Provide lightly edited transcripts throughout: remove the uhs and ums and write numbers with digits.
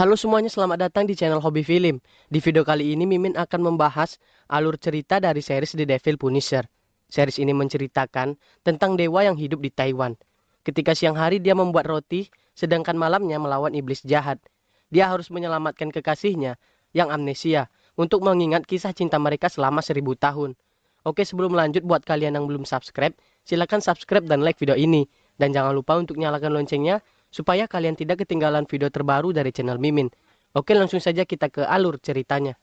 Halo semuanya, selamat datang di channel Hobi Film. Di video kali ini Mimin akan membahas alur cerita dari series The Devil Punisher. Series ini menceritakan tentang dewa yang hidup di Taiwan. Ketika siang hari dia membuat roti, sedangkan malamnya melawan iblis jahat. Dia harus menyelamatkan kekasihnya yang amnesia untuk mengingat kisah cinta mereka selama 1000 tahun. Oke, sebelum lanjut, buat kalian yang belum subscribe, silakan subscribe dan like video ini. Dan jangan lupa untuk nyalakan loncengnya supaya kalian tidak ketinggalan video terbaru dari channel Mimin. Oke, langsung saja kita ke alur ceritanya.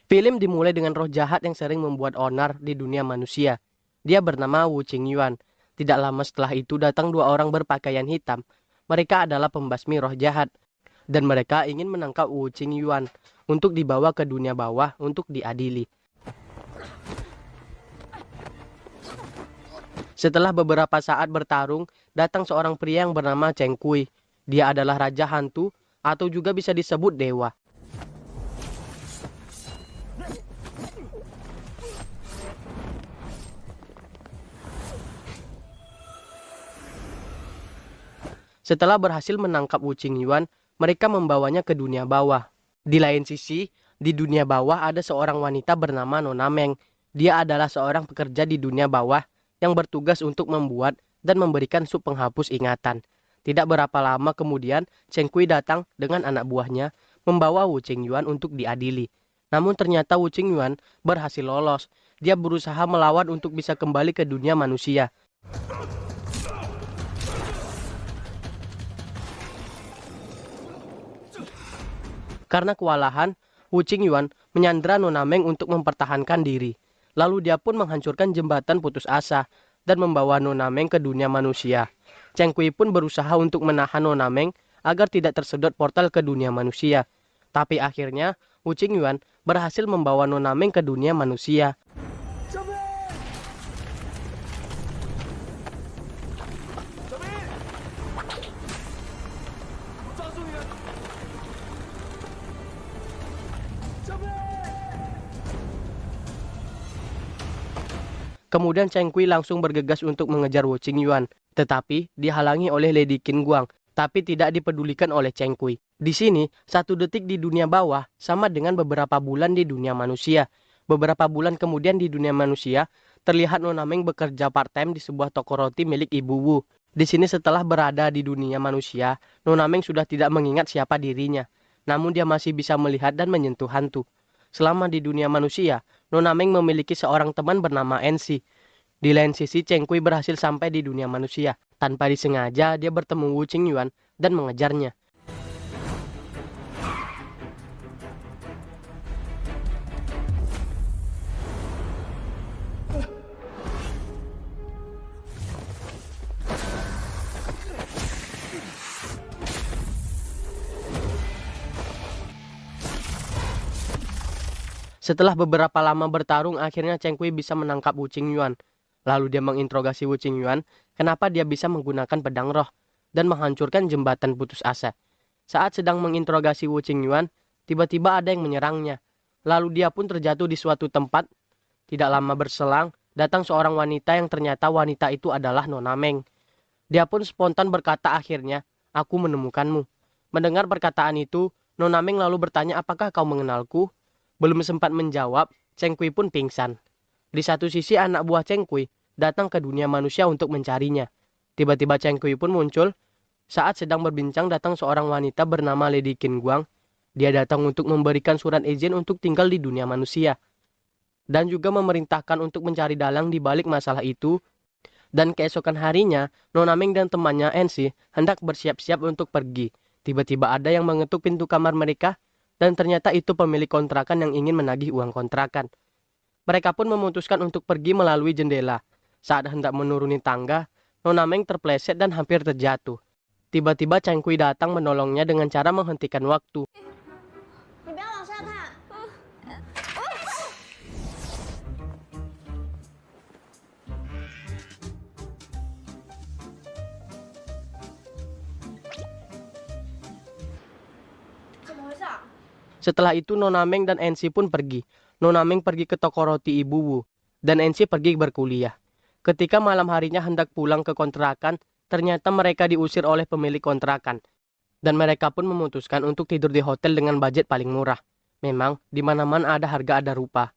Film dimulai dengan roh jahat yang sering membuat onar di dunia manusia. Dia bernama Wu Qingyuan. Tidak lama setelah itu datang dua orang berpakaian hitam. Mereka adalah pembasmi roh jahat. Dan mereka ingin menangkap Wu Qingyuan untuk dibawa ke dunia bawah untuk diadili. Setelah beberapa saat bertarung, datang seorang pria yang bernama Cheng Kui. Dia adalah raja hantu atau juga bisa disebut dewa. Setelah berhasil menangkap Wu Qingyuan, mereka membawanya ke dunia bawah. Di lain sisi, di dunia bawah ada seorang wanita bernama Nona Meng. Dia adalah seorang pekerja di dunia bawah yang bertugas untuk membuat dan memberikan sup penghapus ingatan. Tidak berapa lama kemudian, Cheng Kui datang dengan anak buahnya membawa Wu Qingyuan untuk diadili. Namun ternyata Wu Qingyuan berhasil lolos. Dia berusaha melawan untuk bisa kembali ke dunia manusia. Karena kewalahan, Wu Qingyuan menyandra Nona Meng untuk mempertahankan diri. Lalu dia pun menghancurkan jembatan putus asa dan membawa Nona Meng ke dunia manusia. Cheng Kui pun berusaha untuk menahan Nona Meng agar tidak tersedot portal ke dunia manusia. Tapi akhirnya, Wu Qingyuan berhasil membawa Nona Meng ke dunia manusia. Kemudian Cheng Kui langsung bergegas untuk mengejar Wu Qingyuan, tetapi dihalangi oleh Lady Qin Guang, tapi tidak dipedulikan oleh Cheng Kui. Di sini, 1 detik di dunia bawah sama dengan beberapa bulan di dunia manusia. Beberapa bulan kemudian di dunia manusia, terlihat Nona Meng bekerja part-time di sebuah toko roti milik Ibu Wu. Di sini setelah berada di dunia manusia, Nona Meng sudah tidak mengingat siapa dirinya. Namun dia masih bisa melihat dan menyentuh hantu. Selama di dunia manusia, Nona Meng memiliki seorang teman bernama Ensi. Di lain sisi, Cheng Kui berhasil sampai di dunia manusia. Tanpa disengaja, dia bertemu Wu Qingyuan dan mengejarnya. Setelah beberapa lama bertarung, akhirnya Cheng Kui bisa menangkap Wu Qingyuan. Lalu dia menginterogasi Wu Qingyuan, kenapa dia bisa menggunakan pedang roh dan menghancurkan jembatan putus asa. Saat sedang menginterogasi Wu Qingyuan, tiba-tiba ada yang menyerangnya. Lalu dia pun terjatuh di suatu tempat. Tidak lama berselang, datang seorang wanita yang ternyata wanita itu adalah Nona Meng. Dia pun spontan berkata akhirnya, "Aku menemukanmu." Mendengar perkataan itu, Nona Meng lalu bertanya, "Apakah kau mengenalku?" Belum sempat menjawab, Cheng Kui pun pingsan. Di satu sisi anak buah Cheng Kui datang ke dunia manusia untuk mencarinya. Tiba-tiba Cheng Kui pun muncul. Saat sedang berbincang datang seorang wanita bernama Lady Qin Guang. Dia datang untuk memberikan surat izin untuk tinggal di dunia manusia. Dan juga memerintahkan untuk mencari dalang di balik masalah itu. Dan keesokan harinya, Nona Meng dan temannya Ensi hendak bersiap-siap untuk pergi. Tiba-tiba ada yang mengetuk pintu kamar mereka. Dan ternyata itu pemilik kontrakan yang ingin menagih uang kontrakan. Mereka pun memutuskan untuk pergi melalui jendela. Saat hendak menuruni tangga, Nona Meng terpleset dan hampir terjatuh. Tiba-tiba Cheng Kui datang menolongnya dengan cara menghentikan waktu. Setelah itu Nona Meng dan Ensi pun pergi. Nona Meng pergi ke toko roti Ibu Wu, dan Ensi pergi berkuliah. Ketika malam harinya hendak pulang ke kontrakan, ternyata mereka diusir oleh pemilik kontrakan. Dan mereka pun memutuskan untuk tidur di hotel dengan budget paling murah. Memang, di mana-mana ada harga ada rupa.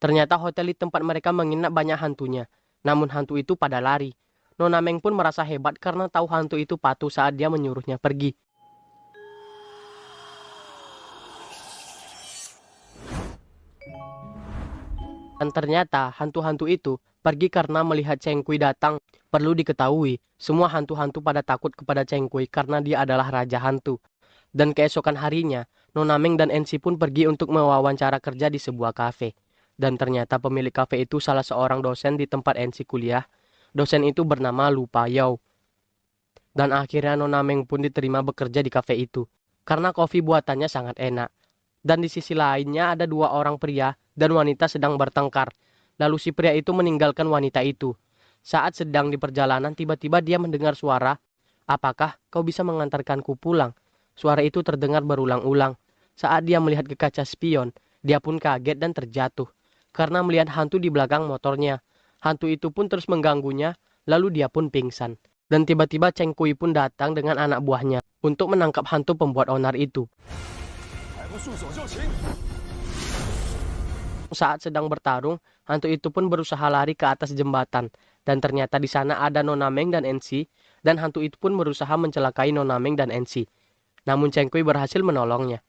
Ternyata hotel di tempat mereka menginap banyak hantunya. Namun hantu itu pada lari. Nona Meng pun merasa hebat karena tahu hantu itu patuh saat dia menyuruhnya pergi. Dan ternyata hantu-hantu itu pergi karena melihat Cheng Kui datang. Perlu diketahui, semua hantu-hantu pada takut kepada Cheng Kui karena dia adalah raja hantu. Dan keesokan harinya, Nona Meng dan Ensi pun pergi untuk mewawancara kerja di sebuah kafe. Dan ternyata pemilik kafe itu salah seorang dosen di tempat Ensi kuliah. Dosen itu bernama Lu Payau. Dan akhirnya Nona Meng pun diterima bekerja di kafe itu. Karena kopi buatannya sangat enak. Dan di sisi lainnya ada dua orang pria dan wanita sedang bertengkar. Lalu si pria itu meninggalkan wanita itu. Saat sedang di perjalanan tiba-tiba dia mendengar suara, "Apakah kau bisa mengantarkanku pulang?" Suara itu terdengar berulang-ulang. Saat dia melihat ke kaca spion, dia pun kaget dan terjatuh. Karena melihat hantu di belakang motornya. Hantu itu pun terus mengganggunya, lalu dia pun pingsan. Dan tiba-tiba Cheng Kui pun datang dengan anak buahnya untuk menangkap hantu pembuat onar itu. Saat sedang bertarung, hantu itu pun berusaha lari ke atas jembatan. Dan ternyata di sana ada Nona Meng dan Ensi, dan hantu itu pun berusaha mencelakai Nona Meng dan Ensi. Namun Cheng Kui berhasil menolongnya.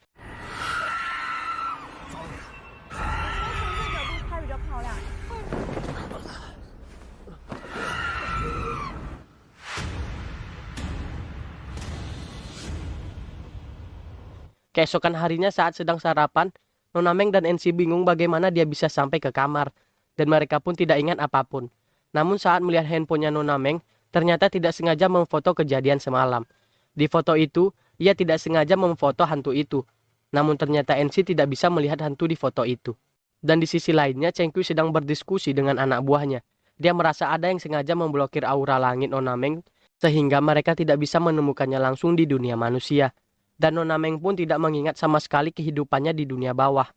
Keesokan harinya saat sedang sarapan, Nona Meng dan Ensi bingung bagaimana dia bisa sampai ke kamar. Dan mereka pun tidak ingat apapun. Namun saat melihat handphonenya Nona Meng, ternyata tidak sengaja memfoto kejadian semalam. Di foto itu, ia tidak sengaja memfoto hantu itu. Namun ternyata Ensi tidak bisa melihat hantu di foto itu. Dan di sisi lainnya, Cheng Kui sedang berdiskusi dengan anak buahnya. Dia merasa ada yang sengaja memblokir aura langit Nona Meng, sehingga mereka tidak bisa menemukannya langsung di dunia manusia. Dan Nona Meng pun tidak mengingat sama sekali kehidupannya di dunia bawah.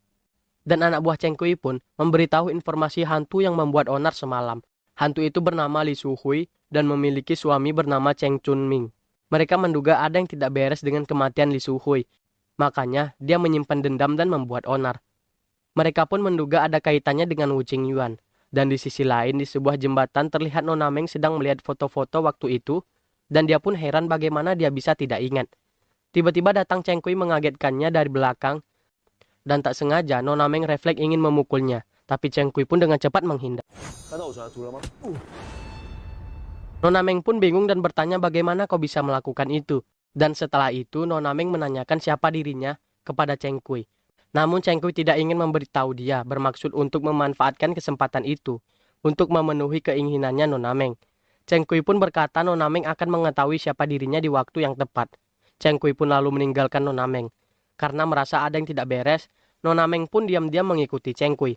Dan anak buah Cheng Kui pun memberitahu informasi hantu yang membuat onar semalam. Hantu itu bernama Li Su Hui dan memiliki suami bernama Cheng Chun Ming. Mereka menduga ada yang tidak beres dengan kematian Li Su Hui. Makanya dia menyimpan dendam dan membuat onar. Mereka pun menduga ada kaitannya dengan Wu Qingyuan. Dan di sisi lain di sebuah jembatan terlihat Nona Meng sedang melihat foto-foto waktu itu. Dan dia pun heran bagaimana dia bisa tidak ingat. Tiba-tiba datang Cheng Kui mengagetkannya dari belakang. Dan tak sengaja Nona Meng refleks ingin memukulnya. Tapi Cheng Kui pun dengan cepat menghindar. Nona Meng pun bingung dan bertanya bagaimana kau bisa melakukan itu. Dan setelah itu Nona Meng menanyakan siapa dirinya kepada Cheng Kui. Namun Cheng Kui tidak ingin memberitahu dia, bermaksud untuk memanfaatkan kesempatan itu untuk memenuhi keinginannya Nona Meng. Cheng Kui pun berkata Nona Meng akan mengetahui siapa dirinya di waktu yang tepat. Cheng Kui pun lalu meninggalkan Nona Meng. Karena merasa ada yang tidak beres, Nona Meng pun diam-diam mengikuti Cheng Kui.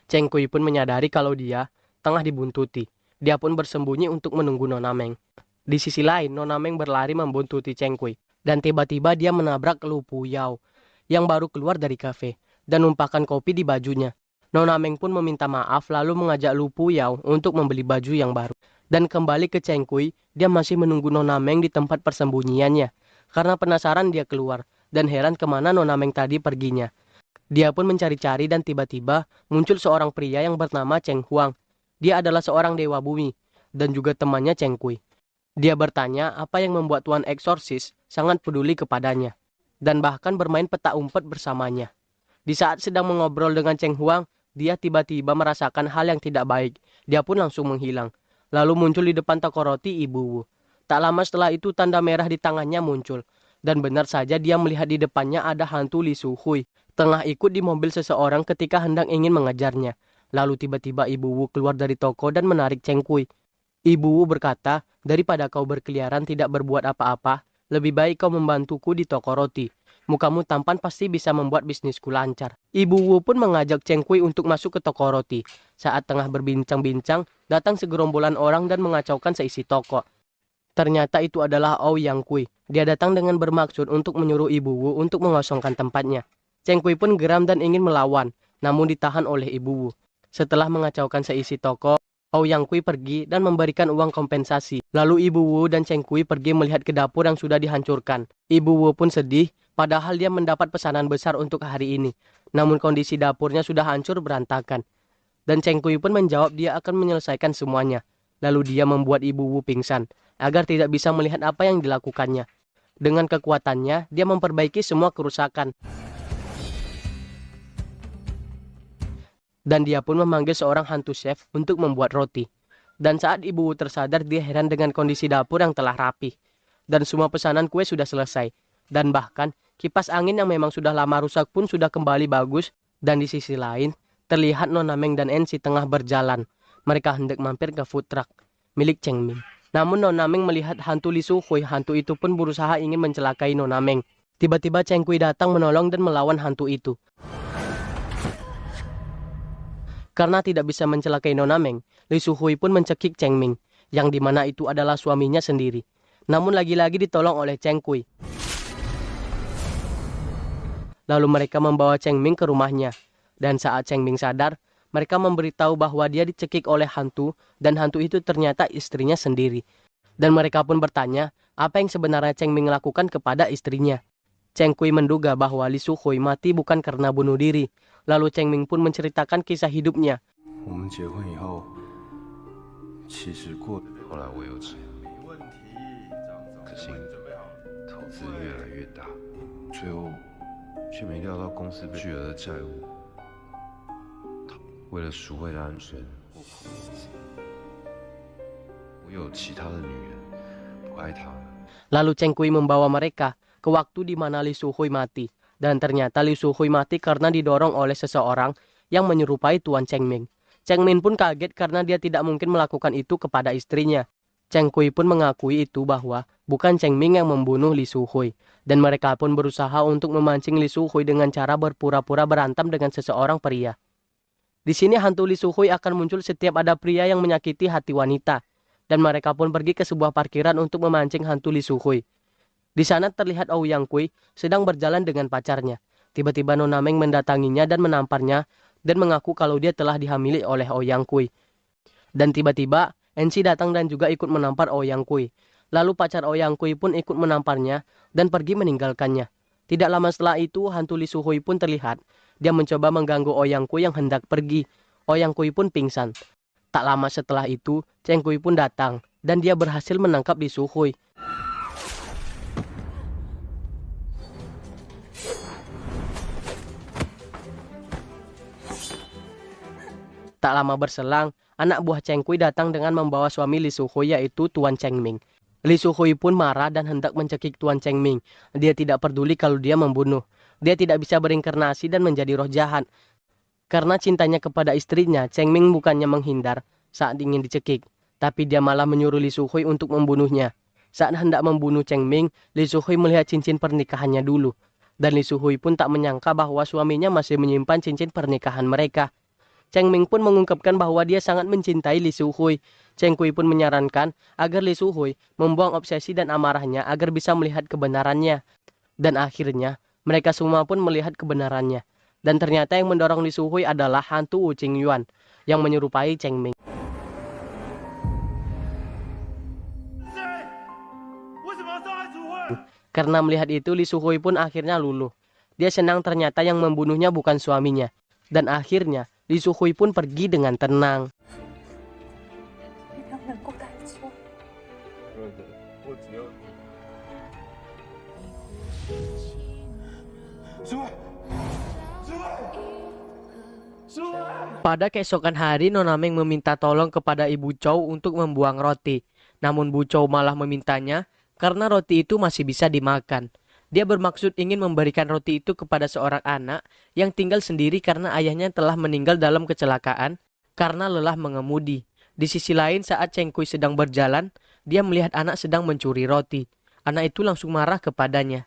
Cheng Kui pun menyadari kalau dia tengah dibuntuti. Dia pun bersembunyi untuk menunggu Nona Meng. Di sisi lain, Nona Meng berlari membuntuti Cheng Kui. Dan tiba-tiba dia menabrak Lu Puyao yang baru keluar dari kafe dan numpahkan kopi di bajunya. Nona Meng pun meminta maaf lalu mengajak Lu Puyao untuk membeli baju yang baru. Dan kembali ke Cheng Kui, dia masih menunggu Nona Meng di tempat persembunyiannya. Karena penasaran dia keluar dan heran kemana Nona Meng tadi perginya. Dia pun mencari-cari dan tiba-tiba muncul seorang pria yang bernama Cheng Huang. Dia adalah seorang dewa bumi dan juga temannya Cheng Kui. Dia bertanya apa yang membuat Tuan Eksorsis sangat peduli kepadanya dan bahkan bermain petak umpet bersamanya. Di saat sedang mengobrol dengan Cheng Huang, dia tiba-tiba merasakan hal yang tidak baik. Dia pun langsung menghilang. Lalu muncul di depan toko roti Ibu Wu. Tak lama setelah itu tanda merah di tangannya muncul. Dan benar saja dia melihat di depannya ada hantu Li Su Hui. Tengah ikut di mobil seseorang ketika hendak ingin mengejarnya. Lalu tiba-tiba Ibu Wu keluar dari toko dan menarik Cheng Kui. Ibu Wu berkata, daripada kau berkeliaran tidak berbuat apa-apa, lebih baik kau membantuku di toko roti. Mukamu tampan pasti bisa membuat bisnisku lancar. Ibu Wu pun mengajak Cheng Kui untuk masuk ke toko roti. Saat tengah berbincang-bincang, datang segerombolan orang dan mengacaukan seisi toko. Ternyata itu adalah Ouyang Kui. Dia datang dengan bermaksud untuk menyuruh Ibu Wu untuk mengosongkan tempatnya. Cheng Kui pun geram dan ingin melawan, namun ditahan oleh Ibu Wu. Setelah mengacaukan seisi toko, Ouyang Kui pergi dan memberikan uang kompensasi. Lalu Ibu Wu dan Cheng Kui pergi melihat ke dapur yang sudah dihancurkan. Ibu Wu pun sedih, padahal dia mendapat pesanan besar untuk hari ini. Namun kondisi dapurnya sudah hancur berantakan. Dan Cheng Kui pun menjawab dia akan menyelesaikan semuanya. Lalu dia membuat Ibu Wu pingsan, agar tidak bisa melihat apa yang dilakukannya. Dengan kekuatannya, dia memperbaiki semua kerusakan. Dan dia pun memanggil seorang hantu chef untuk membuat roti. Dan saat Ibu Wu tersadar, dia heran dengan kondisi dapur yang telah rapi. Dan semua pesanan kue sudah selesai. Dan bahkan, kipas angin yang memang sudah lama rusak pun sudah kembali bagus. Dan di sisi lain, terlihat Nona Meng dan Ensi tengah berjalan. Mereka hendak mampir ke food truck milik Cheng Ming. Namun Nona Meng melihat hantu Li Suhui. Hantu itu pun berusaha ingin mencelakai Nona Meng. Tiba-tiba Cheng Kui datang menolong dan melawan hantu itu. Karena tidak bisa mencelakai Nona Meng, Li Suhui pun mencekik Cheng Ming, yang dimana itu adalah suaminya sendiri. Namun lagi-lagi ditolong oleh Cheng Kui. Lalu mereka membawa Cheng Ming ke rumahnya. Dan saat Cheng Ming sadar, mereka memberitahu bahwa dia dicekik oleh hantu, dan hantu itu ternyata istrinya sendiri. Dan mereka pun bertanya, apa yang sebenarnya Cheng Ming lakukan kepada istrinya. Cheng Kui menduga bahwa Li Suhui mati bukan karena bunuh diri. Lalu Cheng Ming pun menceritakan kisah hidupnya. Lalu Cheng Kui membawa mereka ke waktu di mana Li Suhui mati. Dan ternyata Li Suhui mati karena didorong oleh seseorang yang menyerupai Tuan Cheng Ming. Cheng Ming pun kaget karena dia tidak mungkin melakukan itu kepada istrinya. Cheng Kui pun mengakui itu bahwa bukan Cheng Ming yang membunuh Li Suhui. Dan mereka pun berusaha untuk memancing Li Suhui dengan cara berpura-pura berantem dengan seseorang pria. Di sini hantu Li Suhui akan muncul setiap ada pria yang menyakiti hati wanita. Dan mereka pun pergi ke sebuah parkiran untuk memancing hantu Li Suhui. Di sana terlihat Ouyang Kui sedang berjalan dengan pacarnya. Tiba-tiba Nona Meng mendatanginya dan menamparnya dan mengaku kalau dia telah dihamili oleh Ouyang Kui. Dan tiba-tiba Ensi datang dan juga ikut menampar Ouyang Kui. Lalu pacar Ouyang Kui pun ikut menamparnya dan pergi meninggalkannya. Tidak lama setelah itu hantu Li Suhui pun terlihat. Dia mencoba mengganggu Ouyang Kui yang hendak pergi. Ouyang Kui pun pingsan. Tak lama setelah itu Cheng Kui pun datang dan dia berhasil menangkap Li Suhui. Tak lama berselang, anak buah Cheng Kui datang dengan membawa suami Li Suhui yaitu Tuan Cheng Ming. Li Suhui pun marah dan hendak mencekik Tuan Cheng Ming. Dia tidak peduli kalau dia membunuh. Dia tidak bisa berinkarnasi dan menjadi roh jahat. Karena cintanya kepada istrinya, Cheng Ming bukannya menghindar saat ingin dicekik. Tapi dia malah menyuruh Li Suhui untuk membunuhnya. Saat hendak membunuh Cheng Ming, Li Suhui melihat cincin pernikahannya dulu. Dan Li Suhui pun tak menyangka bahwa suaminya masih menyimpan cincin pernikahan mereka. Cheng Ming pun mengungkapkan bahwa dia sangat mencintai Li Suhui. Cheng Kui pun menyarankan agar Li Suhui membuang obsesi dan amarahnya agar bisa melihat kebenarannya. Dan akhirnya, mereka semua pun melihat kebenarannya. Dan ternyata yang mendorong Li Suhui adalah hantu Wu Qingyuan yang menyerupai Cheng Ming. Karena melihat itu, Li Suhui pun akhirnya luluh. Dia senang ternyata yang membunuhnya bukan suaminya. Dan akhirnya, Li Suhui pun pergi dengan tenang. Pada keesokan hari, Nona Meng meminta tolong kepada Ibu Chow untuk membuang roti. Namun Bu Chow malah memintanya karena roti itu masih bisa dimakan. Dia bermaksud ingin memberikan roti itu kepada seorang anak yang tinggal sendiri karena ayahnya telah meninggal dalam kecelakaan karena lelah mengemudi. Di sisi lain, saat Cheng Kui sedang berjalan, dia melihat anak sedang mencuri roti. Anak itu langsung marah kepadanya.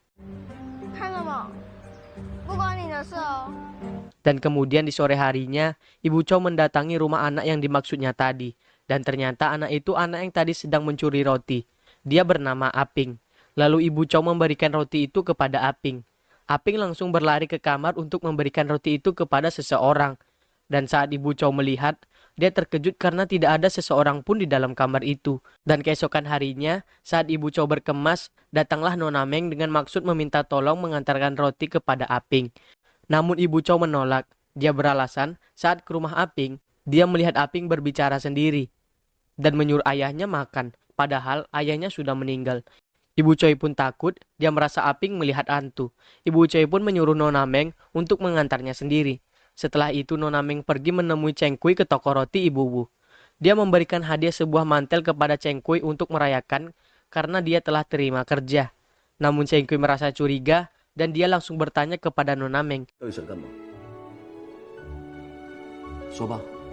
Dan kemudian di sore harinya, Ibu Chow mendatangi rumah anak yang dimaksudnya tadi. Dan ternyata anak itu anak yang tadi sedang mencuri roti. Dia bernama Aping. Lalu Ibu Chow memberikan roti itu kepada Aping. Aping langsung berlari ke kamar untuk memberikan roti itu kepada seseorang. Dan saat Ibu Chow melihat, dia terkejut karena tidak ada seseorang pun di dalam kamar itu. Dan keesokan harinya, saat Ibu Chow berkemas, datanglah Nona Meng dengan maksud meminta tolong mengantarkan roti kepada Aping. Namun Ibu Chow menolak. Dia beralasan saat ke rumah Aping, dia melihat Aping berbicara sendiri dan menyuruh ayahnya makan, padahal ayahnya sudah meninggal. Ibu Choi pun takut, dia merasa Aping melihat hantu. Ibu Choi pun menyuruh Nona Meng untuk mengantarnya sendiri. Setelah itu Nona Meng pergi menemui Cheng Kui ke toko roti Ibu Wu. Dia memberikan hadiah sebuah mantel kepada Cheng Kui untuk merayakan karena dia telah terima kerja. Namun Cheng Kui merasa curiga dan dia langsung bertanya kepada Nona Meng.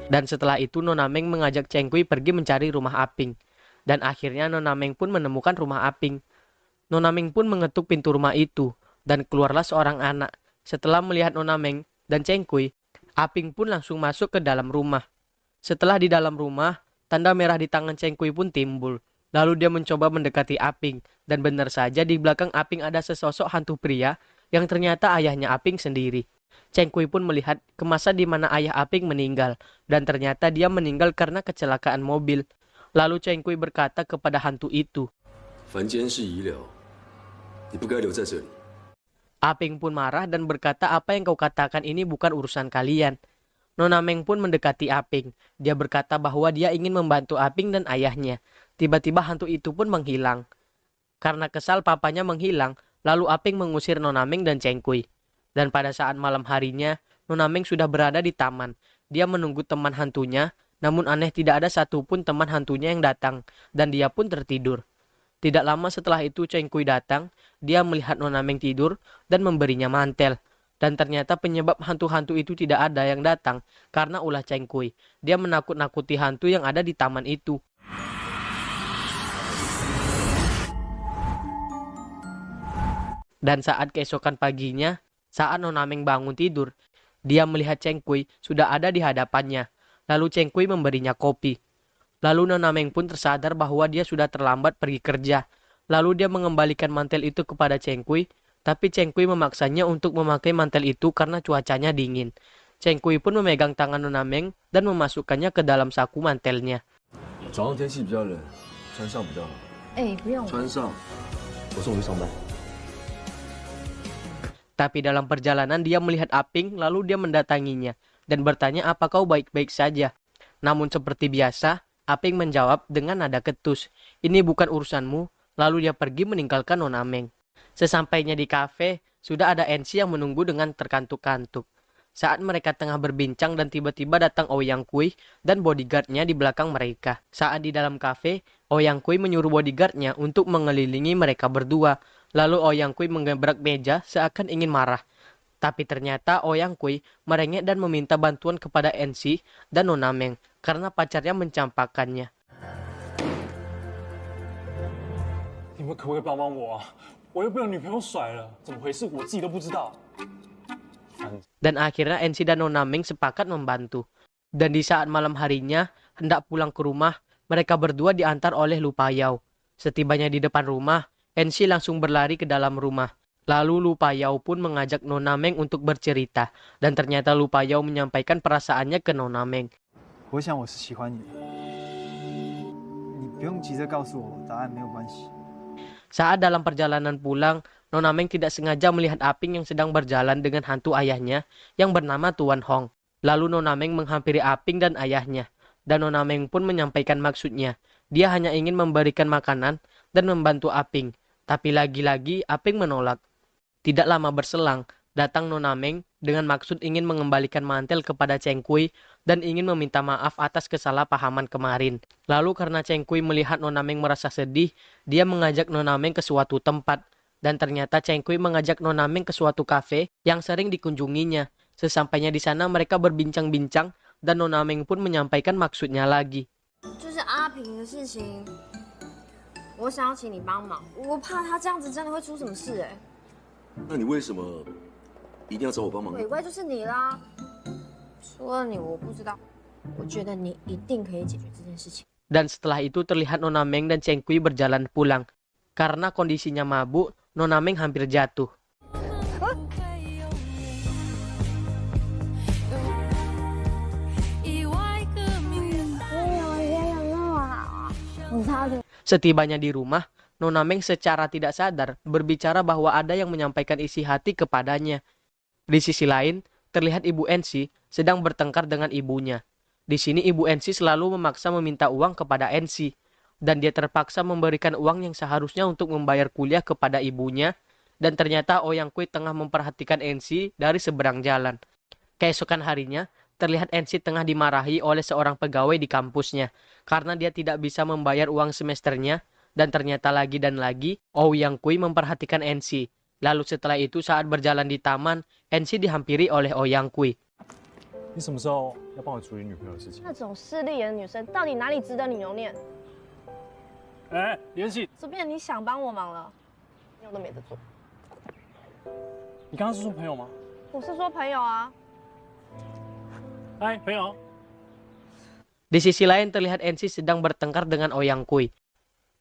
Dan setelah itu Nona Meng mengajak Cheng Kui pergi mencari rumah Aping. Dan akhirnya Nona Meng pun menemukan rumah Aping. Nona Meng pun mengetuk pintu rumah itu dan keluarlah seorang anak. Setelah melihat Nona Meng dan Cheng Kui, Aping pun langsung masuk ke dalam rumah. Setelah di dalam rumah, tanda merah di tangan Cheng Kui pun timbul. Lalu dia mencoba mendekati Aping, dan benar saja di belakang Aping ada sesosok hantu pria yang ternyata ayahnya Aping sendiri. Cheng Kui pun melihat ke masa di mana ayah Aping meninggal, dan ternyata dia meninggal karena kecelakaan mobil. Lalu Cheng Kui berkata kepada hantu itu, Aping pun marah dan berkata apa yang kau katakan ini bukan urusan kalian. Nona Meng pun mendekati Aping. Dia berkata bahwa dia ingin membantu Aping dan ayahnya. Tiba-tiba hantu itu pun menghilang. Karena kesal papanya menghilang, lalu Aping mengusir Nona Meng dan Cheng Kui. Dan pada saat malam harinya, Nona Meng sudah berada di taman. Dia menunggu teman hantunya, namun aneh tidak ada satupun teman hantunya yang datang, dan dia pun tertidur. Tidak lama setelah itu Cheng Kui datang, dia melihat Nona Meng tidur dan memberinya mantel. Dan ternyata penyebab hantu-hantu itu tidak ada yang datang karena ulah Cheng Kui. Dia menakut-nakuti hantu yang ada di taman itu. Dan saat keesokan paginya, saat Nona Meng bangun tidur, dia melihat Cheng Kui sudah ada di hadapannya. Lalu Cheng Kui memberinya kopi. Lalu Nona Meng pun tersadar bahwa dia sudah terlambat pergi kerja. Lalu dia mengembalikan mantel itu kepada Cheng Kui, tapi Cheng Kui memaksanya untuk memakai mantel itu karena cuacanya dingin. Cheng Kui pun memegang tangan Nona Meng dan memasukkannya ke dalam saku mantelnya. Tapi dalam perjalanan dia melihat Aping lalu dia mendatanginya dan bertanya apa kau baik-baik saja. Namun seperti biasa, Aping menjawab dengan nada ketus, ini bukan urusanmu, lalu dia pergi meninggalkan Nona Meng. Sesampainya di kafe, sudah ada NC yang menunggu dengan terkantuk-kantuk. Saat mereka tengah berbincang dan tiba-tiba datang Ouyang Kui dan bodyguardnya di belakang mereka. Saat di dalam kafe, Ouyang Kui menyuruh bodyguardnya untuk mengelilingi mereka berdua. Lalu Ouyang Kui menggebrak meja seakan ingin marah. Tapi ternyata Ouyang Kui merengek dan meminta bantuan kepada NC dan Nona Meng karena pacarnya mencampakkannya. Dan akhirnya NC dan Nona Meng sepakat membantu. Dan di saat malam harinya, hendak pulang ke rumah, mereka berdua diantar oleh Lu Payau. Setibanya di depan rumah, NC langsung berlari ke dalam rumah. Lalu Lu Payau pun mengajak Nona Meng untuk bercerita. Dan ternyata Lu Payau menyampaikan perasaannya ke Nona Meng. Saat dalam perjalanan pulang, Nona Meng tidak sengaja melihat Aping yang sedang berjalan dengan hantu ayahnya yang bernama Tuan Hong. Lalu Nona Meng menghampiri Aping dan ayahnya. Dan Nona Meng pun menyampaikan maksudnya. Dia hanya ingin memberikan makanan dan membantu Aping. Tapi lagi-lagi Aping menolak. Tidak lama berselang, datang Nona Meng dengan maksud ingin mengembalikan mantel kepada Cheng Kui dan ingin meminta maaf atas kesalahpahaman kemarin. Lalu karena Cheng Kui melihat Nona Meng merasa sedih, dia mengajak Nona Meng ke suatu tempat. Dan ternyata Cheng Kui mengajak Nona Meng ke suatu kafe yang sering dikunjunginya. Sesampainya di sana mereka berbincang-bincang dan Nona Meng pun menyampaikan maksudnya lagi. Dan setelah itu terlihat Nona Meng dan Cheng Kui berjalan pulang. Karena kondisinya mabuk, Nona Meng hampir jatuh. Setibanya di rumah, Nona Meng secara tidak sadar berbicara bahwa ada yang menyampaikan isi hati kepadanya. Di sisi lain, terlihat Ibu Ensi sedang bertengkar dengan ibunya. Di sini Ibu Ensi selalu memaksa meminta uang kepada Ensi, dan dia terpaksa memberikan uang yang seharusnya untuk membayar kuliah kepada ibunya, dan ternyata Ouyang Kui tengah memperhatikan Ensi dari seberang jalan. Keesokan harinya, terlihat Ensi tengah dimarahi oleh seorang pegawai di kampusnya, karena dia tidak bisa membayar uang semesternya, dan ternyata lagi dan lagi, Ouyang Kui memperhatikan Ensi. Lalu setelah itu saat berjalan di taman, Ensi dihampiri oleh Ouyang Kui. 你什么时候要帮我处理女朋友的事情？那种势利眼的女生，到底哪里值得你留恋？哎，联系，随便你想帮我忙了，你我都没得做。你刚刚是说朋友吗？我是说朋友啊。哎，朋友， Di sisi lain terlihat Ensi sedang bertengkar dengan Ouyang Kui,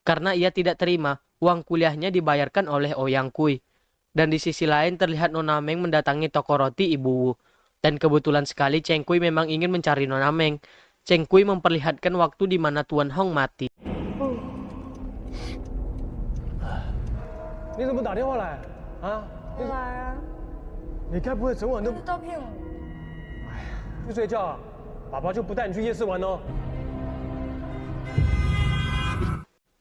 karena ia tidak terima uang kuliahnya dibayarkan oleh Ouyang Kui. Dan di sisi lain terlihat Nona Meng mendatangi toko roti Ibu Wu. Dan kebetulan sekali Cheng Kui memang ingin mencari Nona Meng. Cheng Kui memperlihatkan waktu di mana Tuan Hong mati. 你怎么打电话来啊？来啊，你该不会整晚都都骗我。不睡觉啊？爸爸就不带你去夜市玩哦。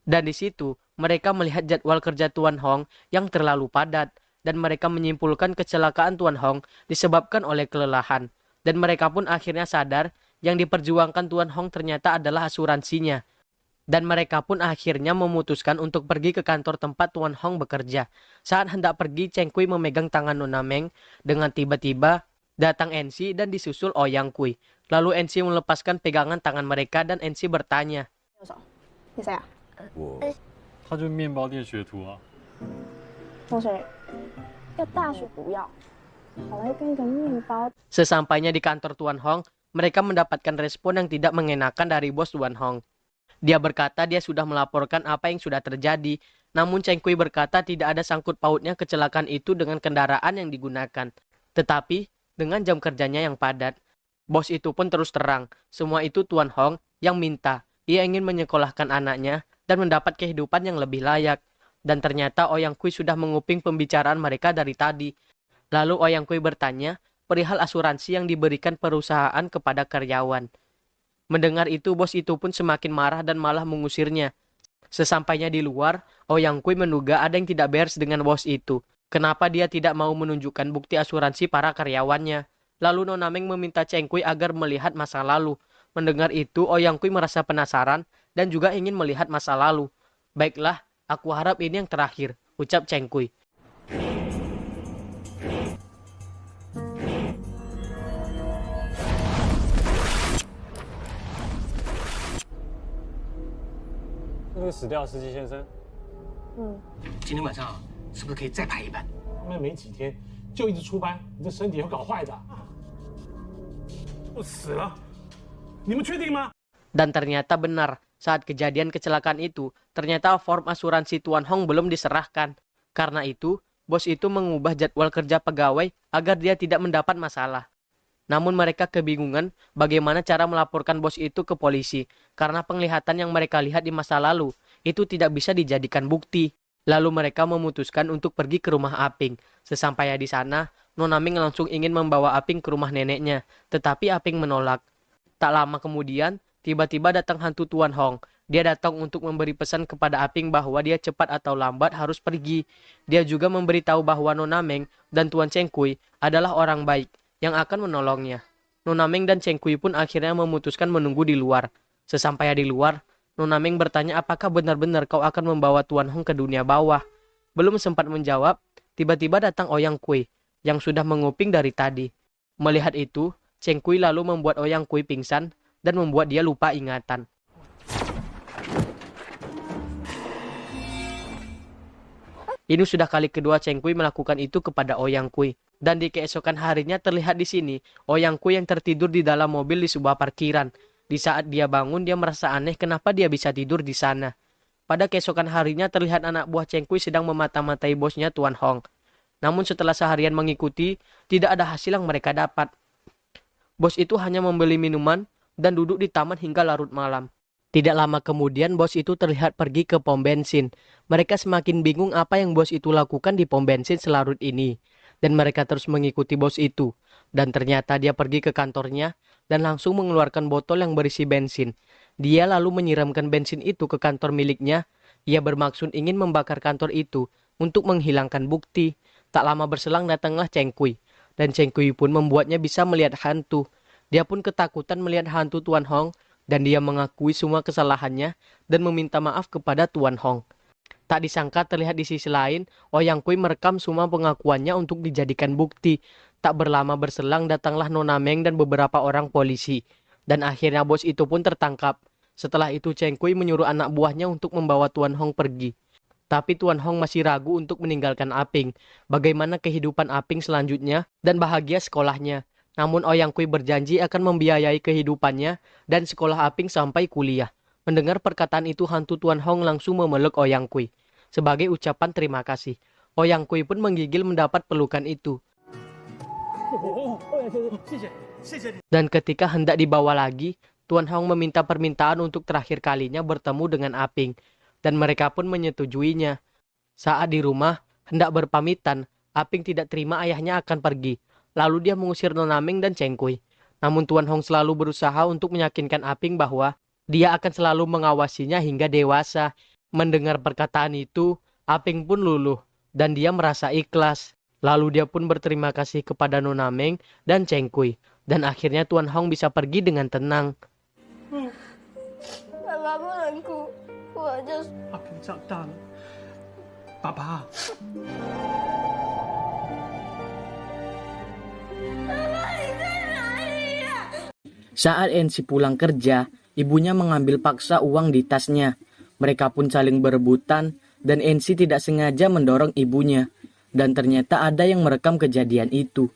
Dan di situ mereka melihat jadwal kerja Tuan Hong yang terlalu padat. Dan mereka menyimpulkan kecelakaan Tuan Hong disebabkan oleh kelelahan. Dan mereka pun akhirnya sadar yang diperjuangkan Tuan Hong ternyata adalah asuransinya. Dan mereka pun akhirnya memutuskan untuk pergi ke kantor tempat Tuan Hong bekerja. Saat hendak pergi, Cheng Kui memegang tangan Nona Meng. Dengan tiba-tiba datang Ensi dan disusul Ouyang Kui. Lalu Ensi melepaskan pegangan tangan mereka dan Ensi bertanya. 你谁啊？他就是面包店学徒啊。同学，要大学不要，好来跟一个面包。 Sesampainya di kantor Tuan Hong, mereka mendapatkan respon yang tidak mengenakan dari bos Tuan Hong. Dia berkata dia sudah melaporkan apa yang sudah terjadi, namun Cheng Kui berkata tidak ada sangkut pautnya kecelakaan itu dengan kendaraan yang digunakan. Tetapi, dengan jam kerjanya yang padat, bos itu pun terus terang, semua itu Tuan Hong yang minta. Ia ingin menyekolahkan anaknya dan mendapat kehidupan yang lebih layak. Dan ternyata Ouyang Kui sudah menguping pembicaraan mereka dari tadi. Lalu Ouyang Kui bertanya perihal asuransi yang diberikan perusahaan kepada karyawan. Mendengar itu, bos itu pun semakin marah dan malah mengusirnya. Sesampainya di luar, Ouyang Kui menduga ada yang tidak beres dengan bos itu. Kenapa dia tidak mau menunjukkan bukti asuransi para karyawannya? Lalu Nona Meng meminta Cheng Kui agar melihat masa lalu. Mendengar itu, Ouyang Kui merasa penasaran dan juga ingin melihat masa lalu. Baiklah, aku harap ini yang terakhir, ucap Cheng Kui. 那个死掉的司机先生，今天晚上是不是可以再排一班？他们没几天就一直出班，你这身体会搞坏的。我死了，你们确定吗？ Dan ternyata benar, saat kejadian kecelakaan itu, ternyata form asuransi Tuan Hong belum diserahkan. Karena itu, bos itu mengubah jadwal kerja pegawai agar dia tidak mendapat masalah. Namun mereka kebingungan bagaimana cara melaporkan bos itu ke polisi, karena penglihatan yang mereka lihat di masa lalu itu tidak bisa dijadikan bukti. Lalu mereka memutuskan untuk pergi ke rumah Aping. Sesampainya di sana, Nona Meng langsung ingin membawa Aping ke rumah neneknya, tetapi Aping menolak. Tak lama kemudian, tiba-tiba datang hantu Tuan Hong. Dia datang untuk memberi pesan kepada Aping bahwa dia cepat atau lambat harus pergi. Dia juga memberitahu bahwa Nona Meng dan Tuan Cheng Kui adalah orang baik yang akan menolongnya. Nona Meng dan Cheng Kui pun akhirnya memutuskan menunggu di luar. Sesampainya di luar, Nona Meng bertanya apakah benar-benar kau akan membawa Tuan Hong ke dunia bawah. Belum sempat menjawab, tiba-tiba datang Ouyang Kui yang sudah menguping dari tadi. Melihat itu, Cheng Kui lalu membuat Ouyang Kui pingsan dan membuat dia lupa ingatan. Ini sudah kali kedua Cheng Kui melakukan itu kepada Ouyang Kui. Dan di keesokan harinya terlihat di sini, Ouyang Kui yang tertidur di dalam mobil di sebuah parkiran. Di saat dia bangun, dia merasa aneh kenapa dia bisa tidur di sana. Pada keesokan harinya terlihat anak buah Cheng Kui sedang memata-matai bosnya Tuan Hong. Namun setelah seharian mengikuti, tidak ada hasil yang mereka dapat. Bos itu hanya membeli minuman dan duduk di taman hingga larut malam. Tidak lama kemudian bos itu terlihat pergi ke pom bensin. Mereka semakin bingung apa yang bos itu lakukan di pom bensin selarut ini. Dan mereka terus mengikuti bos itu. Dan ternyata dia pergi ke kantornya dan langsung mengeluarkan botol yang berisi bensin. Dia lalu menyiramkan bensin itu ke kantor miliknya. Ia bermaksud ingin membakar kantor itu untuk menghilangkan bukti. Tak lama berselang datanglah Cheng Kui. Dan Cheng Kui pun membuatnya bisa melihat hantu. Dia pun ketakutan melihat hantu Tuan Hong. Dan dia mengakui semua kesalahannya dan meminta maaf kepada Tuan Hong. Tak disangka terlihat di sisi lain, Ouyang Kui merekam semua pengakuannya untuk dijadikan bukti. Tak berlama berselang datanglah Nona Meng dan beberapa orang polisi. Dan akhirnya bos itu pun tertangkap. Setelah itu Cheng Kui menyuruh anak buahnya untuk membawa Tuan Hong pergi. Tapi Tuan Hong masih ragu untuk meninggalkan Aping. Bagaimana kehidupan Aping selanjutnya dan bahagia sekolahnya. Namun Ouyang Kui berjanji akan membiayai kehidupannya dan sekolah Aping sampai kuliah. Mendengar perkataan itu hantu Tuan Hong langsung memeluk Ouyang Kui. Sebagai ucapan terima kasih, Ouyang Kui pun menggigil mendapat pelukan itu. Dan ketika hendak dibawa lagi, Tuan Hong meminta permintaan untuk terakhir kalinya bertemu dengan Aping. Dan mereka pun menyetujuinya. Saat di rumah, hendak berpamitan, Aping tidak terima ayahnya akan pergi. Lalu dia mengusir Nona Meng dan Cheng Kui. Namun Tuan Hong selalu berusaha untuk meyakinkan Aping bahwa dia akan selalu mengawasinya hingga dewasa. Mendengar perkataan itu, Aping pun luluh dan dia merasa ikhlas. Lalu dia pun berterima kasih kepada Nona Meng dan Cheng Kui. Dan akhirnya Tuan Hong bisa pergi dengan tenang. 爸爸不能哭，我就是 阿平长大了，爸爸。 Saat NC pulang kerja, ibunya mengambil paksa uang di tasnya. Mereka pun saling berebutan dan NC tidak sengaja mendorong ibunya. Dan ternyata ada yang merekam kejadian itu.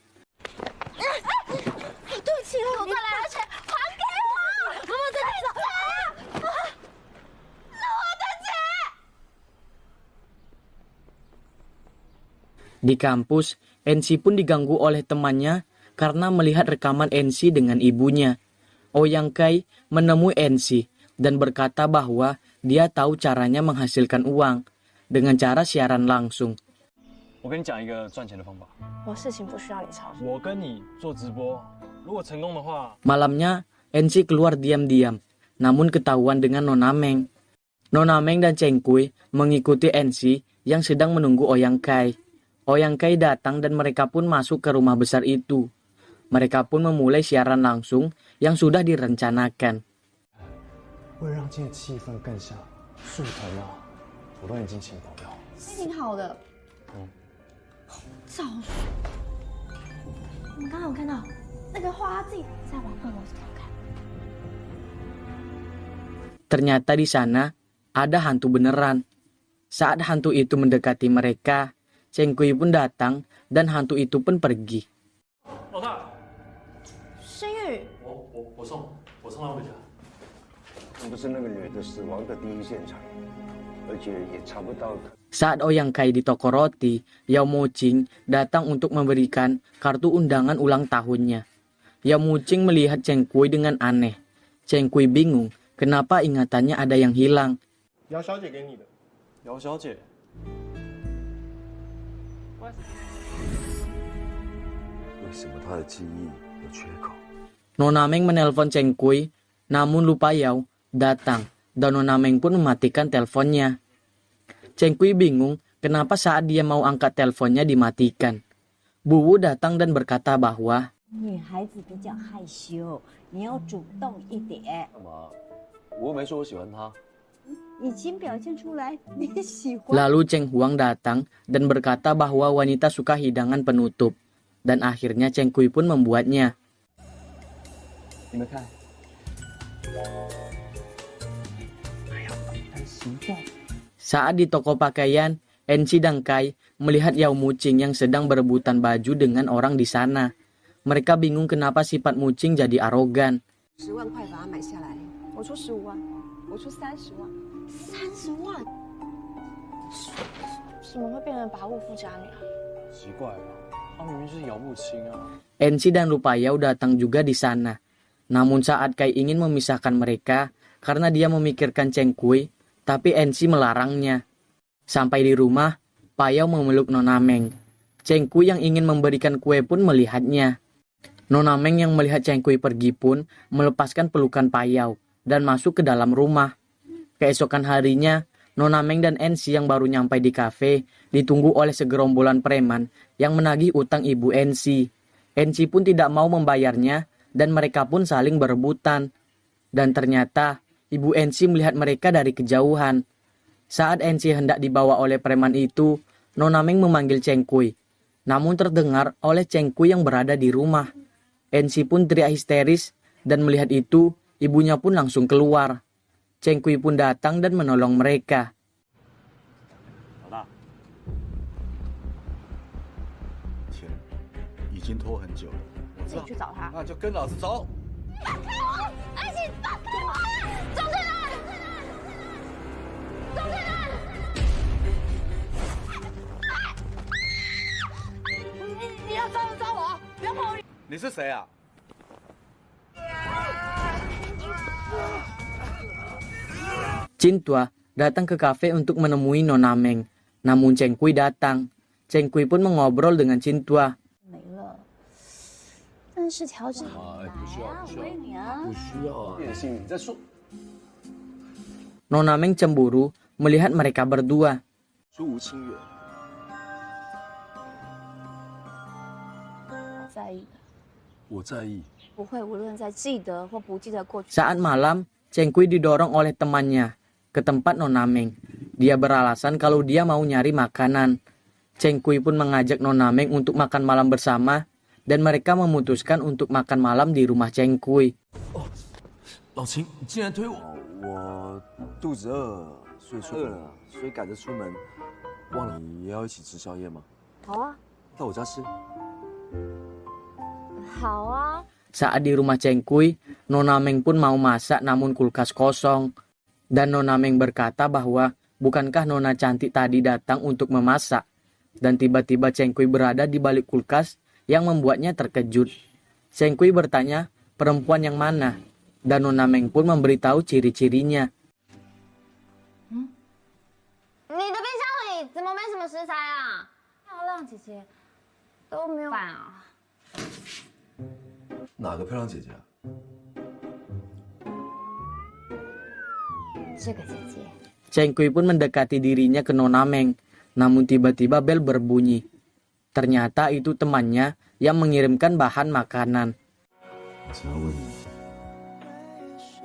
Di kampus, NC pun diganggu oleh temannya karena melihat rekaman NC dengan ibunya. Ouyang Kui menemui NC dan berkata bahwa dia tahu caranya menghasilkan uang dengan cara siaran langsung. 我跟你讲一个赚钱的方法。我事情不需要你操心。我跟你做直播，如果成功的话， Malamnya, NC keluar diam-diam, namun ketahuan dengan Nona Meng. Nona Meng dan Cheng Kui mengikuti NC yang sedang menunggu Ouyang Kui. Ouyang Kui datang dan mereka pun masuk ke rumah besar itu. Mereka pun memulai siaran langsung yang sudah direncanakan. 为了让今天气氛更像，树藤啊，我都已经请朋友。挺好的。早说！我们刚刚有看到那个花自己在往二楼走看。 Ternyata di sana ada hantu beneran. Saat hantu itu mendekati mereka, Cheng Kui pun datang dan hantu itu pun pergi. 老大，申玉，我送他回家。这不是那个女的死亡的第一现场，而且也查不到。 Saat Ouyang Kui di toko roti, Yao Muqing datang untuk memberikan kartu undangan ulang tahunnya. Yao Muqing melihat Cheng Kui dengan aneh. Cheng Kui bingung kenapa ingatannya ada yang hilang. 姚小姐给你的。姚小姐，为什么她的记忆有缺口？ Nona Meng menelpon Cheng Kui, namun lupa Yao datang dan Nona Meng pun mematikan teleponnya. Cheng Kui bingung kenapa saat dia mau angkat teleponnya dimatikan. Bu Wu datang dan berkata bahwa 女孩子比较害羞，你要主动一点。干嘛？我又没说我喜欢他。已经表现出来你喜欢。 Lalu Cheng Huang datang dan berkata bahwa wanita suka hidangan penutup. Dan akhirnya Cheng Kui pun membuatnya. 你们看， Saat di toko pakaian, NC dan Kai melihat Yao Muqing yang sedang berebutan baju dengan orang di sana. Mereka bingung kenapa sifat Muqing jadi arogan. 10万块把它买下来，我出15万，我出30万，30万，怎么会变成拔物富家女啊？奇怪了，他明明就是姚木青啊。 NC dan Lupa Yao datang juga di sana. Namun saat Kai ingin memisahkan mereka karena dia memikirkan Cheng Kui, tapi NC melarangnya. Sampai di rumah, Payau memeluk Nona Meng. Cheng Kui yang ingin memberikan kue pun melihatnya. Nona Meng yang melihat Cheng Kui pergi pun melepaskan pelukan Payau dan masuk ke dalam rumah. Keesokan harinya, Nona Meng dan NC yang baru nyampai di kafe ditunggu oleh segerombolan preman yang menagih utang ibu NC. NC pun tidak mau membayarnya dan mereka pun saling berebutan. Dan ternyata ibu NC melihat mereka dari kejauhan. Saat NC hendak dibawa oleh preman itu, Nona Meng memanggil Cheng Kui. Namun terdengar oleh Cheng Kui yang berada di rumah. NC pun teriak histeris dan melihat itu, ibunya pun langsung keluar. Cheng Kui pun datang dan menolong mereka. 老大，钱已经拖很久了，我知道。自己去找他。那就跟老师走。放开我！安心，放开我！钟天南，钟天南，你要抓就抓我，不要碰我！你是谁啊？ Cintua datang ke kafe untuk menemui Nona Meng. Namun Cheng Kui datang. Cheng Kui pun mengobrol dengan Cintua. 没了，但是调整不需要，不需要，你啊，不需要。电信，你在说？ Nona Meng cemburu melihat mereka berdua. 说吴清远，我在意的，我在意。不会无论在记得或不记得过去。 Saat malam, Cheng Kui didorong oleh temannya ke tempat Nona Meng. Dia beralasan kalau dia mau nyari makanan. Cheng Kui pun mengajak Nona Meng untuk makan malam bersama dan mereka memutuskan untuk makan malam di rumah Cheng Kui. 老秦，你竟然推我！我肚子饿，所以饿了，所以赶着出门。忘了你也要一起吃宵夜吗？好啊，到我家吃。好啊。 Saat di rumah Cheng Kui, Nona Meng pun mau masak namun kulkas kosong. Dan Nona Meng berkata bahwa bukankah Nona cantik tadi datang untuk memasak. Dan tiba-tiba Cheng Kui berada di balik kulkas yang membuatnya terkejut. Cheng Kui bertanya perempuan yang mana. Dan Nona Meng pun memberitahu ciri-cirinya. 你的冰箱里怎么没什么食材啊？漂亮姐姐都没有饭啊。 哪个漂亮姐姐啊？这个姐姐。 Cheng Kui pun mendekati dirinya ke Nona Meng. Namun tiba-tiba bel berbunyi. Ternyata itu temannya yang mengirimkan bahan makanan. 我想要问你，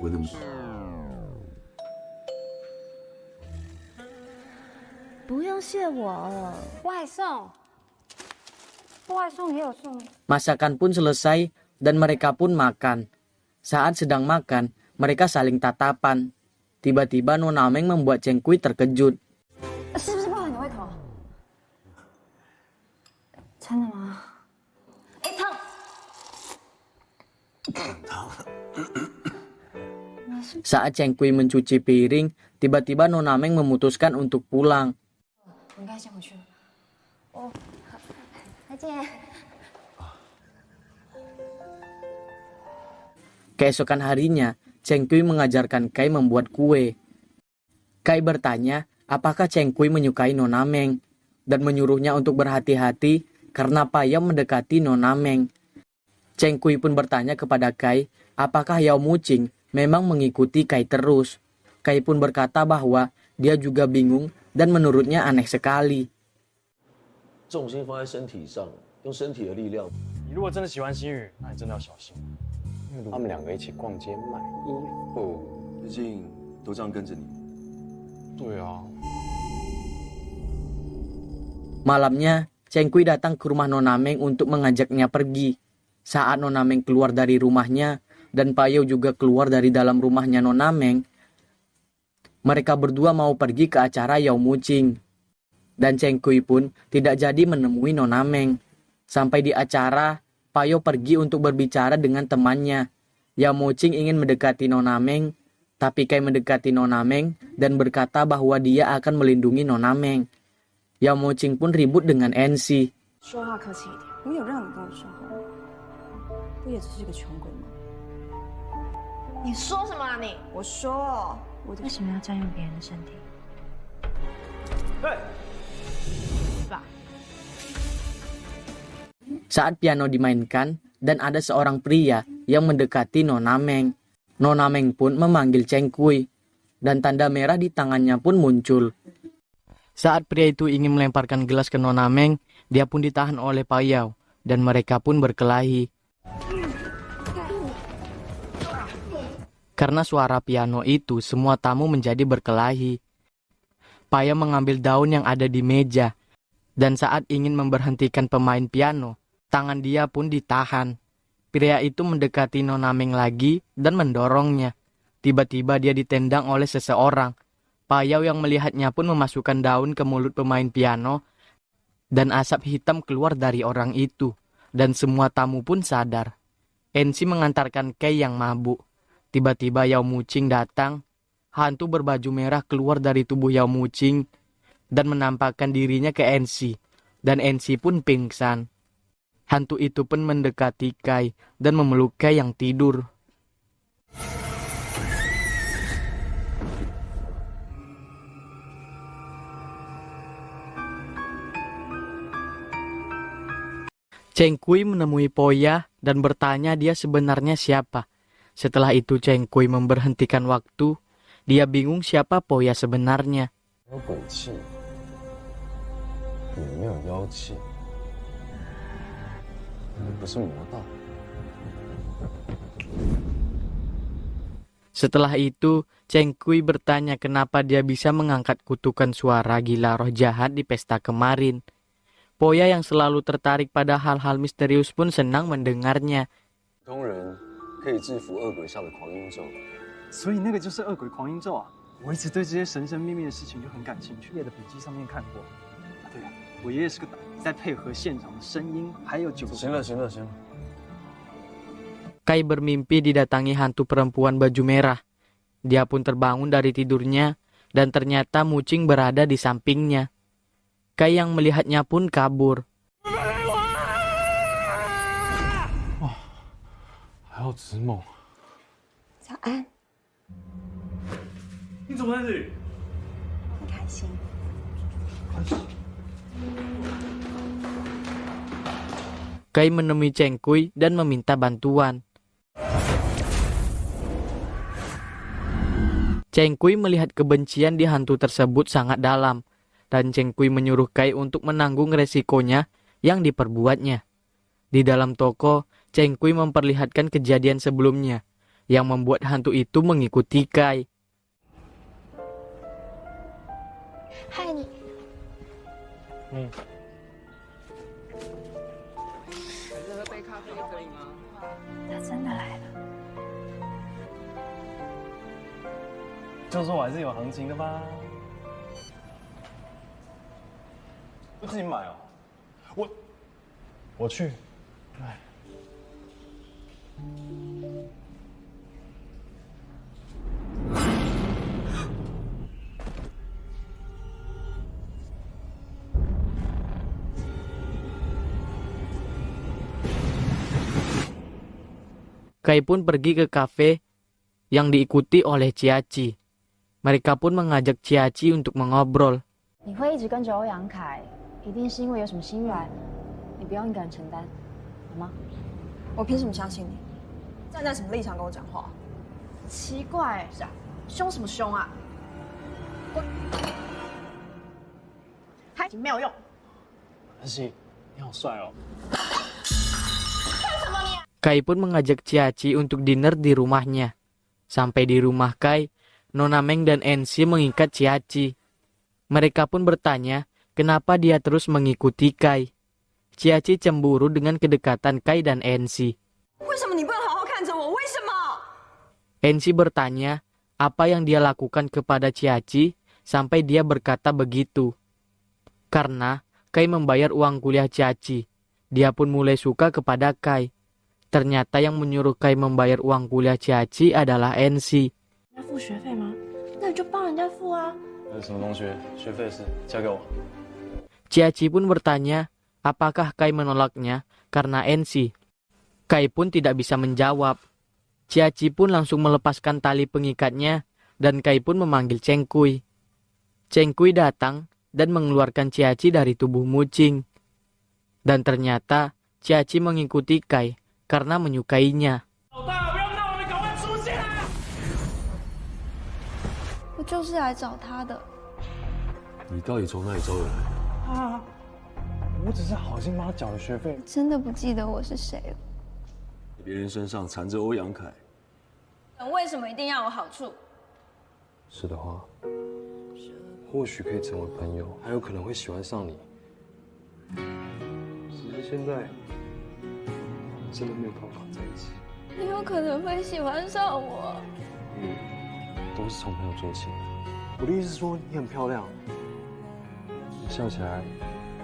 我能不用谢我了，外送，外送也有送。 Masakan pun selesai dan mereka pun makan. Saat sedang makan, mereka saling tatapan. Tiba-tiba Nona Meng membuat Cheng Kui terkejut. 是不是不合你胃口？真的吗？哎，烫！ Saat Cheng Kui mencuci piring, tiba-tiba Nona Meng memutuskan untuk pulang. 我应该先回去了。哦，再见。 Keesokan harinya, Cheng Kui mengajarkan Kai membuat kue. Kai bertanya apakah Cheng Kui menyukai Nona Meng dan menyuruhnya untuk berhati-hati karena Payau mendekati Nona Meng. Cheng Kui pun bertanya kepada Kai apakah Yao Muqing memang mengikuti Kai terus. Kai pun berkata bahwa dia juga bingung dan menurutnya aneh sekali. 重心放在身体上，用身体的力量。你如果真的喜欢心宇，那你真的要小心。他们两个一起逛街买衣服，最近都这样跟着你。对啊。 Malamnya, Cheng Kui datang ke rumah Nona Meng untuk mengajaknya pergi. Saat Nona Meng keluar dari rumahnya dan Payau juga keluar dari dalam rumahnya Nona Meng, mereka berdua mau pergi ke acara Yao Muqing. Dan Cheng Kui pun tidak jadi menemui Nona Meng. Sampai di acara, Payau pergi untuk berbicara dengan temannya. Yao Muqing ingin mendekati Nona Meng, tapi Kai mendekati Nona Meng dan berkata bahwa dia akan melindungi Nona Meng. Yao Muqing pun ribut dengan NC. 说话客气一点，我有让你跟我说话，不也只是个穷鬼吗？你说什么啊你？我说，为什么要占用别人的身体？Saat piano dimainkan dan ada seorang pria yang mendekati Nona Meng. Nona Meng pun memanggil Cheng Kui dan tanda merah di tangannya pun muncul. Saat pria itu ingin melemparkan gelas ke Nona Meng, dia pun ditahan oleh Payau dan mereka pun berkelahi. Karena suara piano itu, semua tamu menjadi berkelahi. Payau mengambil daun yang ada di meja dan saat ingin memberhentikan pemain piano, tangan dia pun ditahan. Pria itu mendekati Nona Meng lagi dan mendorongnya. Tiba-tiba dia ditendang oleh seseorang. Payau yang melihatnya pun memasukkan daun ke mulut pemain piano dan asap hitam keluar dari orang itu. Dan semua tamu pun sadar. NC mengantarkan Kei yang mabuk. Tiba-tiba Yao Muqing datang. Hantu berbaju merah keluar dari tubuh Yao Muqing dan menampakkan dirinya ke NC. Dan NC pun pingsan. Hantu itu pun mendekati Kai dan memeluk Kai yang tidur. Cheng Kui menemui Poya dan bertanya dia sebenarnya siapa. Setelah itu Cheng Kui memberhentikan waktu. Dia bingung siapa Poya sebenarnya. Setelah itu, Cheng Kui bertanya kenapa dia bisa mengangkat kutukan suara gila roh jahat di pesta kemarin. Poya yang selalu tertarik pada hal-hal misterius pun senang mendengarnya. 所以那个就是恶鬼狂音咒啊！我一直对这些神神秘秘的事情就很感兴趣，爷爷的笔记上面看过。啊，对了，我爷爷是个导，再配合现场的声音，还有9个。行了，行了，行了。Kai bermimpi didatangi hantu perempuan baju merah. Dia pun terbangun dari tidurnya dan ternyata Muqing berada di sampingnya. Kai yang melihatnya pun kabur. 还要直梦。早安，你怎么在这里？很开心。Kai menemui Cheng Kui dan meminta bantuan. Cheng Kui melihat kebencian di hantu tersebut sangat dalam, dan Cheng Kui menyuruh Kai untuk menanggung resikonya yang diperbuatnya. Di dalam toko, Cheng Kui memperlihatkan kejadian sebelumnya, yang membuat hantu itu mengikuti Kai. Hai你。他真的来了。就说我还是有行情的吧。不自己买哦。我去。哎。Kai pun pergi ke kafe yang diikuti oleh Ciaci. Mereka pun mengajak Ciaci untuk mengobrol. 你会一直跟着欧阳凯，一定是因为有什么心软，你不用一个人承担，好吗？我凭什么相信你？站在什么立场跟我讲话？奇怪，是啊，凶什么凶啊？他已经没有用。安熙，你好帅哦。 Kai pun mengajak Ciaci untuk dinner di rumahnya. Sampai di rumah Kai, Nona Meng dan NC mengikat Ciaci. Mereka pun bertanya kenapa dia terus mengikuti Kai. Ciaci cemburu dengan kedekatan Kai dan NC. NC bertanya apa yang dia lakukan kepada Ciaci sampai dia berkata begitu. Karena Kai membayar uang kuliah Ciaci, dia pun mulai suka kepada Kai. Ternyata yang menyuruh Kai membayar uang kuliah Ciaci adalah NC. 要付学费吗？那你就帮人家付啊。什么同学，学费是交给我。Ciaci pun bertanya, apakah Kai menolaknya karena NC. Kai pun tidak bisa menjawab. Ciaci pun langsung melepaskan tali pengikatnya dan Kai pun memanggil Cheng Kui. Cheng Kui datang dan mengeluarkan Ciaci dari tubuh Mucing. Dan ternyata Ciaci mengikuti Kai karena menyukainya. 我就是来找他的。你到底从哪里找人来？啊，我只是好心帮他缴了学费。真的不记得我是谁了。别人身上缠着欧阳凯，为什么一定要有好处？是的话，或许可以成为朋友，还有可能会喜欢上你。只是现在真的没有办法在一起。你有可能会喜欢上我。都是从朋友做起。我的意思是说，你很漂亮，你笑起来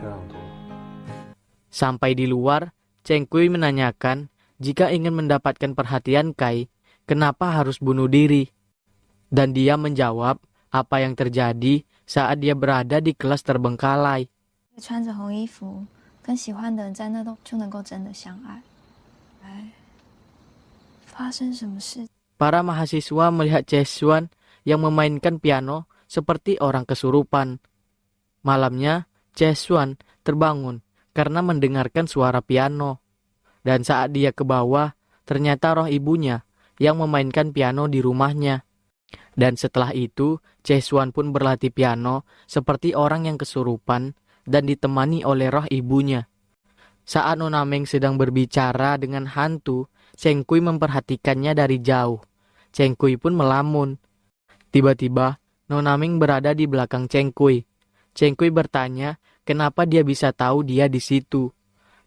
漂亮多了。 Sampai di luar, Cheng Kui menanyakan jika ingin mendapatkan perhatian Kai, kenapa harus bunuh diri? Dan dia menjawab apa yang terjadi saat dia berada di kelas terbengkalai. 穿着红衣服，跟喜欢的人在那都就能够真的相爱。哎，发生什么事？ Para mahasiswa melihat Chesuan yang memainkan piano seperti orang kesurupan. Malamnya, Chesuan terbangun karena mendengarkan suara piano. Dan saat dia ke bawah, ternyata roh ibunya yang memainkan piano di rumahnya. Dan setelah itu, Chesuan pun berlatih piano seperti orang yang kesurupan dan ditemani oleh roh ibunya. Saat Nona Meng sedang berbicara dengan hantu, Cheng Kui memperhatikannya dari jauh. Cheng Kui pun melamun. Tiba-tiba, Nona Meng berada di belakang Cheng Kui. Cheng Kui bertanya kenapa dia bisa tahu dia di situ.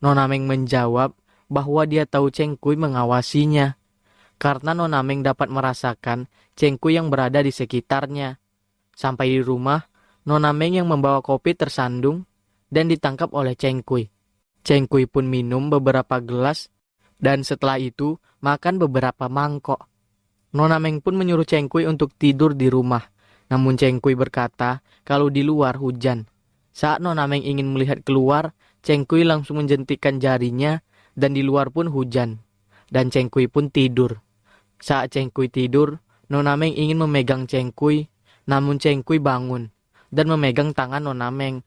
Nona Meng menjawab bahwa dia tahu Cheng Kui mengawasinya. Karena Nona Meng dapat merasakan Cheng Kui yang berada di sekitarnya. Sampai di rumah, Nona Meng yang membawa kopi tersandung dan ditangkap oleh Cheng Kui. Cheng Kui pun minum beberapa gelas dan setelah itu makan beberapa mangkok. Nona Meng pun menyuruh Cheng Kui untuk tidur di rumah. Namun Cheng Kui berkata kalau di luar hujan. Saat Nona Meng ingin melihat keluar, Cheng Kui langsung menjentikkan jarinya dan di luar pun hujan. Dan Cheng Kui pun tidur. Saat Cheng Kui tidur, Nona Meng ingin memegang Cheng Kui, namun Cheng Kui bangun dan memegang tangan Nona Meng.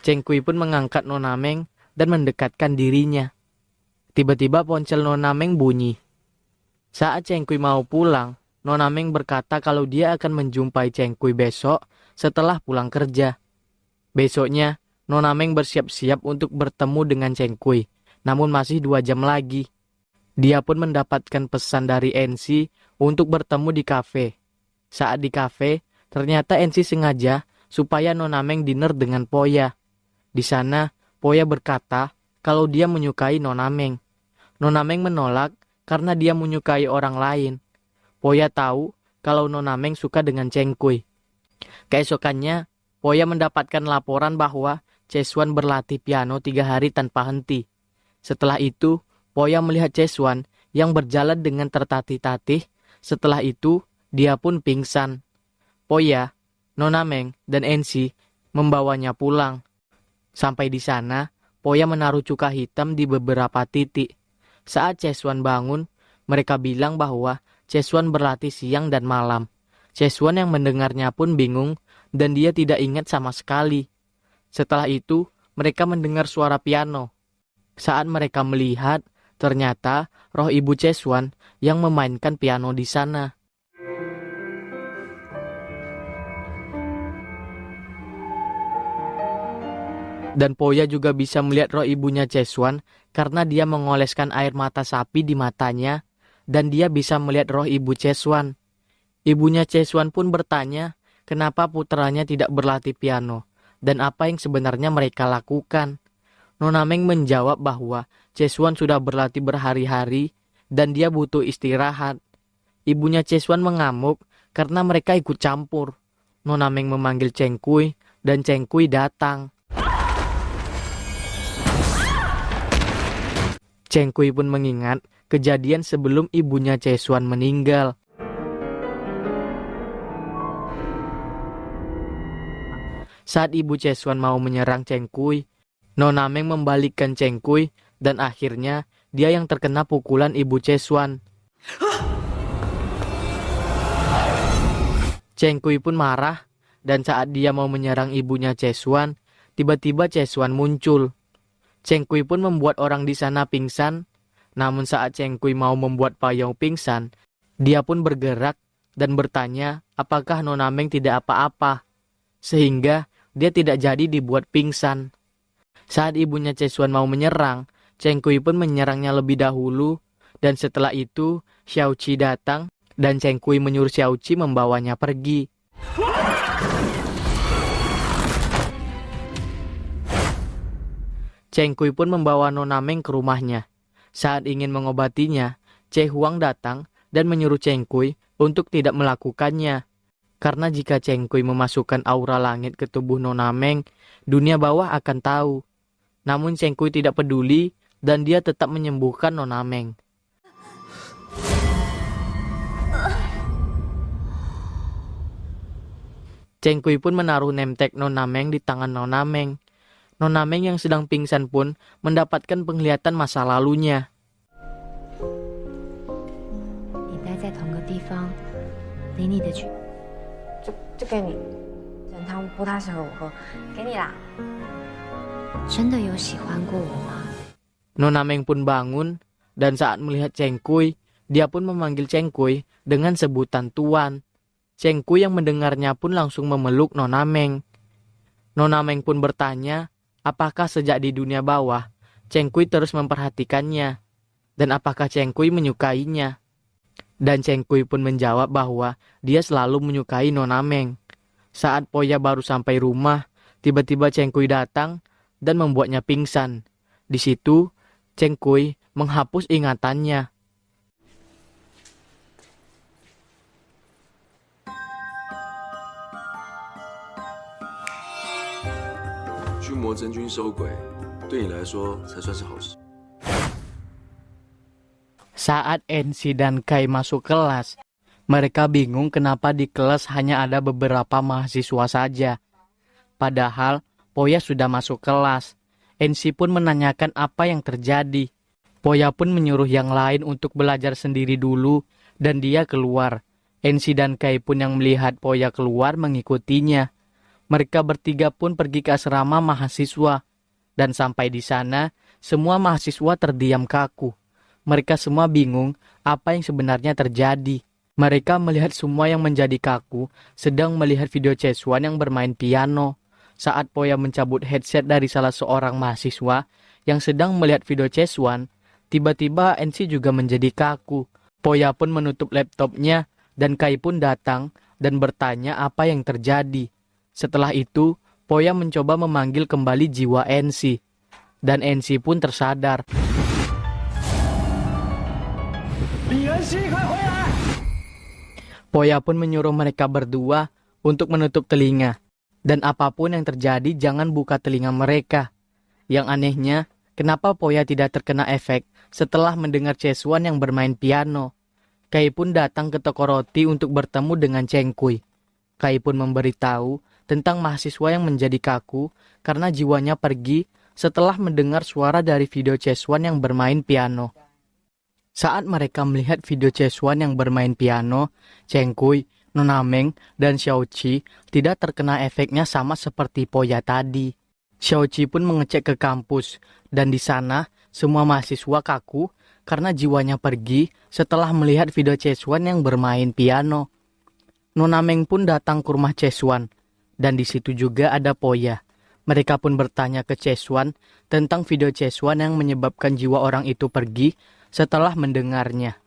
Cheng Kui pun mengangkat Nona Meng dan mendekatkan dirinya. Tiba-tiba ponsel Nona Meng bunyi. Saat Cheng Kui mau pulang, Nona Meng berkata kalau dia akan menjumpai Cheng Kui besok setelah pulang kerja. Besoknya, Nona Meng bersiap-siap untuk bertemu dengan Cheng Kui, namun masih 2 jam lagi. Dia pun mendapatkan pesan dari NC untuk bertemu di kafe. Saat di kafe, ternyata NC sengaja supaya Nona Meng dinner dengan Poya. Di sana, Poya berkata kalau dia menyukai Nona Meng. Nona Meng menolak karena dia menyukai orang lain. Poya tahu kalau Nona Meng suka dengan Cheng Kui. Keesokannya, Poya mendapatkan laporan bahwa Chesuan berlatih piano 3 hari tanpa henti. Setelah itu, Poya melihat Chesuan yang berjalan dengan tertatih-tatih. Setelah itu, dia pun pingsan. Poya, Nona Meng, dan NC membawanya pulang. Sampai di sana, Poya menaruh cuka hitam di beberapa titik. Saat Chesuan bangun, mereka bilang bahwa Chesuan berlatih siang dan malam. Chesuan yang mendengarnya pun bingung dan dia tidak ingat sama sekali. Setelah itu, mereka mendengar suara piano. Saat mereka melihat, ternyata roh ibu Chesuan yang memainkan piano di sana. Dan Poya juga bisa melihat roh ibunya Chesuan karena dia mengoleskan air mata sapi di matanya dan dia bisa melihat roh ibu Chesuan. Ibunya Chesuan pun bertanya kenapa putranya tidak berlatih piano dan apa yang sebenarnya mereka lakukan. Nona Meng menjawab bahwa Chesuan sudah berlatih berhari-hari dan dia butuh istirahat. Ibunya Chesuan mengamuk karena mereka ikut campur. Nona Meng memanggil Cheng Kui dan Cheng Kui datang. Cheng Kui pun mengingat kejadian sebelum ibunya Chesuan meninggal. Saat ibu Chesuan mau menyerang Cheng Kui, Nona Meng membalikkan Cheng Kui dan akhirnya dia yang terkena pukulan ibu Chesuan. Cheng Kui pun marah, dan saat dia mau menyerang ibunya Chesuan, tiba-tiba Chesuan muncul. Cheng Kui pun membuat orang di sana pingsan, namun saat Cheng Kui mau membuat Payong pingsan, dia pun bergerak dan bertanya apakah Nona Meng tidak apa-apa, sehingga dia tidak jadi dibuat pingsan. Saat ibunya Chesuan mau menyerang, Cheng Kui pun menyerangnya lebih dahulu, dan setelah itu Xiao Qi datang, dan Cheng Kui menyuruh Xiao Qi membawanya pergi. Cheng Kui pun membawa Nona Meng ke rumahnya. Saat ingin mengobatinya, Che Huang datang dan menyuruh Cheng Kui untuk tidak melakukannya. Karena jika Cheng Kui memasukkan aura langit ke tubuh Nona Meng, dunia bawah akan tahu. Namun Cheng Kui tidak peduli dan dia tetap menyembuhkan Nona Meng. Cheng Kui pun menaruh nemtek Nona Meng di tangan Nona Meng. Nona Meng yang sedang pingsan pun mendapatkan penglihatan masa lalunya. Nona Meng pun bangun, dan saat melihat Cheng Kui, dia pun memanggil Cheng Kui dengan sebutan Tuan. Cheng Kui yang mendengarnya pun langsung memeluk Nona Meng. Nona Meng pun bertanya, apakah sejak di dunia bawah, Cheng Kui terus memperhatikannya, dan apakah Cheng Kui menyukainya. Dan Cheng Kui pun menjawab bahwa dia selalu menyukai Nona Meng. Saat Poya baru sampai rumah, tiba-tiba Cheng Kui datang dan membuatnya pingsan. Di situ, Cheng Kui menghapus ingatannya. Saat NC dan Kai masuk kelas, mereka bingung kenapa di kelas hanya ada beberapa mahasiswa saja. Padahal Poya sudah masuk kelas. NC pun menanyakan apa yang terjadi. Poya pun menyuruh yang lain untuk belajar sendiri dulu dan dia keluar. NC dan Kai pun yang melihat Poya keluar mengikutinya. Mereka bertiga pun pergi ke asrama mahasiswa. Dan sampai di sana, semua mahasiswa terdiam kaku. Mereka semua bingung apa yang sebenarnya terjadi. Mereka melihat semua yang menjadi kaku sedang melihat video Chesuan yang bermain piano. Saat Poya mencabut headset dari salah seorang mahasiswa yang sedang melihat video Chesuan, tiba-tiba NC juga menjadi kaku. Poya pun menutup laptopnya dan Kai pun datang dan bertanya apa yang terjadi. Setelah itu, Poya mencoba memanggil kembali jiwa NC. Dan NC pun tersadar. Poya pun menyuruh mereka berdua untuk menutup telinga. Dan apapun yang terjadi jangan buka telinga mereka. Yang anehnya, kenapa Poya tidak terkena efek setelah mendengar Chesuan yang bermain piano. Kai pun datang ke toko roti untuk bertemu dengan Cheng Kui. Kai pun memberitahu tentang mahasiswa yang menjadi kaku karena jiwanya pergi setelah mendengar suara dari video Chesuan yang bermain piano. Saat mereka melihat video Chesuan yang bermain piano, Cheng Kui, Nona Meng, dan Xiao Qi tidak terkena efeknya sama seperti Poya tadi. Xiao Qi pun mengecek ke kampus, dan di sana semua mahasiswa kaku karena jiwanya pergi setelah melihat video Chesuan yang bermain piano. Nona Meng pun datang ke rumah Chesuan, dan di situ juga ada Poya. Mereka pun bertanya ke Chesuan tentang video Chesuan yang menyebabkan jiwa orang itu pergi setelah mendengarnya.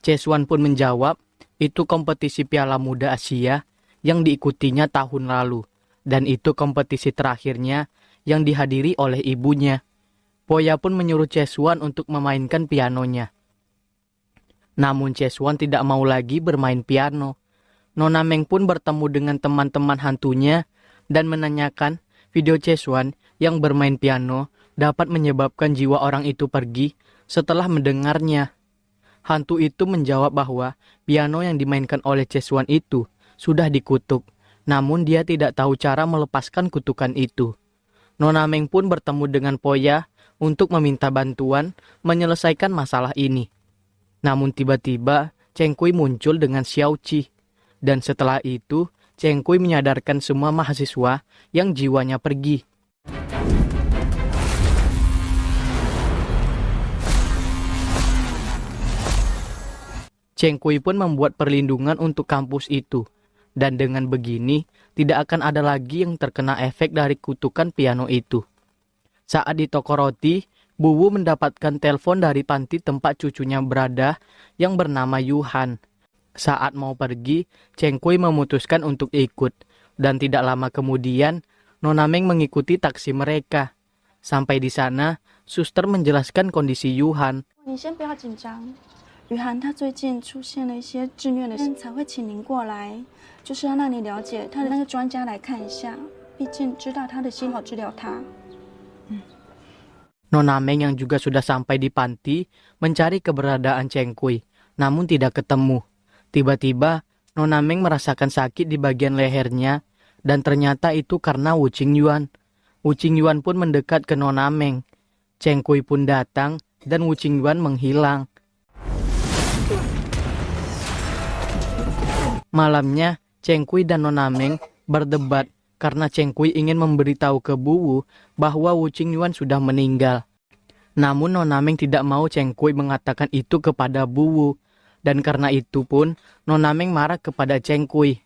Chesuan pun menjawab, itu kompetisi Piala Muda Asia yang diikutinya tahun lalu, dan itu kompetisi terakhirnya yang dihadiri oleh ibunya. Poya pun menyuruh Chesuan untuk memainkan pianonya. Namun Chesuan tidak mau lagi bermain piano. Nona Meng pun bertemu dengan teman-teman hantunya dan menanyakan video Chesuan yang bermain piano dapat menyebabkan jiwa orang itu pergi setelah mendengarnya. Hantu itu menjawab bahwa piano yang dimainkan oleh Chesuan itu sudah dikutuk, namun dia tidak tahu cara melepaskan kutukan itu. Nona Meng pun bertemu dengan Poya untuk meminta bantuan menyelesaikan masalah ini. Namun tiba-tiba Cheng Kui muncul dengan Xiao Qi. Dan setelah itu, Cheng Kui menyadarkan semua mahasiswa yang jiwanya pergi. Cheng Kui pun membuat perlindungan untuk kampus itu. Dan dengan begini, tidak akan ada lagi yang terkena efek dari kutukan piano itu. Saat di toko roti, Bu Wu mendapatkan telepon dari panti tempat cucunya berada yang bernama Yuhan. Saat mau pergi, Cheng Kui memutuskan untuk ikut. Dan tidak lama kemudian, Nona Meng mengikuti taksi mereka. Sampai di sana, suster menjelaskan kondisi Yuhan. 你先不要紧张，雨涵他最近出现了一些自虐的事，才会请您过来，就是要让你了解他的那个专家来看一下，毕竟知道他的心好治疗他。Nona Meng yang juga sudah sampai di panti mencari keberadaan Cheng Kui, namun tidak ketemu. Tiba-tiba, Nona Meng merasakan sakit di bagian lehernya, dan ternyata itu karena Wu Qingyuan. Wu Qingyuan pun mendekat ke Nona Meng. Cheng Kui pun datang, dan Wu Qingyuan menghilang. Malamnya, Cheng Kui dan Nona Meng berdebat karena Cheng Kui ingin memberitahu ke Bu Wu bahwa Wu Qingyuan sudah meninggal. Namun Nona Meng tidak mau Cheng Kui mengatakan itu kepada Bu Wu. Dan karena itu pun, Nona Meng marah kepada Cheng Kui.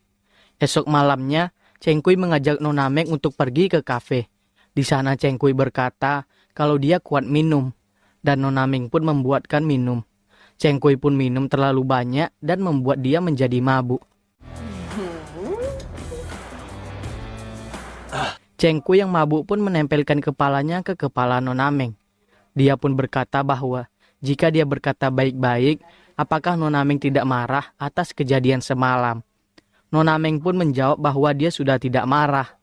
Esok malamnya, Cheng Kui mengajak Nona Meng untuk pergi ke kafe. Di sana Cheng Kui berkata kalau dia kuat minum. Dan Nona Meng pun membuatkan minum. Cheng Kui pun minum terlalu banyak dan membuat dia menjadi mabuk. Cheng Kui yang mabuk pun menempelkan kepalanya ke kepala Nona Meng. Dia pun berkata bahwa jika dia berkata baik-baik, apakah Nona Meng tidak marah atas kejadian semalam? Nona Meng pun menjawab bahwa dia sudah tidak marah.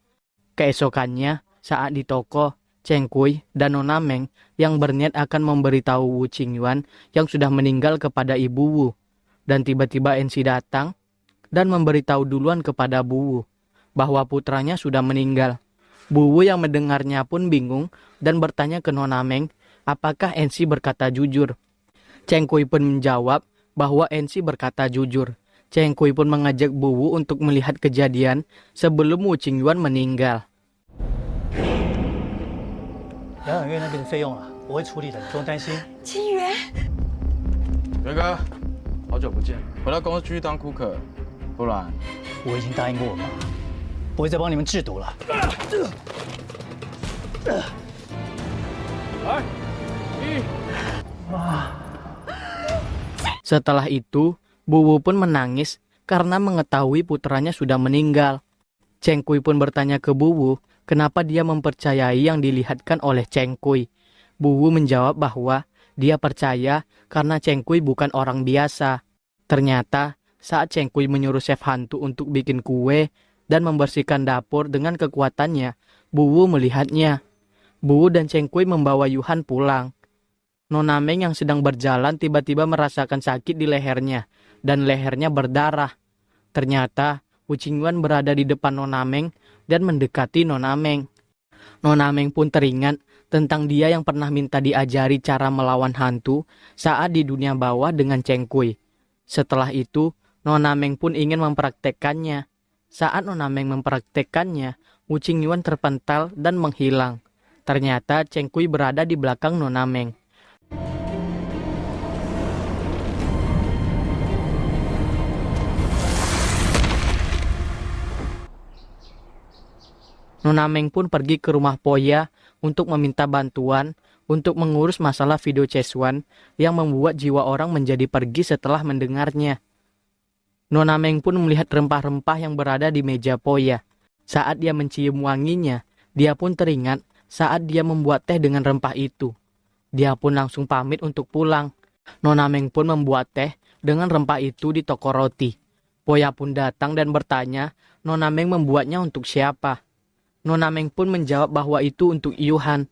Keesokannya, saat di toko, Cheng Kui dan Nona Meng yang berniat akan memberitahu Wu Qingyuan yang sudah meninggal kepada Ibu Wu. Dan tiba-tiba Ensi datang dan memberitahu duluan kepada Bu Wu bahwa putranya sudah meninggal. Bu Wu yang mendengarnya pun bingung dan bertanya ke Nona Meng apakah Ensi berkata jujur. Cheng Kui pun menjawab bahwa Ensi berkata jujur. Cheng Kui pun mengajak Bu Wu untuk melihat kejadian sebelum Wu Qingyuan meninggal. 疗养院那边的费用啊，我会处理的，不用担心。清源，元哥，好久不见，回到公司继续当顾客，不然我已经答应过我妈，不会再帮你们制毒了。来，Setelah itu, Bu Wu pun menangis karena mengetahui putranya sudah meninggal. Cheng Kui pun bertanya ke Bu Wu kenapa dia mempercayai yang dilihatkan oleh Cheng Kui. Bu Wu menjawab bahwa dia percaya karena Cheng Kui bukan orang biasa. Ternyata saat Cheng Kui menyuruh chef hantu untuk bikin kue dan membersihkan dapur dengan kekuatannya, Bu Wu melihatnya. Bu Wu dan Cheng Kui membawa Yuhan pulang. Nona Meng yang sedang berjalan tiba-tiba merasakan sakit di lehernya dan lehernya berdarah. Ternyata Wu Qingyuan berada di depan Nona Meng dan mendekati Nona Meng. Nona Meng pun teringat tentang dia yang pernah minta diajari cara melawan hantu saat di dunia bawah dengan Cheng Kui. Setelah itu, Nona Meng pun ingin mempraktekkannya. Saat Nona Meng mempraktekkannya, Wu Qingyuan terpental dan menghilang. Ternyata Cheng Kui berada di belakang Nona Meng. Nona Meng pun pergi ke rumah Poya untuk meminta bantuan untuk mengurus masalah video Chesuan yang membuat jiwa orang menjadi pergi setelah mendengarnya. Nona Meng pun melihat rempah-rempah yang berada di meja Poya. Saat dia mencium wanginya, dia pun teringat saat dia membuat teh dengan rempah itu. Dia pun langsung pamit untuk pulang. Nona Meng pun membuat teh dengan rempah itu di toko roti. Poya pun datang dan bertanya, Nona Meng membuatnya untuk siapa? Nona Meng pun menjawab bahwa itu untuk Yuhan.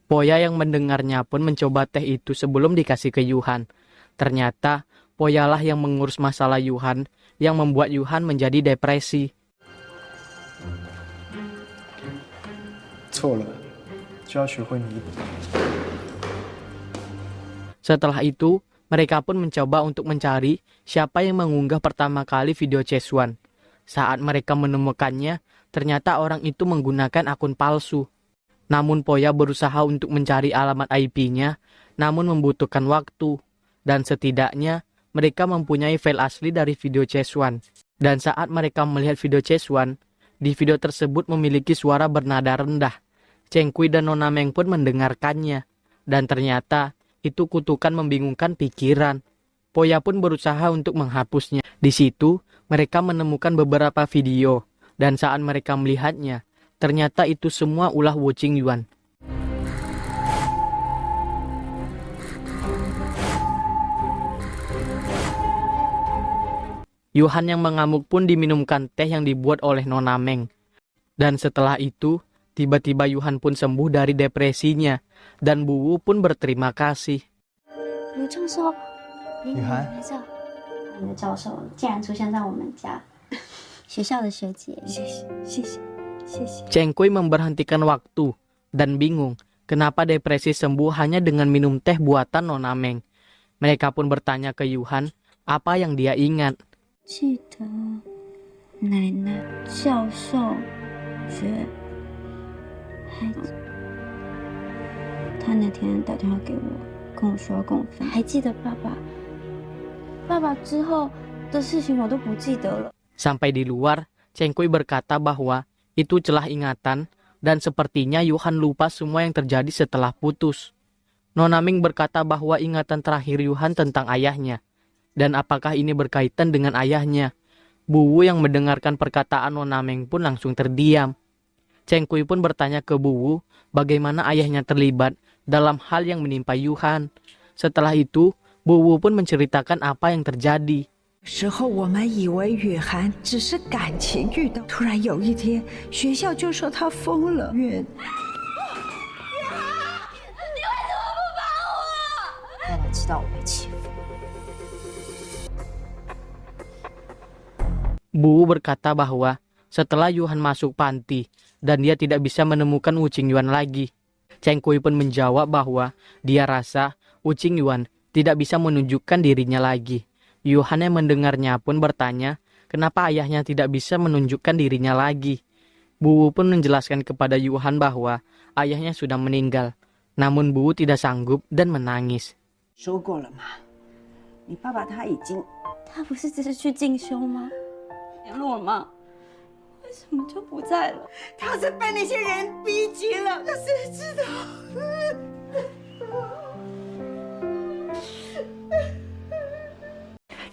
Poya yang mendengarnya pun mencoba teh itu sebelum dikasih ke Yuhan. Ternyata Poya lah yang mengurus masalah Yuhan yang membuat Yuhan menjadi depresi. 错了，就要学会弥补。 Setelah itu, mereka pun mencoba untuk mencari siapa yang mengunggah pertama kali video Chesuan. Saat mereka menemukannya, ternyata orang itu menggunakan akun palsu. Namun Poya berusaha untuk mencari alamat IP-nya, namun membutuhkan waktu. Dan setidaknya, mereka mempunyai file asli dari video Cheswan. Dan saat mereka melihat video Cheswan, di video tersebut memiliki suara bernada rendah. Cheng Kui dan Nona Meng pun mendengarkannya. Dan ternyata, itu kutukan membingungkan pikiran. Poya pun berusaha untuk menghapusnya. Di situ, mereka menemukan beberapa video. Dan saat mereka melihatnya, ternyata itu semua ulah Wu Qingyuan. Yuhan yang mengamuk pun diminumkan teh yang dibuat oleh Nona Meng. Dan setelah itu, tiba-tiba Yuhan pun sembuh dari depresinya. Dan Bu Wu pun berterima kasih. 卢教授，雨涵来这，我们的教授竟然出现在我们家，学校的学姐，谢谢，谢谢，谢谢。 Cheng Kui memberhentikan waktu dan bingung kenapa depresi sembuh hanya dengan minum teh buatan Nona Meng. Mereka pun bertanya ke Yuhan apa yang dia ingat. 记得奶奶、教授、学孩子，他那天打电话给我，跟我说要跟我分，还记得爸爸。爸爸之后的事情我都不记得了。 Sampai di luar, Cheng Kui berkata bahwa itu celah ingatan dan sepertinya Yuhan lupa semua yang terjadi setelah putus. Nona Meng berkata bahwa ingatan terakhir Yuhan tentang ayahnya. Dan apakah ini berkaitan dengan ayahnya? Bu Wu yang mendengarkan perkataan Nona Meng pun langsung terdiam. Cheng Kui pun bertanya ke Bu Wu bagaimana ayahnya terlibat dalam hal yang menimpa Yuhan. Setelah itu, Bu Wu pun menceritakan apa yang terjadi. 时候我们以为雨涵只是感情遇到，突然有一天学校就说她疯了。月，爸爸知道我被欺负。 Bu Wu berkata bahwa setelah Yuhan masuk panti dan dia tidak bisa menemukan Wu Qingyuan lagi. Cheng Kui pun menjawab bahwa dia rasa Wu Qingyuan tidak bisa menunjukkan dirinya lagi. Yuhan yang mendengarnya pun bertanya kenapa ayahnya tidak bisa menunjukkan dirinya lagi. Bu Wu pun menjelaskan kepada Yuhan bahwa ayahnya sudah meninggal. Namun Bu Wu tidak sanggup dan menangis. 说过了嘛，你爸爸他已经，他不是只是去进修吗？联络吗？为什么就不在了？他是被那些人逼急了，那谁知道？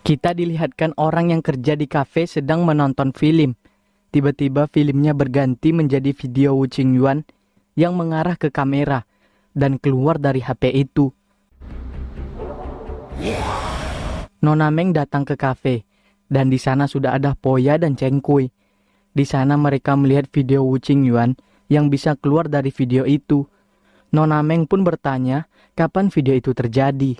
Kita dilihatkan orang yang kerja di kafe sedang menonton film. Tiba-tiba filmnya berganti menjadi video Wu Qingyuan yang mengarah ke kamera dan keluar dari HP itu. Nona Meng datang ke kafe dan di sana sudah ada Poya dan Cheng Kui. Di sana mereka melihat video Wu Qingyuan yang bisa keluar dari video itu. Nona Meng pun bertanya kapan video itu terjadi.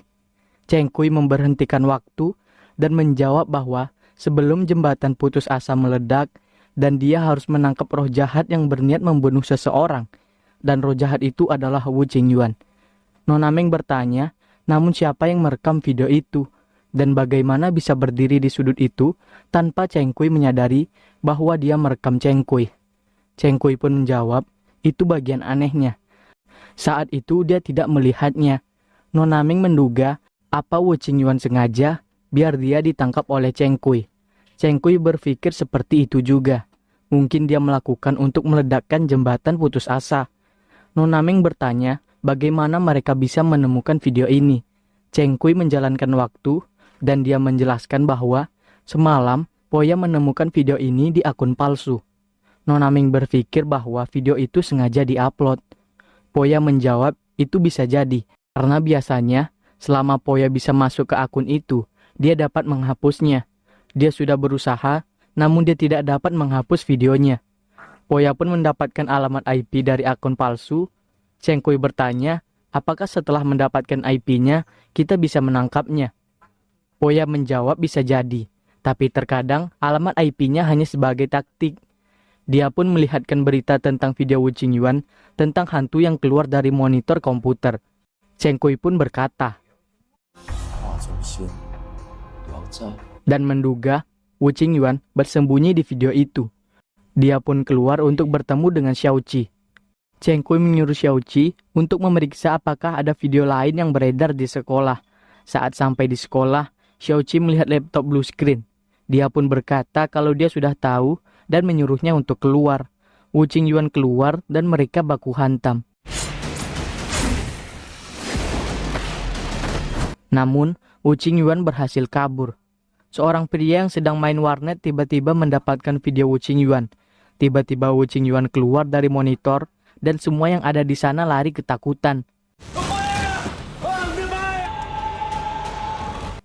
Cheng Kui memberhentikan waktu dan menjawab bahwa sebelum jembatan putus asa meledak dan dia harus menangkap roh jahat yang berniat membunuh seseorang. Dan roh jahat itu adalah Wu Qingyuan. Nona Meng bertanya, namun siapa yang merekam video itu? Dan bagaimana bisa berdiri di sudut itu tanpa Cheng Kui menyadari bahwa dia merekam Cheng Kui? Cheng Kui pun menjawab, itu bagian anehnya. Saat itu dia tidak melihatnya. Nona Meng menduga apa Wu Qingyuan sengaja biar dia ditangkap oleh Cheng Kui. Cheng Kui berpikir seperti itu juga. Mungkin dia melakukan untuk meledakkan jembatan putus asa. Nona Meng bertanya bagaimana mereka bisa menemukan video ini. Cheng Kui menjalankan waktu dan dia menjelaskan bahwa semalam Poya menemukan video ini di akun palsu. Nona Meng berpikir bahwa video itu sengaja diupload. Poya menjawab itu bisa jadi karena biasanya selama Poya bisa masuk ke akun itu, dia dapat menghapusnya. Dia sudah berusaha, namun dia tidak dapat menghapus videonya. Poya pun mendapatkan alamat IP dari akun palsu. Cheng Kui bertanya, apakah setelah mendapatkan IP-nya, kita bisa menangkapnya? Poya menjawab bisa jadi, tapi terkadang alamat IP-nya hanya sebagai taktik. Dia pun melihatkan berita tentang video Wu Qingyuan tentang hantu yang keluar dari monitor komputer. Cheng Kui pun berkata, dan menduga Wu Qingyuan bersembunyi di video itu. Dia pun keluar untuk bertemu dengan Xiaoqi. Cheng Kui menyuruh Xiaoqi untuk memeriksa apakah ada video lain yang beredar di sekolah. Saat sampai di sekolah, Xiaoqi melihat laptop blue screen. Dia pun berkata kalau dia sudah tahu dan menyuruhnya untuk keluar. Wu Qingyuan keluar dan mereka baku hantam. Namun, Wu Qingyuan berhasil kabur. Seorang pria yang sedang main warnet tiba-tiba mendapatkan video Wu Qingyuan. Tiba-tiba Wu Qingyuan keluar dari monitor dan semua yang ada di sana lari ketakutan.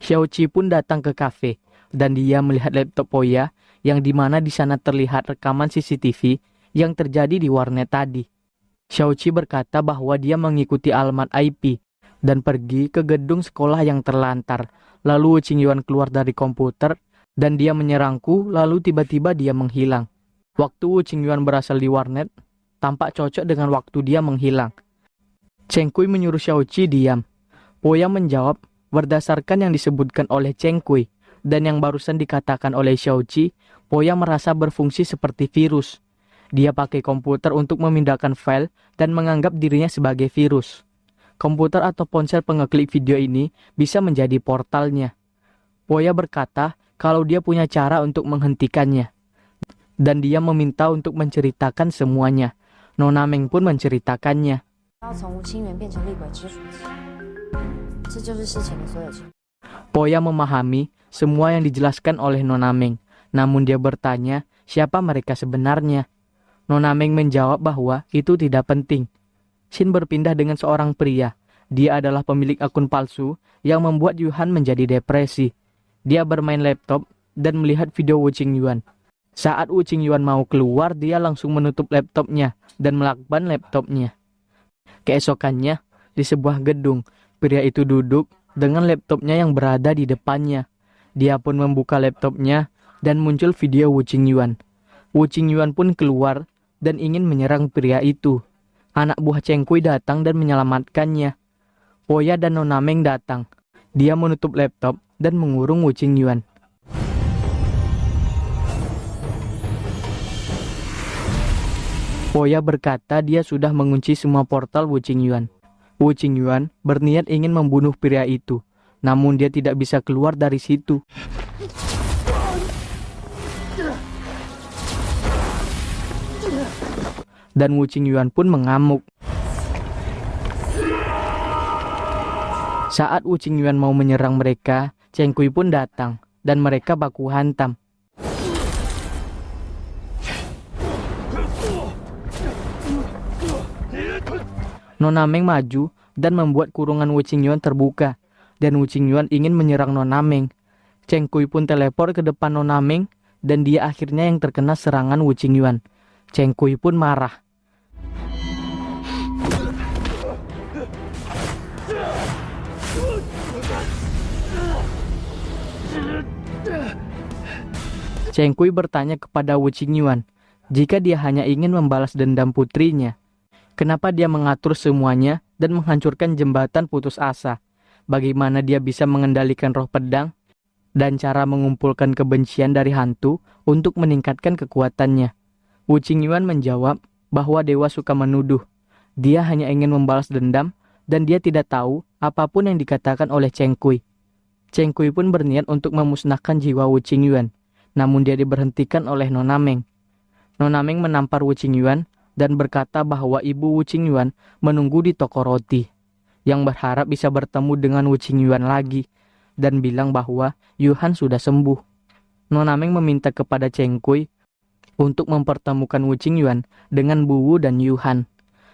Xiaoqi pun datang ke kafe dan dia melihat laptop Poya yang dimana di sana terlihat rekaman CCTV yang terjadi di warnet tadi. Xiaoqi berkata bahwa dia mengikuti alamat IP dan pergi ke gedung sekolah yang terlantar. Lalu Wu Qingyuan keluar dari komputer dan dia menyerangku, lalu tiba-tiba dia menghilang. Waktu Wu Qingyuan berasal di warnet, tampak cocok dengan waktu dia menghilang. Cheng Kui menyuruh Xiaoqi diam. Poya menjawab berdasarkan yang disebutkan oleh Cheng Kui dan yang barusan dikatakan oleh Xiaoqi, Poya merasa berfungsi seperti virus. Dia pakai komputer untuk memindahkan file dan menganggap dirinya sebagai virus. Komputer atau ponsel pengeklik video ini bisa menjadi portalnya. Poya berkata kalau dia punya cara untuk menghentikannya. Dan dia meminta untuk menceritakan semuanya. Nona Meng pun menceritakannya. Poya memahami semua yang dijelaskan oleh Nona Meng. Namun dia bertanya siapa mereka sebenarnya. Nona Meng menjawab bahwa itu tidak penting. Shin berpindah dengan seorang pria. Dia adalah pemilik akun palsu yang membuat Yuhan menjadi depresi. Dia bermain laptop dan melihat video Wu Qingyuan. Saat Wu Qingyuan mau keluar, dia langsung menutup laptopnya dan melakban laptopnya. Keesokannya, di sebuah gedung, pria itu duduk dengan laptopnya yang berada di depannya. Dia pun membuka laptopnya dan muncul video Wu Qingyuan. Wu Qingyuan pun keluar dan ingin menyerang pria itu. Anak buah Cheng Kui datang dan menyelamatkannya. Poya dan Nona Meng datang. Dia menutup laptop dan mengurung Wu Qingyuan. Poya berkata dia sudah mengunci semua portal Wu Qingyuan. Wu Qingyuan berniat ingin membunuh pria itu, namun dia tidak bisa keluar dari situ. Dan Wu Qingyuan pun mengamuk. Saat Wu Qingyuan mau menyerang mereka, Cheng Kui pun datang dan mereka baku hantam. Nona Meng maju dan membuat kurungan Wu Qingyuan terbuka dan Wu Qingyuan ingin menyerang Nona Meng. Cheng Kui pun teleport ke depan Nona Meng dan dia akhirnya yang terkena serangan Wu Qingyuan. Cheng Kui pun marah. Cheng Kui bertanya kepada Wu Qingyuan, jika dia hanya ingin membalas dendam putrinya, kenapa dia mengatur semuanya dan menghancurkan jembatan putus asa? Bagaimana dia bisa mengendalikan roh pedang dan cara mengumpulkan kebencian dari hantu untuk meningkatkan kekuatannya? Wu Qingyuan menjawab bahwa dewa suka menuduh. Dia hanya ingin membalas dendam dan dia tidak tahu apapun yang dikatakan oleh Cheng Kui. Cheng Kui pun berniat untuk memusnahkan jiwa Wu Qingyuan, namun dia diberhentikan oleh Nona Meng. Nona Meng menampar Wu Qingyuan dan berkata bahwa ibu Wu Qingyuan menunggu di toko roti, yang berharap bisa bertemu dengan Wu Qingyuan lagi, dan bilang bahwa Yuhan sudah sembuh. Nona Meng meminta kepada Cheng Kui untuk mempertemukan Wu Qingyuan dengan Bu Wu dan Yuhan.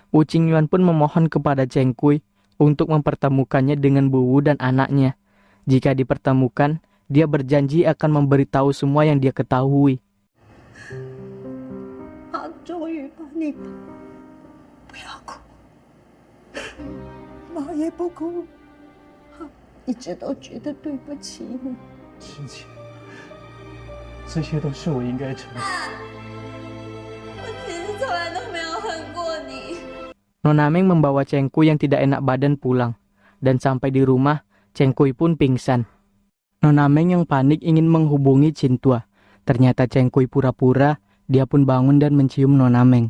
Wu Qingyuan pun memohon kepada Cheng Kui untuk mempertemukannya dengan Bu Wu dan anaknya. Jika dipertemukan, dia berjanji akan memberitahu semua yang dia ketahui. Nona Meng membawa Cheng Kui yang tidak enak badan pulang, dan sampai di rumah, Cheng Kui pun pingsan. Nona Meng yang panik ingin menghubungi Cintua, Ternyata Cheng Kui pura-pura, dia pun bangun dan mencium Nona Meng.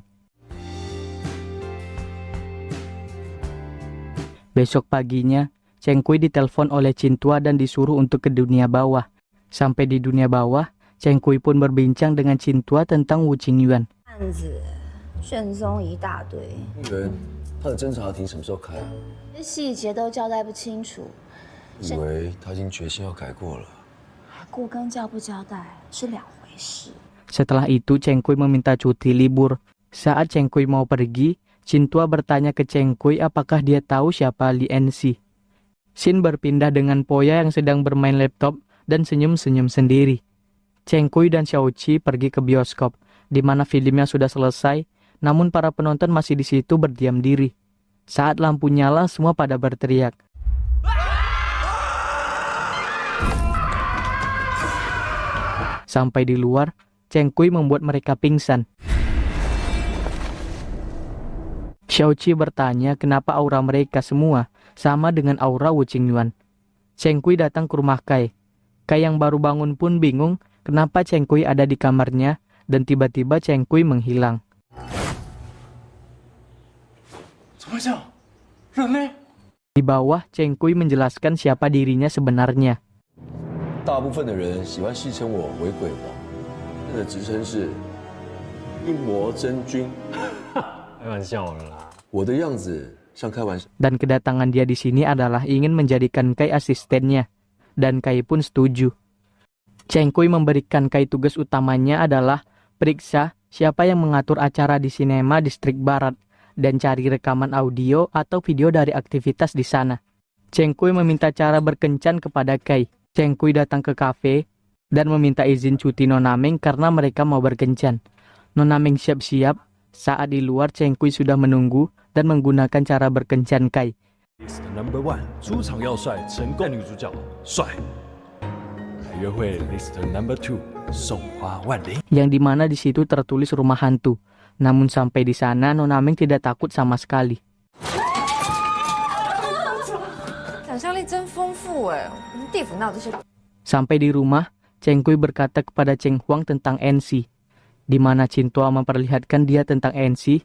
Besok paginya, Cheng Kui ditelepon oleh Cintua dan disuruh untuk ke dunia bawah. Sampai di dunia bawah, Cheng Kui pun berbincang dengan Cintua tentang Wu Qingyuan. 案子卷宗一大堆，议员，他的侦查庭什么时候开啊？细节都交代不清楚。以为他已经决心要改过了。过跟交不交代是两回事。 Setelah itu, Cheng Kui meminta cuti libur. Saat Cheng Kui mau pergi, Cintua bertanya ke Cheng Kui apakah dia tahu siapa Li Enzi. Scene berpindah dengan Poya yang sedang bermain laptop dan senyum-senyum sendiri. Cheng Kui dan Xiaoqi pergi ke bioskop, di mana filmnya sudah selesai, namun para penonton masih di situ berdiam diri. Saat lampu nyala, semua pada berteriak. Sampai di luar, Cheng Kui membuat mereka pingsan. Xiaoqi bertanya kenapa aura mereka semua sama dengan aura Wu Qingyuan. Cheng Kui datang ke rumah Kai. Kai yang baru bangun pun bingung kenapa Cheng Kui ada di kamarnya dan tiba-tiba Cheng Kui menghilang. Di bawah, Cheng Kui menjelaskan siapa dirinya sebenarnya. 大部分的人喜欢戏称我为鬼王，那个职称是一魔真君。开玩笑了啦。我的样子像开玩笑。 Dan kedatangan dia di sini adalah ingin menjadikan Kai asistennya, dan Kai pun setuju. Cheng Kui memberikan Kai tugas utamanya adalah periksa siapa yang mengatur acara di sinema distrik barat dan cari rekaman audio atau video dari aktivitas di sana. Cheng Kui meminta cara berkencan kepada Kai. Cheng Kui datang ke kafe dan meminta izin cuti Nona Meng karena mereka mau berkencan. Nona Meng siap-siap. Saat di luar, Cheng Kui sudah menunggu dan menggunakan cara berkencan Kai. List number 1出场要帅，成功女主角帅。约会 list number 2送花万里。 Yang dimana di situ tertulis rumah hantu. Namun sampai di sana, Nona Meng tidak takut sama sekali. 想象力真丰富哎，我们地府闹这些。 Sampai di rumah, Cheng Kui berkata kepada Cheng Huang tentang Enzi, di mana Cintua memperlihatkan dia tentang Enzi.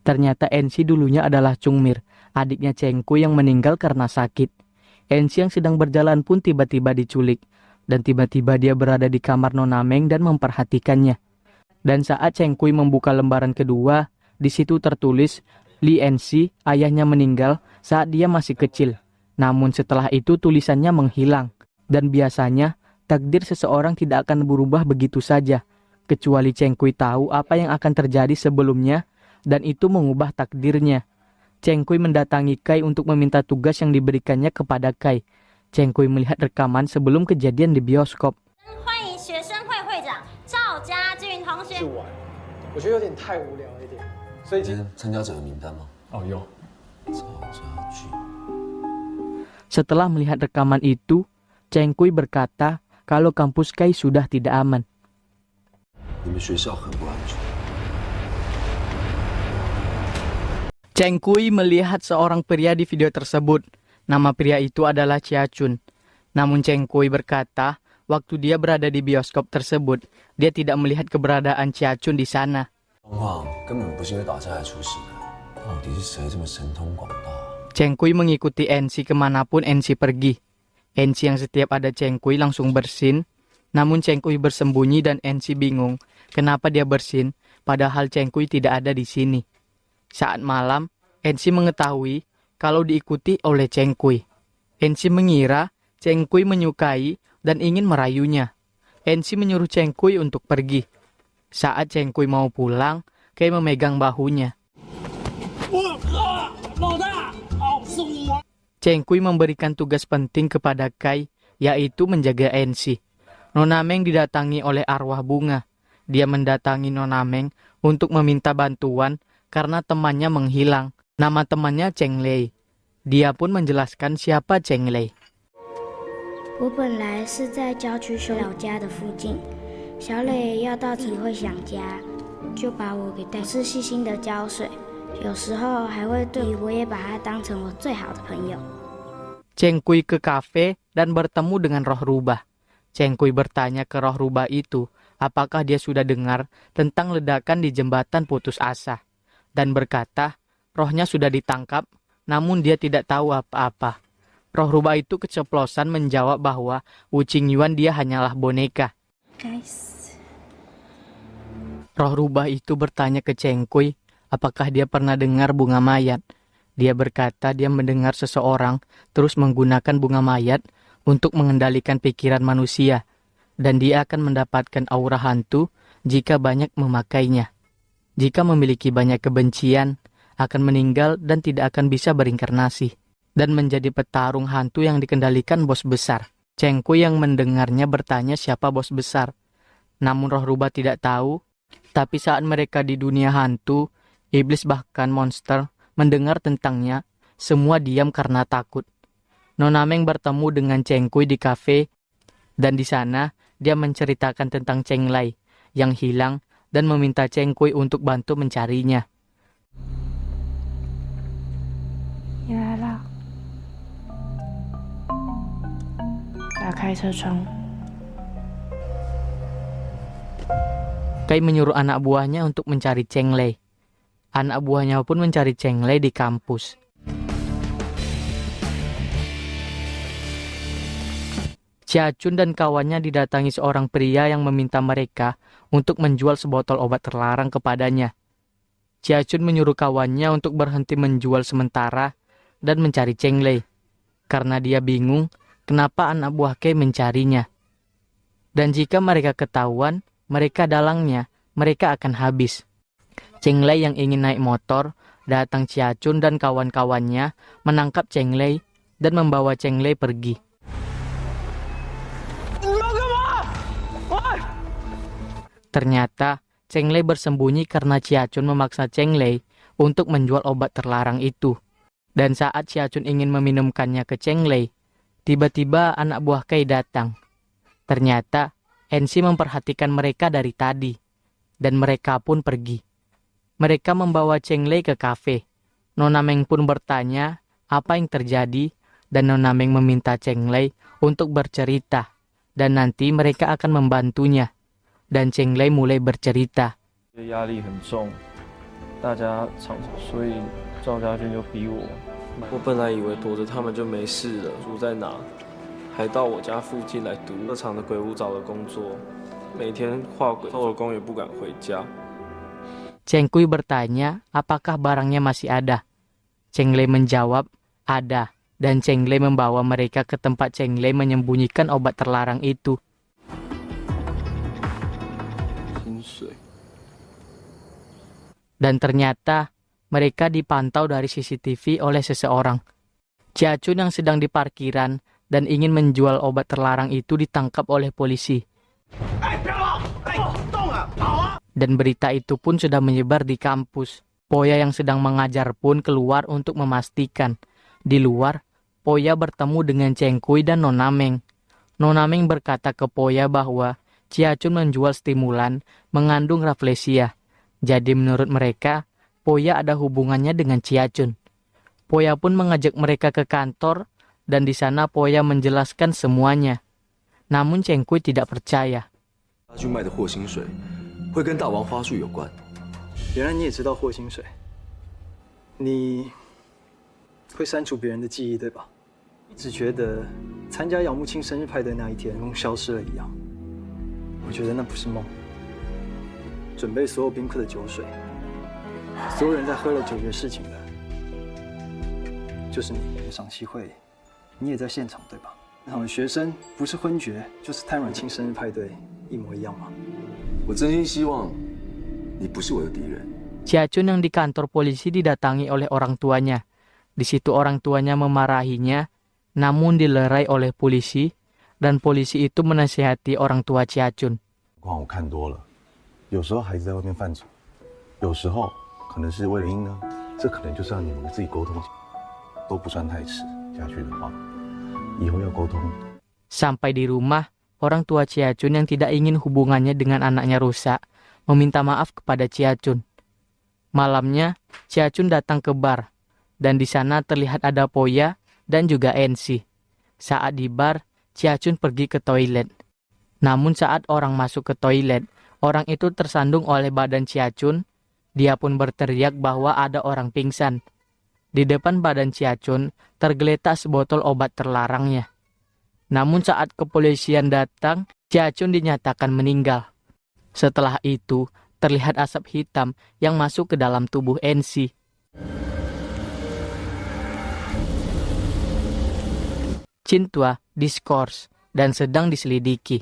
Ternyata Enzi dulunya adalah Chungmir, adiknya Cheng Kui yang meninggal karena sakit. Enzi yang sedang berjalan pun tiba-tiba diculik, dan tiba-tiba dia berada di kamar Nona Meng dan memperhatikannya. Dan saat Cheng Kui membuka lembaran kedua, di situ tertulis Li Enzi, ayahnya meninggal saat dia masih kecil. Namun setelah itu tulisannya menghilang. Dan biasanya, takdir seseorang tidak akan berubah begitu saja. Kecuali Cheng Kui tahu apa yang akan terjadi sebelumnya, dan itu mengubah takdirnya. Cheng Kui mendatangi Kai untuk meminta tugas yang diberikannya kepada Kai. Cheng Kui melihat rekaman sebelum kejadian di bioskop. 欢迎学生会会长赵家俊同学。我觉得有点太无聊了一点，所以参加者的名单吗？哦有。赵家俊。 Setelah melihat rekaman itu, Cheng Kui berkata kalau kampus Kai sudah tidak aman. Cheng Kui melihat seorang pria di video tersebut. Nama pria itu adalah Chia Chun. Namun Cheng Kui berkata, waktu dia berada di bioskop tersebut, dia tidak melihat keberadaan Chia Chun di sana. Cheng Kui mengikuti Enzi kemanapun Enzi pergi. Enzi yang setiap ada Cheng Kui langsung bersin. Namun Cheng Kui bersembunyi dan Enzi bingung kenapa dia bersin, padahal Cheng Kui tidak ada di sini. Saat malam, Enzi mengetahui kalau diikuti oleh Cheng Kui. Enzi mengira Cheng Kui menyukai dan ingin merayunya. Enzi menyuruh Cheng Kui untuk pergi. Saat Cheng Kui mau pulang, Kai memegang bahunya. Cheng Kui memberikan tugas penting kepada Kai, yaitu menjaga Enzi. Nona Meng didatangi oleh arwah bunga. Dia mendatangi Nona Meng untuk meminta bantuan karena temannya menghilang. Nama temannya Cheng Lei. Dia pun menjelaskan siapa Cheng Lei. 我本来是在郊区修老家的附近，小磊要到体会想家，就把我给带，是细心的浇水，有时候还会对我也把他当成我最好的朋友。 Cheng Kui ke kafe dan bertemu dengan roh rubah. Cheng Kui bertanya ke roh rubah itu, apakah dia sudah dengar tentang ledakan di jembatan putus asa, dan berkata rohnya sudah ditangkap, namun dia tidak tahu apa-apa. Roh rubah itu keceplosan menjawab bahwa Wu Qingyuan dia hanyalah boneka. Guys. Roh rubah itu bertanya ke Cheng Kui, apakah dia pernah dengar bunga mayat. Dia berkata dia mendengar seseorang terus menggunakan bunga mayat untuk mengendalikan pikiran manusia, dan dia akan mendapatkan aura hantu jika banyak memakainya. Jika memiliki banyak kebencian, akan meninggal dan tidak akan bisa berinkarnasi, dan menjadi petarung hantu yang dikendalikan bos besar. Cheng Kui yang mendengarnya bertanya siapa bos besar. Namun roh rubah tidak tahu, tapi saat mereka di dunia hantu, iblis bahkan monster mendengar tentangnya, semua diam karena takut. Nona Meng bertemu dengan Cheng Kui di kafe, dan di sana dia menceritakan tentang Cheng Lai yang hilang dan meminta Cheng Kui untuk bantu mencarinya. 你来了，打开车窗。 Kai menyuruh anak buahnya untuk mencari Cheng Lai. Anak buahnya pun mencari Cheng Lai di kampus. Chia Chun dan kawannya didatangi seorang pria yang meminta mereka untuk menjual sebotol obat terlarang kepadanya. Chia Chun menyuruh kawannya untuk berhenti menjual sementara dan mencari Cheng Lai, karena dia bingung kenapa anak buah Kai mencarinya. Dan jika mereka ketahuan, mereka dalangnya, mereka akan habis. Cheng Lai yang ingin naik motor, datang Chia Chun dan kawan-kawannya menangkap Cheng Lai dan membawa Cheng Lai pergi. Ternyata Cheng Lai bersembunyi karena Chia Chun memaksa Cheng Lai untuk menjual obat terlarang itu. Dan saat Chia Chun ingin meminumkannya ke Cheng Lai, tiba-tiba anak buah Kai datang. Ternyata NC memperhatikan mereka dari tadi, dan mereka pun pergi. Mereka membawa Cheng Lai ke kafe. Nona Meng pun bertanya apa yang terjadi, dan Nona Meng meminta Cheng Lai untuk bercerita, dan nanti mereka akan membantunya. Dan Cheng Lai mulai bercerita. 压力很重，大家所以赵家军就逼我。我本来以为躲着他们就没事了，住在哪，还到我家附近来读那场的鬼屋找的工作，每天画鬼，做了工也不敢回家。 Cheng Kui bertanya apakah barangnya masih ada. Cheng Lai menjawab ada, dan Cheng Lai membawa mereka ke tempat Cheng Lai menyembunyikan obat terlarang itu. Dan ternyata mereka dipantau dari CCTV oleh seseorang. Chia Chun yang sedang di parkiran dan ingin menjual obat terlarang itu ditangkap oleh polisi. Dan berita itu pun sudah menyebar di kampus. Poya yang sedang mengajar pun keluar untuk memastikan. Di luar, Poya bertemu dengan Cheng Kui dan Nona Meng. Nona Meng berkata ke Poya bahwa Chia Chun menjual stimulan mengandung raflesia. Jadi menurut mereka, Poya ada hubungannya dengan Chia Chun. Poya pun mengajak mereka ke kantor, dan di sana Poya menjelaskan semuanya. Namun Cheng Kui tidak percaya. 会跟大王花束有关。原来你也知道霍薪水，你会删除别人的记忆，对吧？一直觉得参加姚木青生日派对那一天，梦消失了一样。我觉得那不是梦。准备所有宾客的酒水，所有人在喝了酒觉事情的，就是你的赏析会，你也在现场，对吧？那场的学生不是昏厥，就是瘫软青生日派对，一模一样吗？ 我真心希望你不是我的敌人。 Chia Chun yang di kantor polisi didatangi oleh orang tuanya. Di situ orang tuanya memarahinya, namun dilerai oleh polisi, dan polisi itu menasihati orang tua Chia Chun. 光我看多了，有时候孩子在外面犯错，有时候可能是为了婴儿，这可能就是让你们自己沟通，都不算太迟。下去的话，以后要沟通。 Sampai di rumah, orang tua Chia Chun yang tidak ingin hubungannya dengan anaknya rusak, meminta maaf kepada Chia Chun. Malamnya, Chia Chun datang ke bar, dan di sana terlihat ada Poya dan juga NC. Saat di bar, Chia Chun pergi ke toilet. Namun saat orang masuk ke toilet, orang itu tersandung oleh badan Chia Chun. Dia pun berteriak bahwa ada orang pingsan. Di depan badan Chia Chun tergeletak sebotol obat terlarangnya. Namun saat kepolisian datang, Chia Chun dinyatakan meninggal. Setelah itu, terlihat asap hitam yang masuk ke dalam tubuh NC. Cintua diskors dan sedang diselidiki.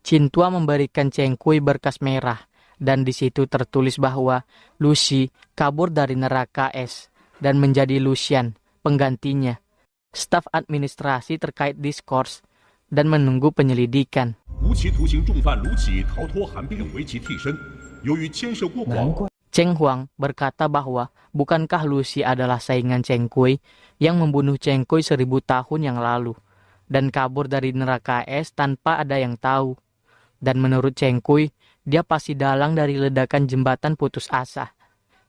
Cintua memberikan Cheng Kui berkas merah dan di situ tertulis bahwa Lucy kabur dari neraka es dan menjadi Lucian, penggantinya. Staf administrasi terkait diskors dan menunggu penyelidikan. Cheng Huang berkata bahwa bukankah Lucy adalah saingan Cheng Kui yang membunuh Cheng Kui 1000 tahun yang lalu dan kabur dari neraka es tanpa ada yang tahu. Dan menurut Cheng Kui, dia pasti dalang dari ledakan jembatan putus asa.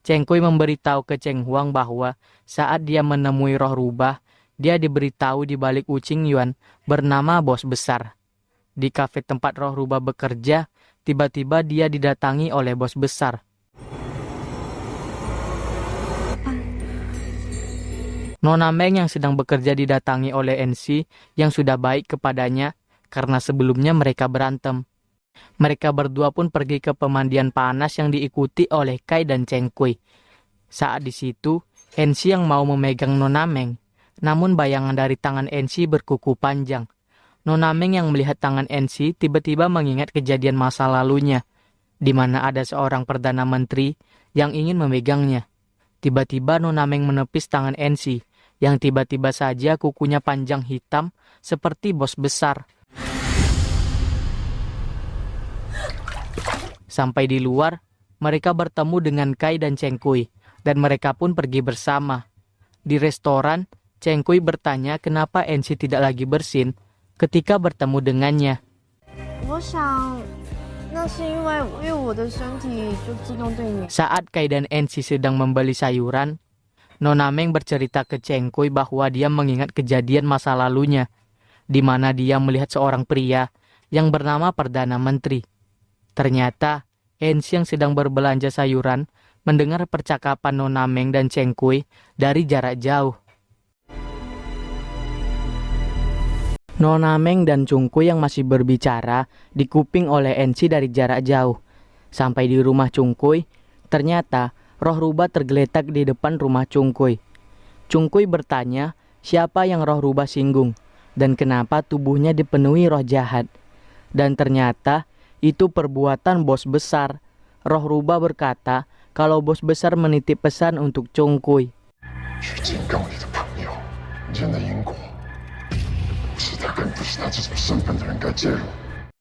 Cheng Kui memberitahu ke Cheng Huang bahwa saat dia menemui roh rubah, dia diberitahu di balik Wuqing Yuan bernama bos besar. Di kafe tempat roh rubah bekerja, tiba-tiba dia didatangi oleh bos besar. Nona Meng yang sedang bekerja didatangi oleh NC yang sudah baik kepadanya karena sebelumnya mereka berantem. Mereka berdua pun pergi ke pemandian panas yang diikuti oleh Kai dan Cheng Kui. Saat di situ, NC yang mau memegang Nona Meng, namun bayangan dari tangan NC berkuku panjang. Nona Meng yang melihat tangan NC tiba-tiba mengingat kejadian masa lalunya, di mana ada seorang Perdana Menteri yang ingin memegangnya. Tiba-tiba Nona Meng menepis tangan NC, yang tiba-tiba saja kukunya panjang hitam seperti bos besar. Sampai di luar, mereka bertemu dengan Kai dan Cheng Kui, dan mereka pun pergi bersama. Di restoran, Cheng Kui bertanya kenapa NC tidak lagi bersin ketika bertemu dengannya. Saat Kai dan NC sedang membeli sayuran, Nona Meng bercerita ke Cheng Kui bahwa dia mengingat kejadian masa lalunya, di mana dia melihat seorang pria yang bernama Perdana Menteri. Ternyata, NC yang sedang berbelanja sayuran mendengar percakapan Nona Meng dan Cheng Kui dari jarak jauh. Nona Meng dan Chung Kui yang masih berbicara dikuping oleh NC dari jarak jauh. Sampai di rumah Chung Kui, ternyata roh rubah tergeletak di depan rumah Chung Kui. Chung Kui bertanya siapa yang roh rubah singgung dan kenapa tubuhnya dipenuhi roh jahat. Dan ternyata itu perbuatan bos besar. Roh rubah berkata kalau bos besar menitip pesan untuk Chung Kui.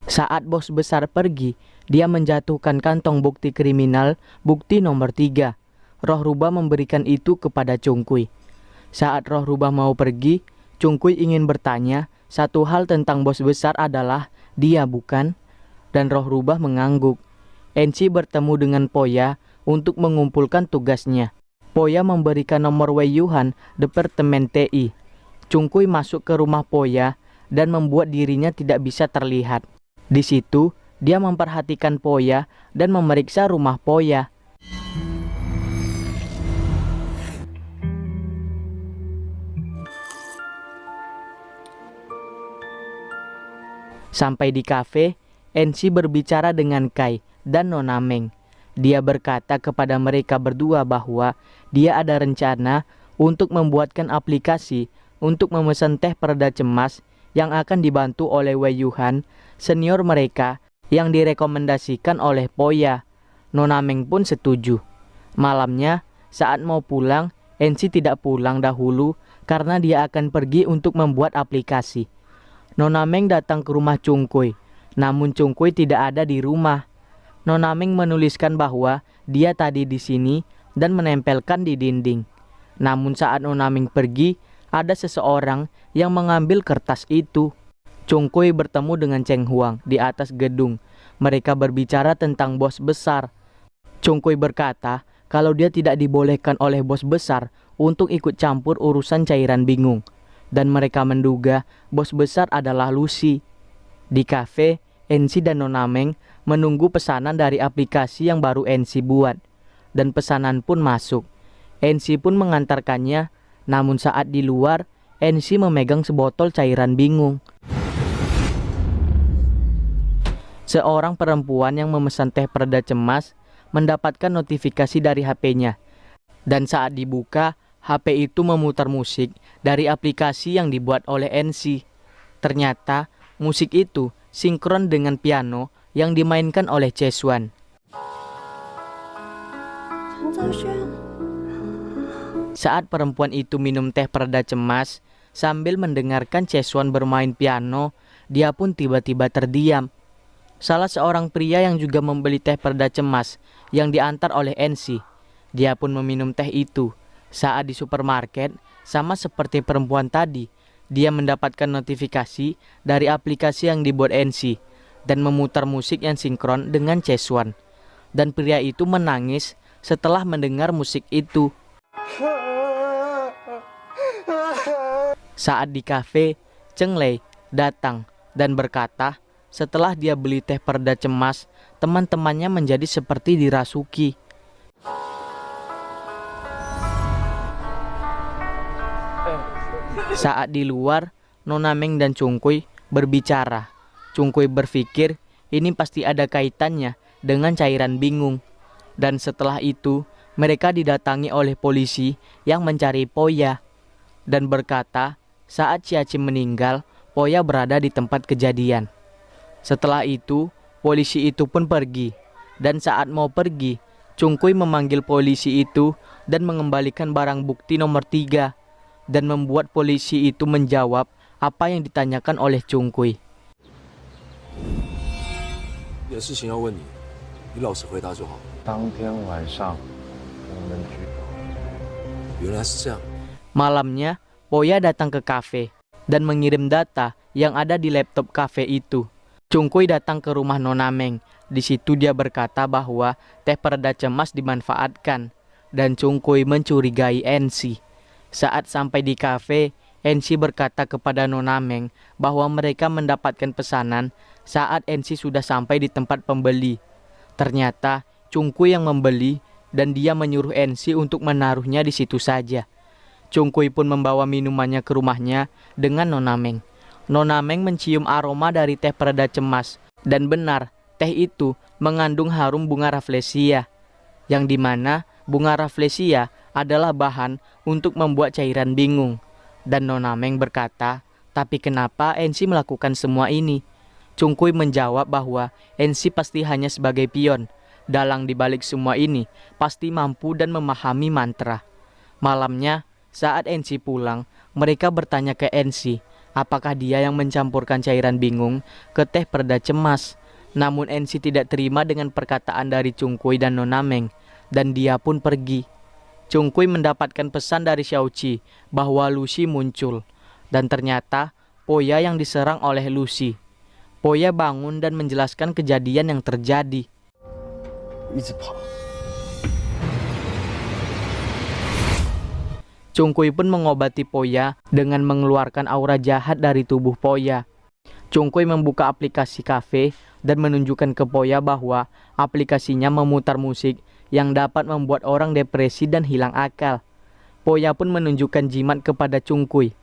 Saat bos besar pergi, dia menjatuhkan kantong bukti kriminal, bukti nomor 3. Roh rubah memberikan itu kepada Chung Kui. Saat roh rubah mau pergi, Chung Kui ingin bertanya satu hal tentang bos besar adalah dia bukan? Dan roh rubah mengangguk. NC bertemu dengan Poya untuk mengumpulkan tugasnya. Poya memberikan nomor Wei Yuhan, Departemen TI. Chung Kui masuk ke rumah Poya dan membuat dirinya tidak bisa terlihat. Di situ, dia memperhatikan Poya dan memeriksa rumah Poya. Sampai di kafe, NC berbicara dengan Kai dan Nona Meng. Dia berkata kepada mereka berdua bahwa dia ada rencana untuk membuatkan aplikasi untuk memesan teh pereda cemas yang akan dibantu oleh Wei Yuhan, senior mereka yang direkomendasikan oleh Poya. Nona Meng pun setuju. Malamnya, saat mau pulang, NC tidak pulang dahulu karena dia akan pergi untuk membuat aplikasi. Nona Meng datang ke rumah Chung Kui. Namun Chung Kui tidak ada di rumah. Nona Meng menuliskan bahwa dia tadi di sini dan menempelkan di dinding. Namun saat Nona Meng pergi, ada seseorang yang mengambil kertas itu. Chung Kui bertemu dengan Cheng Huang di atas gedung. Mereka berbicara tentang bos besar. Chung Kui berkata kalau dia tidak dibolehkan oleh bos besar untuk ikut campur urusan cairan bingung. Dan mereka menduga bos besar adalah Lucy. Di kafe, NC dan Nona Meng menunggu pesanan dari aplikasi yang baru NC buat. Dan pesanan pun masuk. NC pun mengantarkannya, namun saat di luar, NC memegang sebotol cairan bingung. Seorang perempuan yang memesan teh pereda cemas mendapatkan notifikasi dari HP-nya. Dan saat dibuka, HP itu memutar musik dari aplikasi yang dibuat oleh NC. Ternyata musik itu sinkron dengan piano yang dimainkan oleh Chesuan. Saat perempuan itu minum teh pereda cemas sambil mendengarkan Chesuan bermain piano, dia pun tiba-tiba terdiam. Salah seorang pria yang juga membeli teh pereda cemas yang diantar oleh NC. Dia pun meminum teh itu. Saat di supermarket, sama seperti perempuan tadi, dia mendapatkan notifikasi dari aplikasi yang dibuat NC dan memutar musik yang sinkron dengan Chesuan. Dan pria itu menangis setelah mendengar musik itu. Saat di kafe, Cheng Lei datang dan berkata, setelah dia beli teh pereda cemas, teman-temannya menjadi seperti dirasuki. Saat di luar, Nona Meng dan Chung Kui berbicara. Chung Kui berpikir ini pasti ada kaitannya dengan cairan bingung. Dan setelah itu, mereka didatangi oleh polisi yang mencari Poya. Dan berkata, saat Xiaqi meninggal, Poya berada di tempat kejadian. Setelah itu, polisi itu pun pergi. Dan saat mau pergi, Chung Kui memanggil polisi itu dan mengembalikan barang bukti nomor 3. Dan membuat polisi itu menjawab apa yang ditanyakan oleh Chung Kui. 有事情要问你，你老实回答就好。当天晚上我们去。原来是这样。 Malamnya, Poya datang ke kafe dan mengirim data yang ada di laptop kafe itu. Chung Kui datang ke rumah Nona Meng. Di situ dia berkata bahwa teh pereda cemas dimanfaatkan dan Chung Kui mencurigai NC. Saat sampai di kafe, NC berkata kepada Nona Meng bahwa mereka mendapatkan pesanan saat NC sudah sampai di tempat pembeli. Ternyata Chung Kui yang membeli dan dia menyuruh NC untuk menaruhnya di situ saja. Chung Kui pun membawa minumannya ke rumahnya dengan Nona Meng. Nona Meng mencium aroma dari teh pereda cemas dan benar, teh itu mengandung harum bunga rafflesia, yang dimana bunga rafflesia adalah bahan untuk membuat cairan bingung. Dan Nona Meng berkata, tapi kenapa NC melakukan semua ini? Chung Kui menjawab bahwa NC pasti hanya sebagai pion. Dalang dibalik semua ini pasti mampu dan memahami mantra. Malamnya, saat NC pulang, mereka bertanya ke NC, apakah dia yang mencampurkan cairan bingung ke teh pereda cemas. Namun NC tidak terima dengan perkataan dari Chung Kui dan Nona Meng, dan dia pun pergi. Chung Kui mendapatkan pesan dari Xiaqi bahwa Lucy muncul, dan ternyata Poya yang diserang oleh Lucy. Poya bangun dan menjelaskan kejadian yang terjadi. Chung Kui pun mengobati Poya dengan mengeluarkan aura jahat dari tubuh Poya. Chung Kui membuka aplikasi kafe dan menunjukkan ke Poya bahwa aplikasinya memutar musik yang dapat membuat orang depresi dan hilang akal. Poya pun menunjukkan jimat kepada Chung Kui.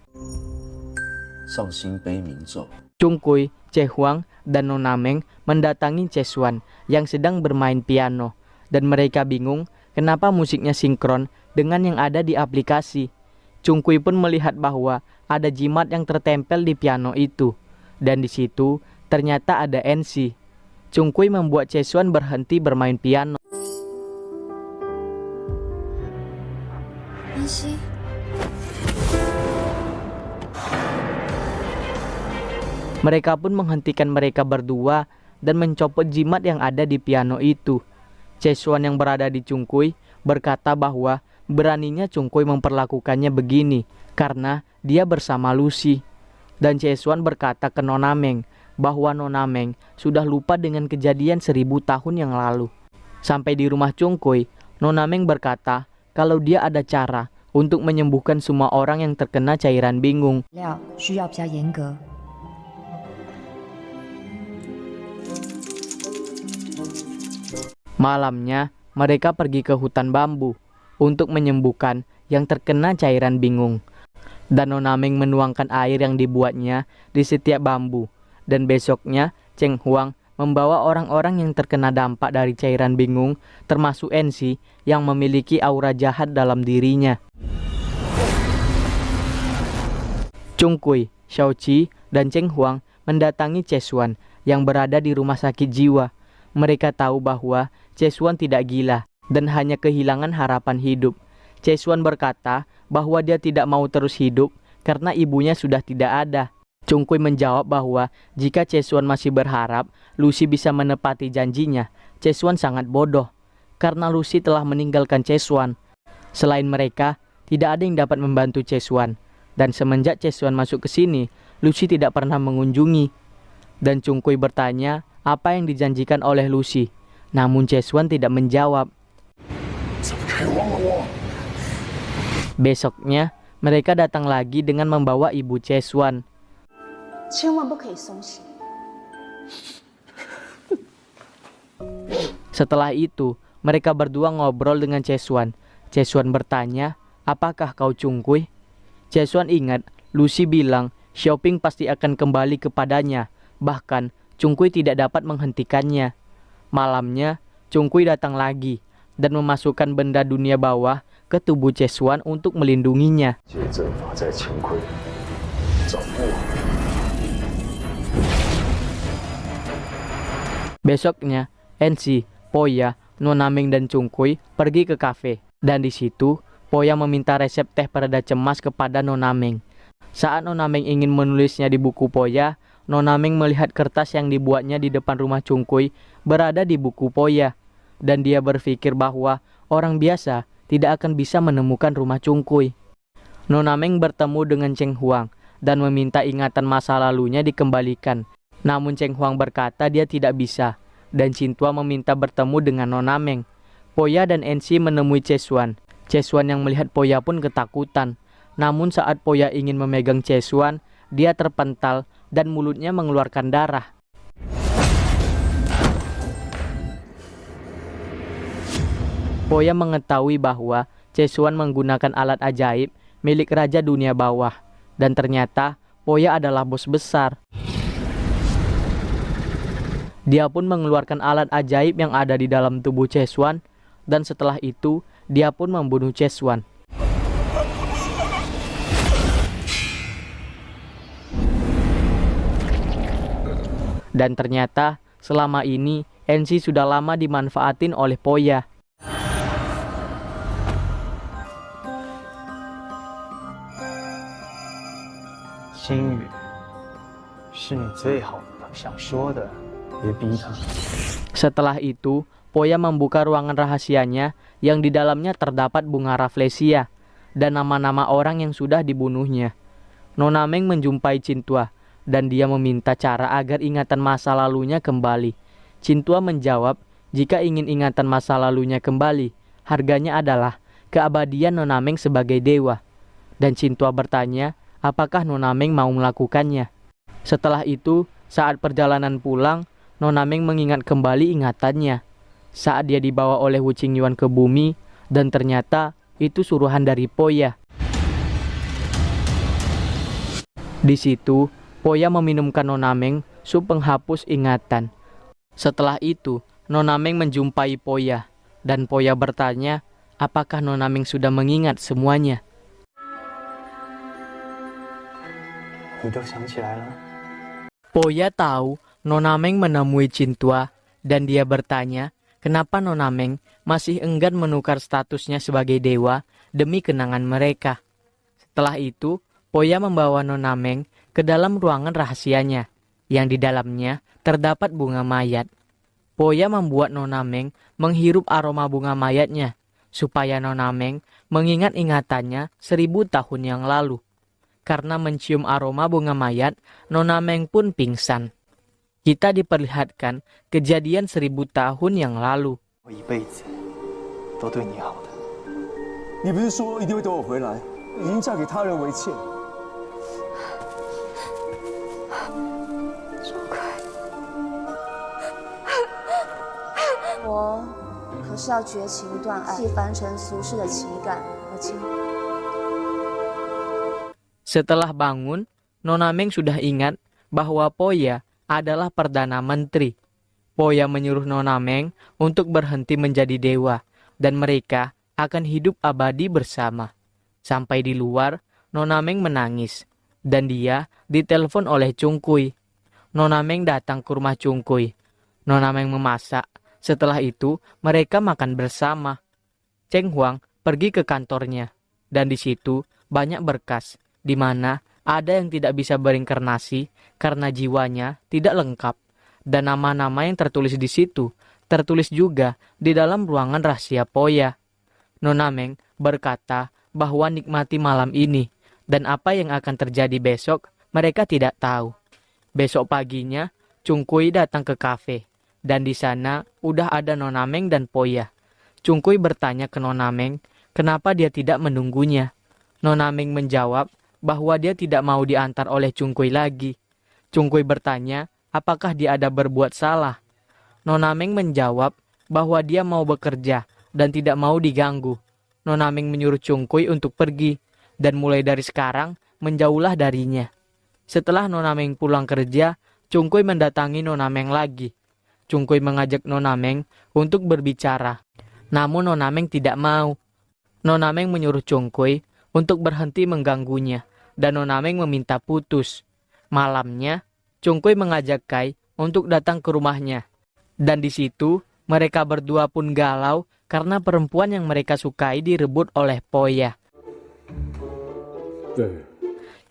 Chung Kui, Che Huang, dan Nona Meng mendatangi Chesuan yang sedang bermain piano. Dan mereka bingung kenapa musiknya sinkron dengan yang ada di aplikasi. Chung Kui pun melihat bahwa ada jimat yang tertempel di piano itu. Dan di situ ternyata ada NC. Chung Kui membuat Chesuan berhenti bermain piano. Mereka pun menghentikan mereka berdua dan mencopot jimat yang ada di piano itu. Chesuan yang berada di Chung Kui berkata bahwa beraninya Chung Kui memperlakukannya begini karena dia bersama Lucy. Dan Chesuan berkata ke Nona Meng bahwa Nona Meng sudah lupa dengan kejadian 1000 tahun yang lalu. Sampai di rumah Chung Kui, Nona Meng berkata kalau dia ada cara untuk menyembuhkan semua orang yang terkena cairan bingung. Malamnya, mereka pergi ke hutan bambu untuk menyembuhkan yang terkena cairan bingung. Dan Nona Meng menuangkan air yang dibuatnya di setiap bambu. Dan besoknya, Cheng Huang membawa orang-orang yang terkena dampak dari cairan bingung, termasuk NC yang memiliki aura jahat dalam dirinya. Chung Kui, Xiao Qi, dan Cheng Huang mendatangi Chesuan yang berada di rumah sakit jiwa. Mereka tahu bahwa Chesuan tidak gila dan hanya kehilangan harapan hidup. Chesuan berkata bahwa dia tidak mau terus hidup karena ibunya sudah tidak ada. Chung Kui menjawab bahwa jika Chesuan masih berharap Lucy bisa menepati janjinya, Chesuan sangat bodoh karena Lucy telah meninggalkan Chesuan. Selain mereka, tidak ada yang dapat membantu Chesuan. Dan semenjak Chesuan masuk ke sini, Lucy tidak pernah mengunjungi. Dan Chung Kui bertanya apa yang dijanjikan oleh Lucy. Namun Chesuan tidak menjawab. Besoknya, mereka datang lagi dengan membawa ibu Chesuan. Setelah itu, mereka berdua ngobrol dengan Chesuan. Chesuan bertanya, apakah kau Chung Kui? Chesuan ingat, Lucy bilang Xiaoping pasti akan kembali kepadanya. Bahkan, Chung Kui tidak dapat menghentikannya. Malamnya, Chung Kui datang lagi dan memasukkan benda dunia bawah ke tubuh Chesuan untuk melindunginya. Besoknya, NC, Poya, Nona Meng, dan Chung Kui pergi ke kafe. Dan di situ, Poya meminta resep teh pereda cemas kepada Nona Meng. Saat Nona Meng ingin menulisnya di buku Poya, Nona Meng melihat kertas yang dibuatnya di depan rumah Chung Kui berada di buku Poya. Dan dia berpikir bahwa orang biasa tidak akan bisa menemukan rumah Chung Kui. Nona Meng bertemu dengan Cheng Huang dan meminta ingatan masa lalunya dikembalikan. Namun Cheng Huang berkata dia tidak bisa, dan Cintua meminta bertemu dengan Nona Meng. Poya dan NC menemui Chesuan. Chesuan yang melihat Poya pun ketakutan. Namun saat Poya ingin memegang Chesuan, dia terpental dan mulutnya mengeluarkan darah. Poya mengetahui bahwa Chesuan menggunakan alat ajaib milik Raja Dunia Bawah. Dan ternyata Poya adalah bos besar. Dia pun mengeluarkan alat ajaib yang ada di dalam tubuh Chesuan. Dan setelah itu, dia pun membunuh Chesuan. Dan ternyata, selama ini, NC sudah lama dimanfaatin oleh Poya. Xinyu, 是你最好的，想说的别逼他。 Setelah itu, Poya membuka ruangan rahasianya yang di dalamnya terdapat bunga Rafflesia dan nama-nama orang yang sudah dibunuhnya. Nona Meng menjumpai Cintua dan dia meminta cara agar ingatan masa lalunya kembali. Cintua menjawab, jika ingin ingatan masa lalunya kembali, harganya adalah keabadian Nona Meng sebagai dewa. Dan Cintua bertanya, apakah Nona Meng mau melakukannya? Setelah itu, saat perjalanan pulang, Nona Meng mengingat kembali ingatannya. Saat dia dibawa oleh Wu Qingyuan ke bumi, dan ternyata itu suruhan dari Poya. Di situ, Poya meminumkan Nona Meng sup penghapus ingatan. Setelah itu, Nona Meng menjumpai Poya, dan Poya bertanya, apakah Nona Meng sudah mengingat semuanya? Poya tahu Nona Meng menemui Cintua, dan dia bertanya, kenapa Nona Meng masih enggan menukar statusnya sebagai dewa demi kenangan mereka. Setelah itu, Poya membawa Nona Meng ke dalam ruangan rahasianya, yang di dalamnya terdapat bunga mayat. Poya membuat Nona Meng menghirup aroma bunga mayatnya, supaya Nona Meng mengingat ingatannya 1000 tahun yang lalu. Karena mencium aroma bunga mayat, Nona Meng pun pingsan. Kita diperlihatkan kejadian 1000 tahun yang lalu. 都对你好的。你不是说一定会等我回来？已经嫁给他人为妾。我哦，可是要绝情断爱，弃凡尘俗世的情感和情。 Setelah bangun, Nona Meng sudah ingat bahwa Poya adalah Perdana Menteri. Poya menyuruh Nona Meng untuk berhenti menjadi dewa dan mereka akan hidup abadi bersama. Sampai di luar, Nona Meng menangis dan dia ditelepon oleh Chung Kui. Nona Meng datang ke rumah Chung Kui. Nona Meng memasak. Setelah itu, mereka makan bersama. Cheng Huang pergi ke kantornya dan di situ banyak berkas di mana ada yang tidak bisa berinkarnasi karena jiwanya tidak lengkap. Dan nama-nama yang tertulis di situ tertulis juga di dalam ruangan rahasia Poya. Nona Meng berkata bahwa nikmati malam ini dan apa yang akan terjadi besok mereka tidak tahu. Besok paginya Chung Kui datang ke kafe dan di sana udah ada Nona Meng dan Poya. Chung Kui bertanya ke Nona Meng kenapa dia tidak menunggunya. Nona Meng menjawab bahwa dia tidak mau diantar oleh Chung Kui lagi. Chung Kui bertanya apakah dia ada berbuat salah. Nona Meng menjawab bahwa dia mau bekerja dan tidak mau diganggu. Nona Meng menyuruh Chung Kui untuk pergi dan mulai dari sekarang menjauhlah darinya. Setelah Nona Meng pulang kerja, Chung Kui mendatangi Nona Meng lagi. Chung Kui mengajak Nona Meng untuk berbicara. Namun Nona Meng tidak mau. Nona Meng menyuruh Chung Kui untuk berhenti mengganggunya dan Nona Meng meminta putus. Malamnya, Chung Kui mengajak Kai untuk datang ke rumahnya. Dan di situ, mereka berdua pun galau karena perempuan yang mereka sukai direbut oleh Poya.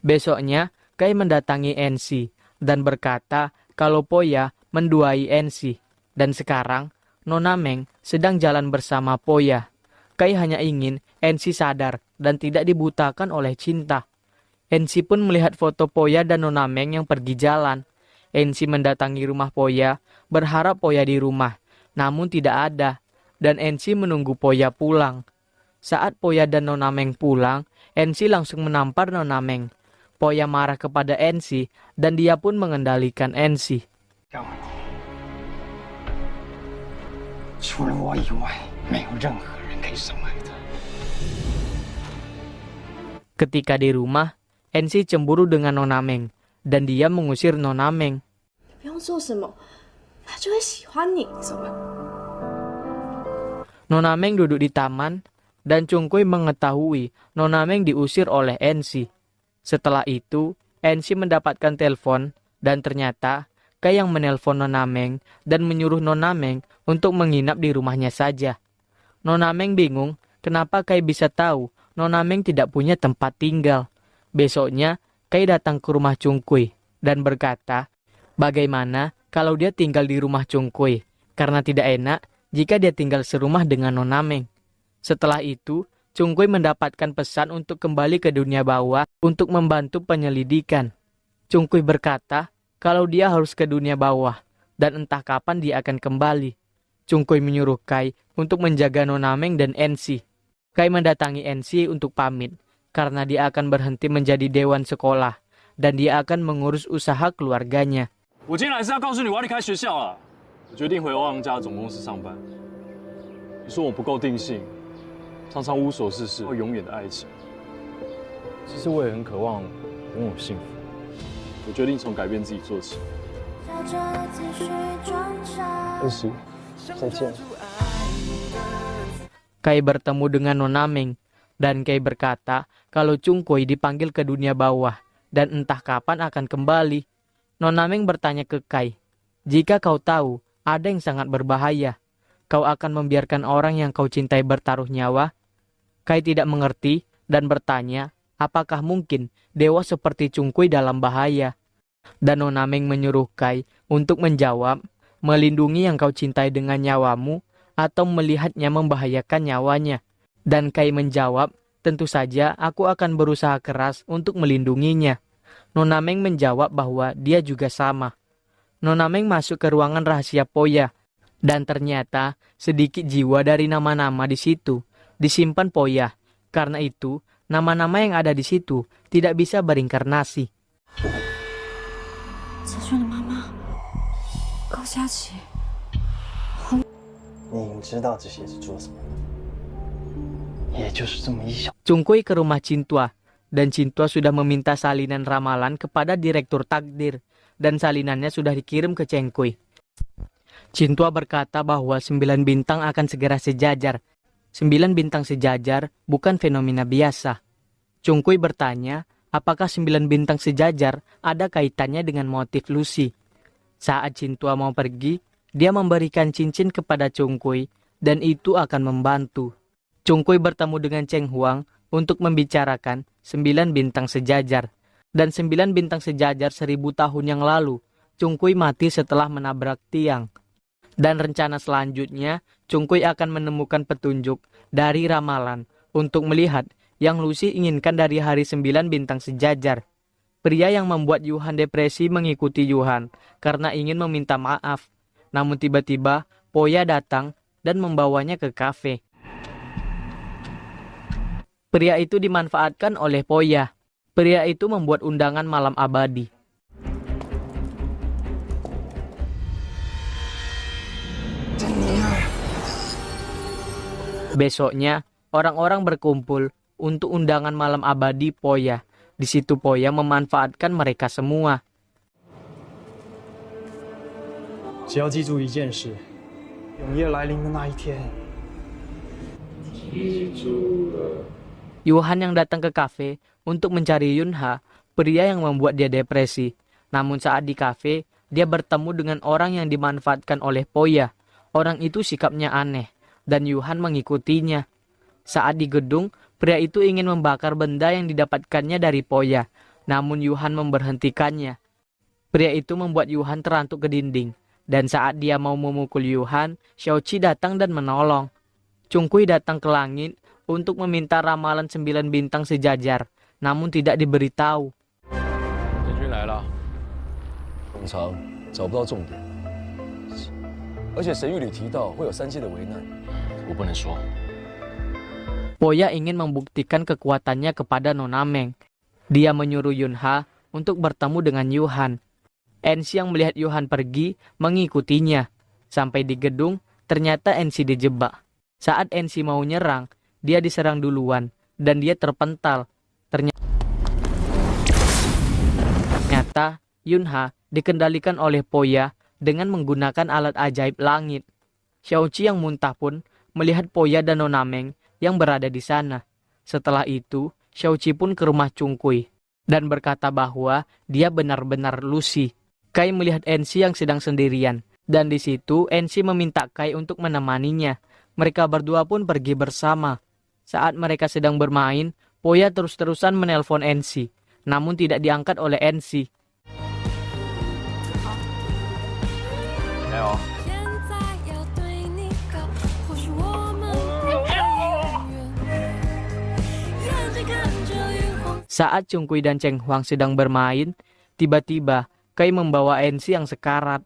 Besoknya, Kai mendatangi NC dan berkata kalau Poya menduai NC. Dan sekarang, Nona Meng sedang jalan bersama Poya. Kai hanya ingin NC sadar dan tidak dibutakan oleh cinta. NC pun melihat foto Poya dan Nona Meng yang pergi jalan. NC mendatangi rumah Poya, berharap Poya di rumah, namun tidak ada. Dan NC menunggu Poya pulang. Saat Poya dan Nona Meng pulang, NC langsung menampar Nona Meng. Poya marah kepada NC dan dia pun mengendalikan NC. Ketika di rumah, NC cemburu dengan Nona Meng dan dia mengusir Nona Meng. Nona Meng duduk di taman dan Chung Kui mengetahui Nona Meng diusir oleh NC. Setelah itu, NC mendapatkan telepon dan ternyata Kai yang menelpon Nona Meng dan menyuruh Nona Meng untuk menginap di rumahnya saja. Nona Meng bingung kenapa Kai bisa tahu Nona Meng tidak punya tempat tinggal. Besoknya, Kai datang ke rumah Chung Kui dan berkata, bagaimana kalau dia tinggal di rumah Chung Kui karena tidak enak jika dia tinggal serumah dengan Nona Meng. Setelah itu, Chung Kui mendapatkan pesan untuk kembali ke dunia bawah untuk membantu penyelidikan. Chung Kui berkata kalau dia harus ke dunia bawah dan entah kapan dia akan kembali. Chung Kui menyuruh Kai untuk menjaga Nona Meng dan NC. Kai mendatangi NC untuk pamit karena dia akan berhenti menjadi dewan sekolah dan dia akan mengurus usaha keluarganya. 我今天来是要告诉你我要离开学校了，我决定回欧阳家的总公司上班。你说我不够定性，常常无所事事，要永远的爱情。其实我也很渴望拥有幸福。我决定从改变自己做起。NC，再见。Kai bertemu dengan Nona Meng dan Kai berkata kalau Chung Kui dipanggil ke dunia bawah dan entah kapan akan kembali. Nona Meng bertanya ke Kai, jika kau tahu ada yang sangat berbahaya, kau akan membiarkan orang yang kau cintai bertaruh nyawa? Kai tidak mengerti dan bertanya, apakah mungkin dewa seperti Chung Kui dalam bahaya? Dan Nona Meng menyuruh Kai untuk menjawab, melindungi yang kau cintai dengan nyawamu atau melihatnya membahayakan nyawanya. Dan Kai menjawab, tentu saja aku akan berusaha keras untuk melindunginya. Nona Meng menjawab bahwa dia juga sama. Nona Meng masuk ke ruangan rahasia Poya. Dan ternyata sedikit jiwa dari nama-nama di situ disimpan Poya. Karena itu, nama-nama yang ada di situ tidak bisa berinkarnasi. 你已经知道这些是做什么的，也就是这么一小。Chungkui ke rumah Cintua, dan Cintua sudah meminta salinan ramalan kepada direktur takdir, dan salinannya sudah dikirim ke Cengkui. Cintua berkata bahwa 9 bintang akan segera sejajar. 9 bintang sejajar bukan fenomena biasa. Chungkui bertanya, apakah 9 bintang sejajar ada kaitannya dengan motif Lucy. Saat Cintua mau pergi, dia memberikan cincin kepada Chungkui, dan itu akan membantu. Chungkui bertemu dengan Cheng Huang untuk membicarakan 9 bintang sejajar. Dan 9 bintang sejajar 1000 tahun yang lalu, Chungkui mati setelah menabrak tiang. Dan rencana selanjutnya, Chungkui akan menemukan petunjuk dari ramalan untuk melihat yang Lucy inginkan dari hari 9 bintang sejajar. Pria yang membuat Yuhan depresi mengikuti Yuhan karena ingin meminta maaf. Namun tiba-tiba, Poya datang dan membawanya ke kafe. Pria itu dimanfaatkan oleh Poya. Pria itu membuat undangan malam abadi. Besoknya, orang-orang berkumpul untuk undangan malam abadi Poya. Di situ Poya memanfaatkan mereka semua. 只要记住一件事，永夜来临的那一天。记住了。Yuhan yang datang ke kafe untuk mencari Yunha, pria yang membuat dia depresi. Namun saat di kafe, dia bertemu dengan orang yang dimanfaatkan oleh Poya. Orang itu sikapnya aneh, dan Yuhan mengikutinya. Saat di gedung, pria itu ingin membakar benda yang didapatkannya dari Poya. Namun Yuhan memberhentikannya. Pria itu membuat Yuhan terantuk ke dinding. Dan saat dia mau memukul Yuhan, Xiaoqi datang dan menolong. Chungkui datang ke langit untuk meminta ramalan 9 bintang sejajar, namun tidak diberitahu. 建军来了，冗长，找不到重点，而且神谕里提到会有3届的危难，我不能说。 Poya ingin membuktikan kekuatannya kepada Nona Meng. Dia menyuruh Yunha untuk bertemu dengan Yuhan. Ensi yang melihat Yuhan pergi mengikutinya. Sampai di gedung, ternyata Ensi dijebak. Saat Ensi mau nyerang, dia diserang duluan dan dia terpental. Ternyata Yunha dikendalikan oleh Poya dengan menggunakan alat ajaib langit. Xiaoqi yang muntah pun melihat Poya dan Nona Meng yang berada di sana. Setelah itu, Xiaoqi pun ke rumah Chungkui dan berkata bahwa dia benar-benar Lucy. Kai melihat Ensi yang sedang sendirian, dan di situ Ensi meminta Kai untuk menemaninya. Mereka berdua pun pergi bersama. Saat mereka sedang bermain, Poya terus-terusan menelpon Ensi, namun tidak diangkat oleh Ensi. Ayo. Saat Chungkui dan Cheng Huang sedang bermain, tiba-tiba Kai membawa Ensi yang sekarat.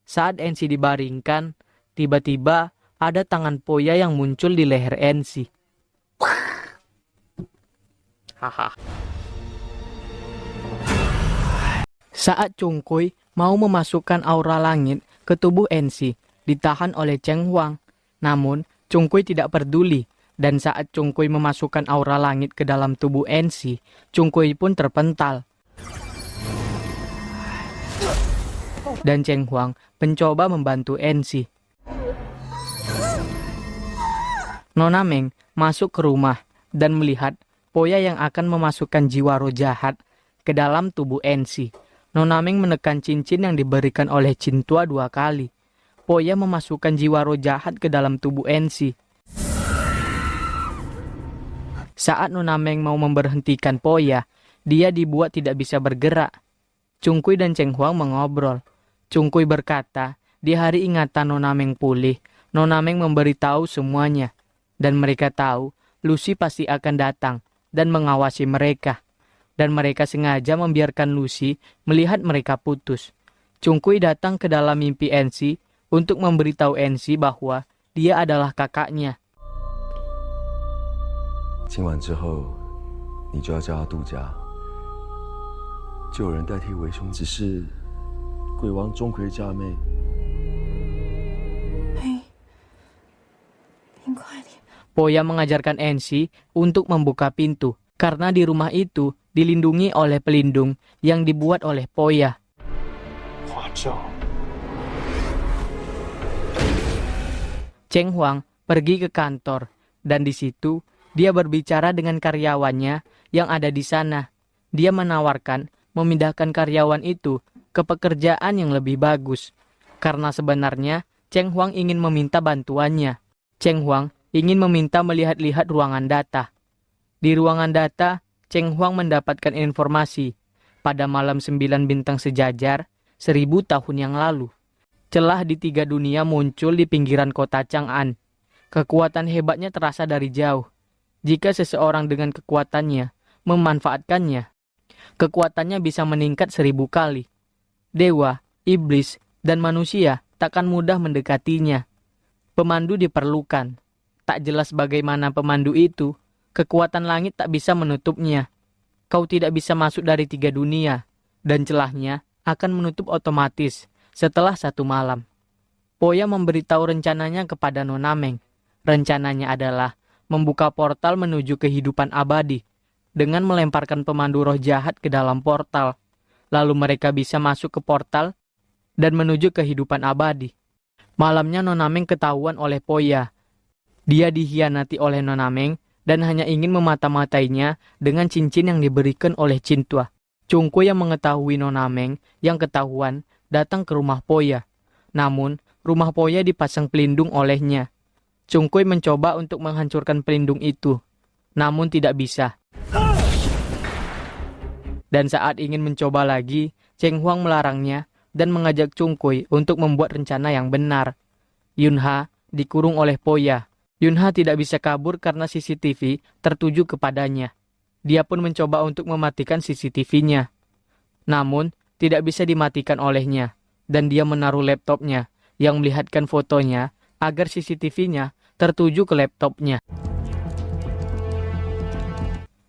Saat Ensi dibaringkan, tiba-tiba ada tangan Poya yang muncul di leher Ensi. Saat Chungkui mau memasukkan aura langit ke tubuh Ensi, ditahan oleh Cheng Huang. Namun, Chungkui tidak peduli. Dan saat Chungkui memasukkan aura langit ke dalam tubuh Ensi, Chungkui pun terpental. Dan Cheng Huang mencoba membantu Ensi. Nona Meng masuk ke rumah dan melihat Poya yang akan memasukkan jiwa roh jahat ke dalam tubuh Ensi. Nona Meng menekan cincin yang diberikan oleh Cintua 2 kali. Poya memasukkan jiwa roh jahat ke dalam tubuh Ensi. Saat Nona Meng mau memberhentikan Poya, dia dibuat tidak bisa bergerak. Chungkui dan Cheng Huang mengobrol. Chungkui berkata, di hari ingatan Nona Meng pulih, Nona Meng memberitahu semuanya. Dan mereka tahu, Lucy pasti akan datang dan mengawasi mereka. Dan mereka sengaja membiarkan Lucy melihat mereka putus. Chungkui datang ke dalam mimpi Ensi untuk memberitahu Ensi bahwa dia adalah kakaknya. 今晚之后，你就要叫他杜家，就有人代替为兄，只是鬼王钟馗家妹。Poya mengajarkan Ensi untuk membuka pintu, karena di rumah itu dilindungi oleh pelindung yang dibuat oleh Poya. Cheng Huang pergi ke kantor, dan di situ dia berbicara dengan karyawannya yang ada di sana. Dia menawarkan memindahkan karyawan itu ke pekerjaan yang lebih bagus, karena sebenarnya Cheng Huang ingin meminta bantuannya. Cheng Huang ingin meminta melihat-lihat ruangan data. Di ruangan data, Cheng Huang mendapatkan informasi pada malam 9 bintang sejajar 1000 tahun yang lalu. Celah di 3 dunia muncul di pinggiran kota Chang'an. Kekuatan hebatnya terasa dari jauh. Jika seseorang dengan kekuatannya memanfaatkannya, kekuatannya bisa meningkat 1000 kali. Dewa, iblis, dan manusia takkan mudah mendekatinya. Pemandu diperlukan. Tak jelas bagaimana pemandu itu, kekuatan langit tak bisa menutupnya. Kau tidak bisa masuk dari 3 dunia, dan celahnya akan menutup otomatis setelah 1 malam. Poya memberitahu rencananya kepada Nona Meng. Rencananya adalah membuka portal menuju kehidupan abadi dengan melemparkan pemandu roh jahat ke dalam portal. Lalu mereka bisa masuk ke portal dan menuju kehidupan abadi. Malamnya Nona Meng ketahuan oleh Poya. Dia dikhianati oleh Nona Meng dan hanya ingin memata-matainya dengan cincin yang diberikan oleh Cintua. Cungku yang mengetahui Nona Meng yang ketahuan datang ke rumah Poya. Namun, rumah Poya dipasang pelindung olehnya. Cungkui mencoba untuk menghancurkan pelindung itu, namun tidak bisa. Dan saat ingin mencoba lagi, Cheng Huang melarangnya dan mengajak Cungkui untuk membuat rencana yang benar. Yunha dikurung oleh Poya. Yunha tidak bisa kabur karena CCTV tertuju kepadanya. Dia pun mencoba untuk mematikan CCTV-nya. Namun, tidak bisa dimatikan olehnya, dan dia menaruh laptopnya yang melihatkan fotonya agar CCTV-nya tertuju ke laptopnya.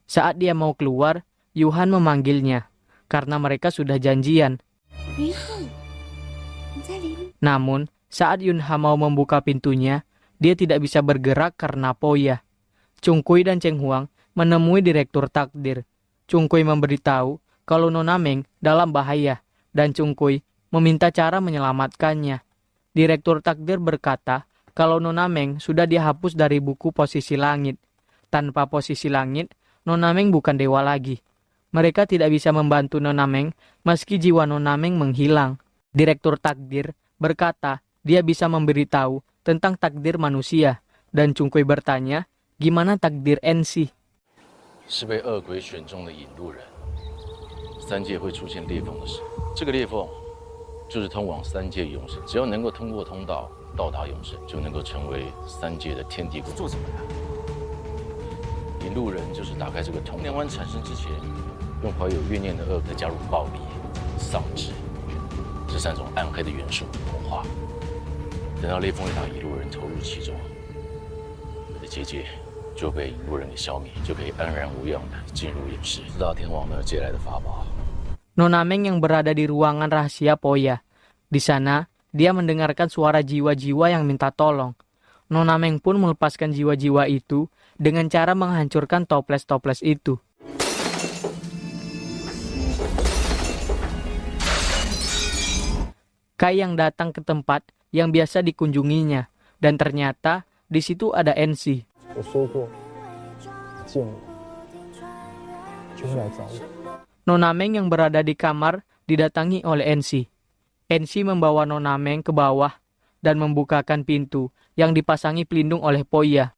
Saat dia mau keluar, Yuhan memanggilnya, karena mereka sudah janjian. Namun, saat Yunha mau membuka pintunya, dia tidak bisa bergerak karena Poya. Cungkui dan Cheng Huang menemui Direktur Takdir. Cungkui memberitahu kalau Nona Meng dalam bahaya, dan Cungkui meminta cara menyelamatkannya. Direktur Takdir berkata kalau Nona Meng sudah dihapus dari buku posisi langit. Tanpa posisi langit, Nona Meng bukan dewa lagi. Mereka tidak bisa membantu Nona Meng meski jiwa Nona Meng menghilang. Direktur Takdir berkata dia bisa memberitahu tentang takdir manusia, dan Cungkui bertanya gimana takdir Ensi. 是被恶鬼选中的引路人，3界会出现裂缝的时候，这个裂缝就是通往3界永生。只要能够通过通道到达永生，就能够成为3界的天地共。做什么呀？引路人就是打开这个通。念湾产生之前，用怀有怨念的恶再加入暴力、丧志这3种暗黑的元素同化。等到裂缝一打，引路人投入其中，我的结界就被引路人给消灭，就可以安然无恙的进入隐士。四大天王那借来的法宝。Nona Meng yang berada di ruangan rahasia Poya. Di sana, dia mendengarkan suara jiwa-jiwa yang minta tolong. Nona Meng pun melepaskan jiwa-jiwa itu dengan cara menghancurkan toples-toples itu. Kai yang datang ke tempat yang biasa dikunjunginya, dan ternyata di situ ada Ensi. Nona Meng yang berada di kamar didatangi oleh Ensi. Ensi membawa Nona Meng ke bawah dan membukakan pintu yang dipasangi pelindung oleh Poya.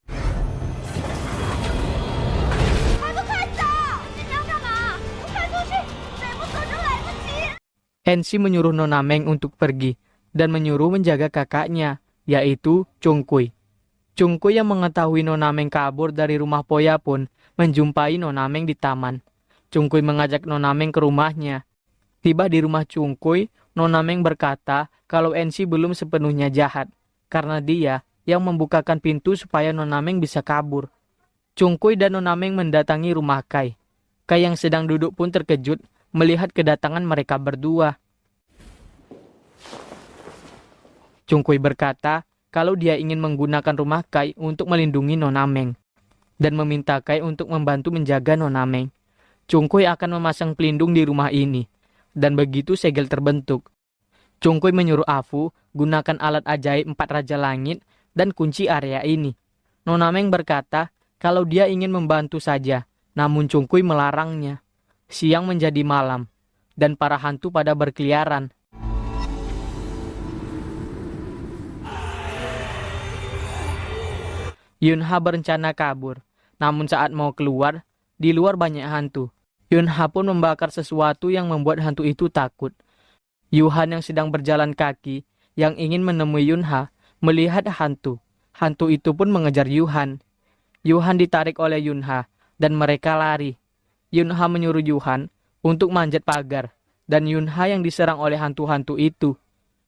Ensi menyuruh Nona Meng untuk pergi dan menyuruh menjaga kakaknya, yaitu Cungkui. Cungkui yang mengetahui Nona Meng kabur dari rumah Poya pun menjumpai Nona Meng di taman. Cungkui mengajak Nona Meng ke rumahnya. Tiba di rumah Cungkui, Nona Meng berkata kalau Ensi belum sepenuhnya jahat, karena dia yang membukakan pintu supaya Nona Meng bisa kabur. Cungkui dan Nona Meng mendatangi rumah Kai. Kai yang sedang duduk pun terkejut melihat kedatangan mereka berdua. Cungkui berkata kalau dia ingin menggunakan rumah Kai untuk melindungi Nona Meng dan meminta Kai untuk membantu menjaga Nona Meng. Chung Kui akan memasang pelindung di rumah ini dan begitu segel terbentuk, Chung Kui menyuruh Afu gunakan alat ajaib 4 Raja Langit dan kunci area ini. Nona Meng berkata kalau dia ingin membantu saja, namun Chung Kui melarangnya. Siang menjadi malam dan para hantu pada berkeliaran. Yunha berencana kabur, namun saat mau keluar, di luar banyak hantu. Yunha pun membakar sesuatu yang membuat hantu itu takut. Yuhan yang sedang berjalan kaki, yang ingin menemui Yunha, melihat hantu. Hantu itu pun mengejar Yuhan. Yuhan ditarik oleh Yunha, dan mereka lari. Yunha menyuruh Yuhan untuk manjat pagar, dan Yunha yang diserang oleh hantu-hantu itu.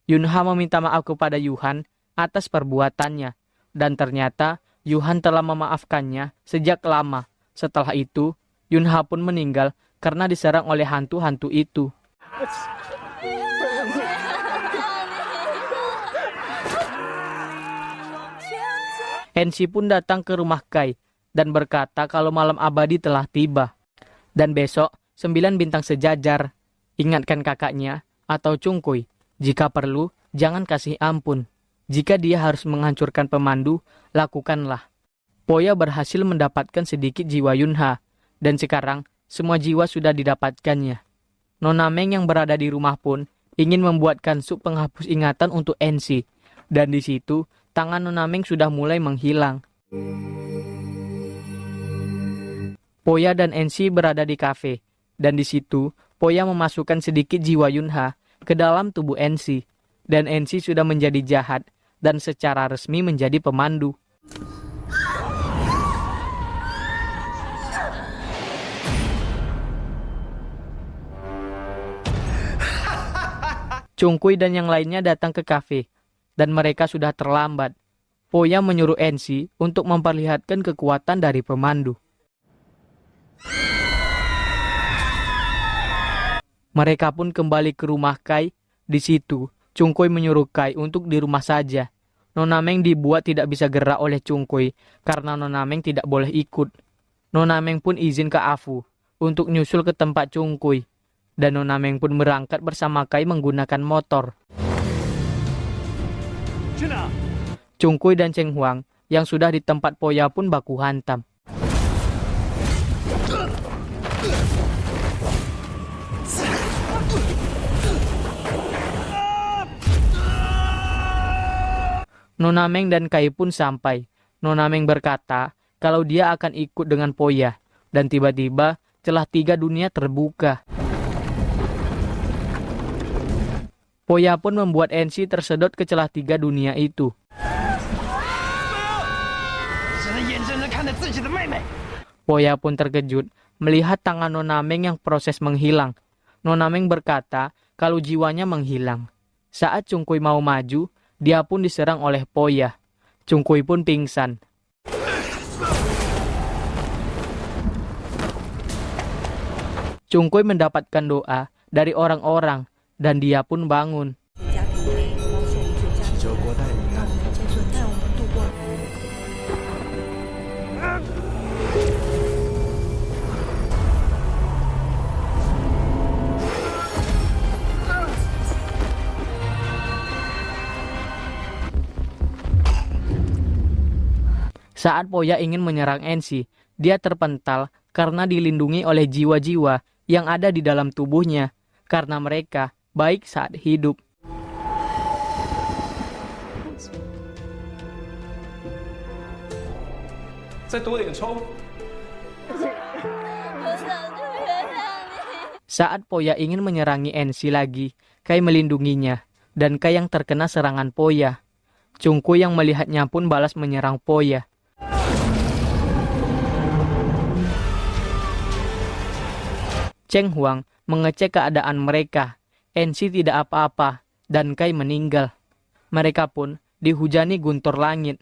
Yunha meminta maaf kepada Yuhan atas perbuatannya, dan ternyata Yuhan telah memaafkannya sejak lama. Setelah itu, Yunha pun meninggal karena diserang oleh hantu-hantu itu. Ensi pun datang ke rumah Kai dan berkata kalau malam abadi telah tiba. Dan besok 9 bintang sejajar. Ingatkan kakaknya atau Chung Kui, jika perlu jangan kasih ampun. Jika dia harus menghancurkan pemandu, lakukanlah. Poya berhasil mendapatkan sedikit jiwa Yunha, dan sekarang semua jiwa sudah didapatkannya. Nona Meng yang berada di rumah pun ingin membuatkan sup penghapus ingatan untuk Ensi, dan di situ tangan Nona Meng sudah mulai menghilang. Poya dan Ensi berada di kafe, dan di situ Poya memasukkan sedikit jiwa Yunha ke dalam tubuh Ensi, dan Ensi sudah menjadi jahat dan secara resmi menjadi pemandu. Chung Kui dan yang lainnya datang ke kafe, dan mereka sudah terlambat. Poya menyuruh Ensi untuk memperlihatkan kekuatan dari pemandu. Mereka pun kembali ke rumah Kai. Di situ, Chung Kui menyuruh Kai untuk di rumah saja. Nona Meng dibuat tidak bisa gerak oleh Chung Kui karena Nona Meng tidak boleh ikut. Nona Meng pun izin ke Afu untuk nyusul ke tempat Chung Kui. Dan Nona Meng pun berangkat bersama Kai menggunakan motor. Chung Kui dan Cheng Huang yang sudah di tempat Poya pun baku hantam. Nona Meng dan Kai pun sampai. Nona Meng berkata kalau dia akan ikut dengan Poya. Dan tiba-tiba celah 3 dunia terbuka. Poya pun membuat Ensi tersedot ke celah 3 dunia itu. Poya pun terkejut melihat tangan Nona Meng yang proses menghilang. Nona Meng berkata kalau jiwanya menghilang. Saat Chung Kui mau maju, dia pun diserang oleh Poya. Chung Kui pun pingsan. Chung Kui mendapatkan doa dari orang-orang dan dia pun bangun. Saat Poya ingin menyerang Ensi, dia terpental karena dilindungi oleh jiwa-jiwa yang ada di dalam tubuhnya, karena mereka baik saat hidup. Saat Poya ingin menyerangi Ensi lagi, Kai melindunginya, dan Kai yang terkena serangan Poya. Chung Kui yang melihatnya pun balas menyerang Poya. Cheng Huang mengecek keadaan mereka. Ensi tidak apa-apa, dan Kai meninggal. Mereka pun dihujani guntur langit.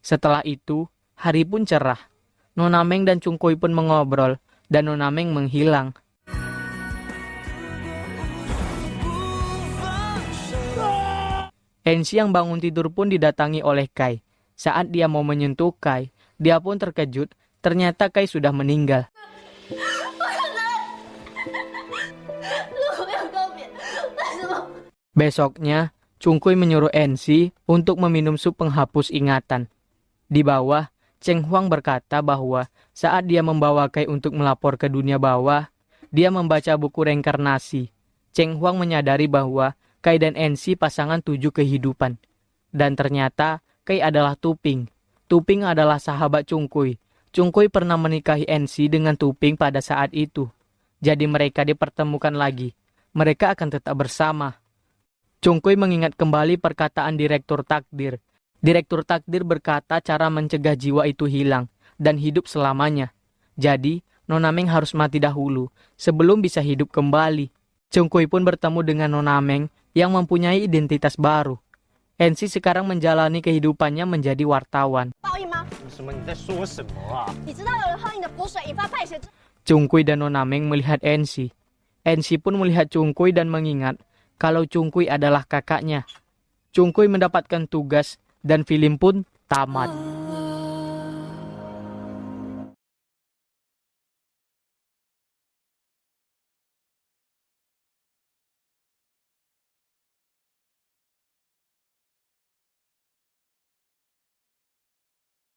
Setelah itu, hari pun cerah. Nona Meng dan Chung Kui pun mengobrol, dan Nona Meng menghilang. NC yang bangun tidur pun didatangi oleh Kai. Saat dia mau menyentuh Kai, dia pun terkejut. Ternyata Kai sudah meninggal. Besoknya, Chungkui menyuruh NC untuk meminum sup penghapus ingatan. Di bawah, Cheng Huang berkata bahwa saat dia membawa Kai untuk melapor ke dunia bawah, dia membaca buku reinkarnasi. Cheng Huang menyadari bahwa Kai dan NC pasangan 7 kehidupan. Dan ternyata Kai adalah Tuping. Tuping adalah sahabat Chungkui. Chungkui pernah menikahi NC dengan Tuping pada saat itu. Jadi mereka dipertemukan lagi. Mereka akan tetap bersama. Chungkui mengingat kembali perkataan Direktur Takdir. Direktur Takdir berkata cara mencegah jiwa itu hilang dan hidup selamanya. Jadi, Nona Meng harus mati dahulu sebelum bisa hidup kembali. Chungkui pun bertemu dengan Nona Meng yang mempunyai identitas baru. NC sekarang menjalani kehidupannya menjadi wartawan. Chungkui dan Nona Meng melihat NC. NC pun melihat Chungkui dan mengingat kalau Chungkui adalah kakaknya. Chungkui mendapatkan tugas dan film pun tamat.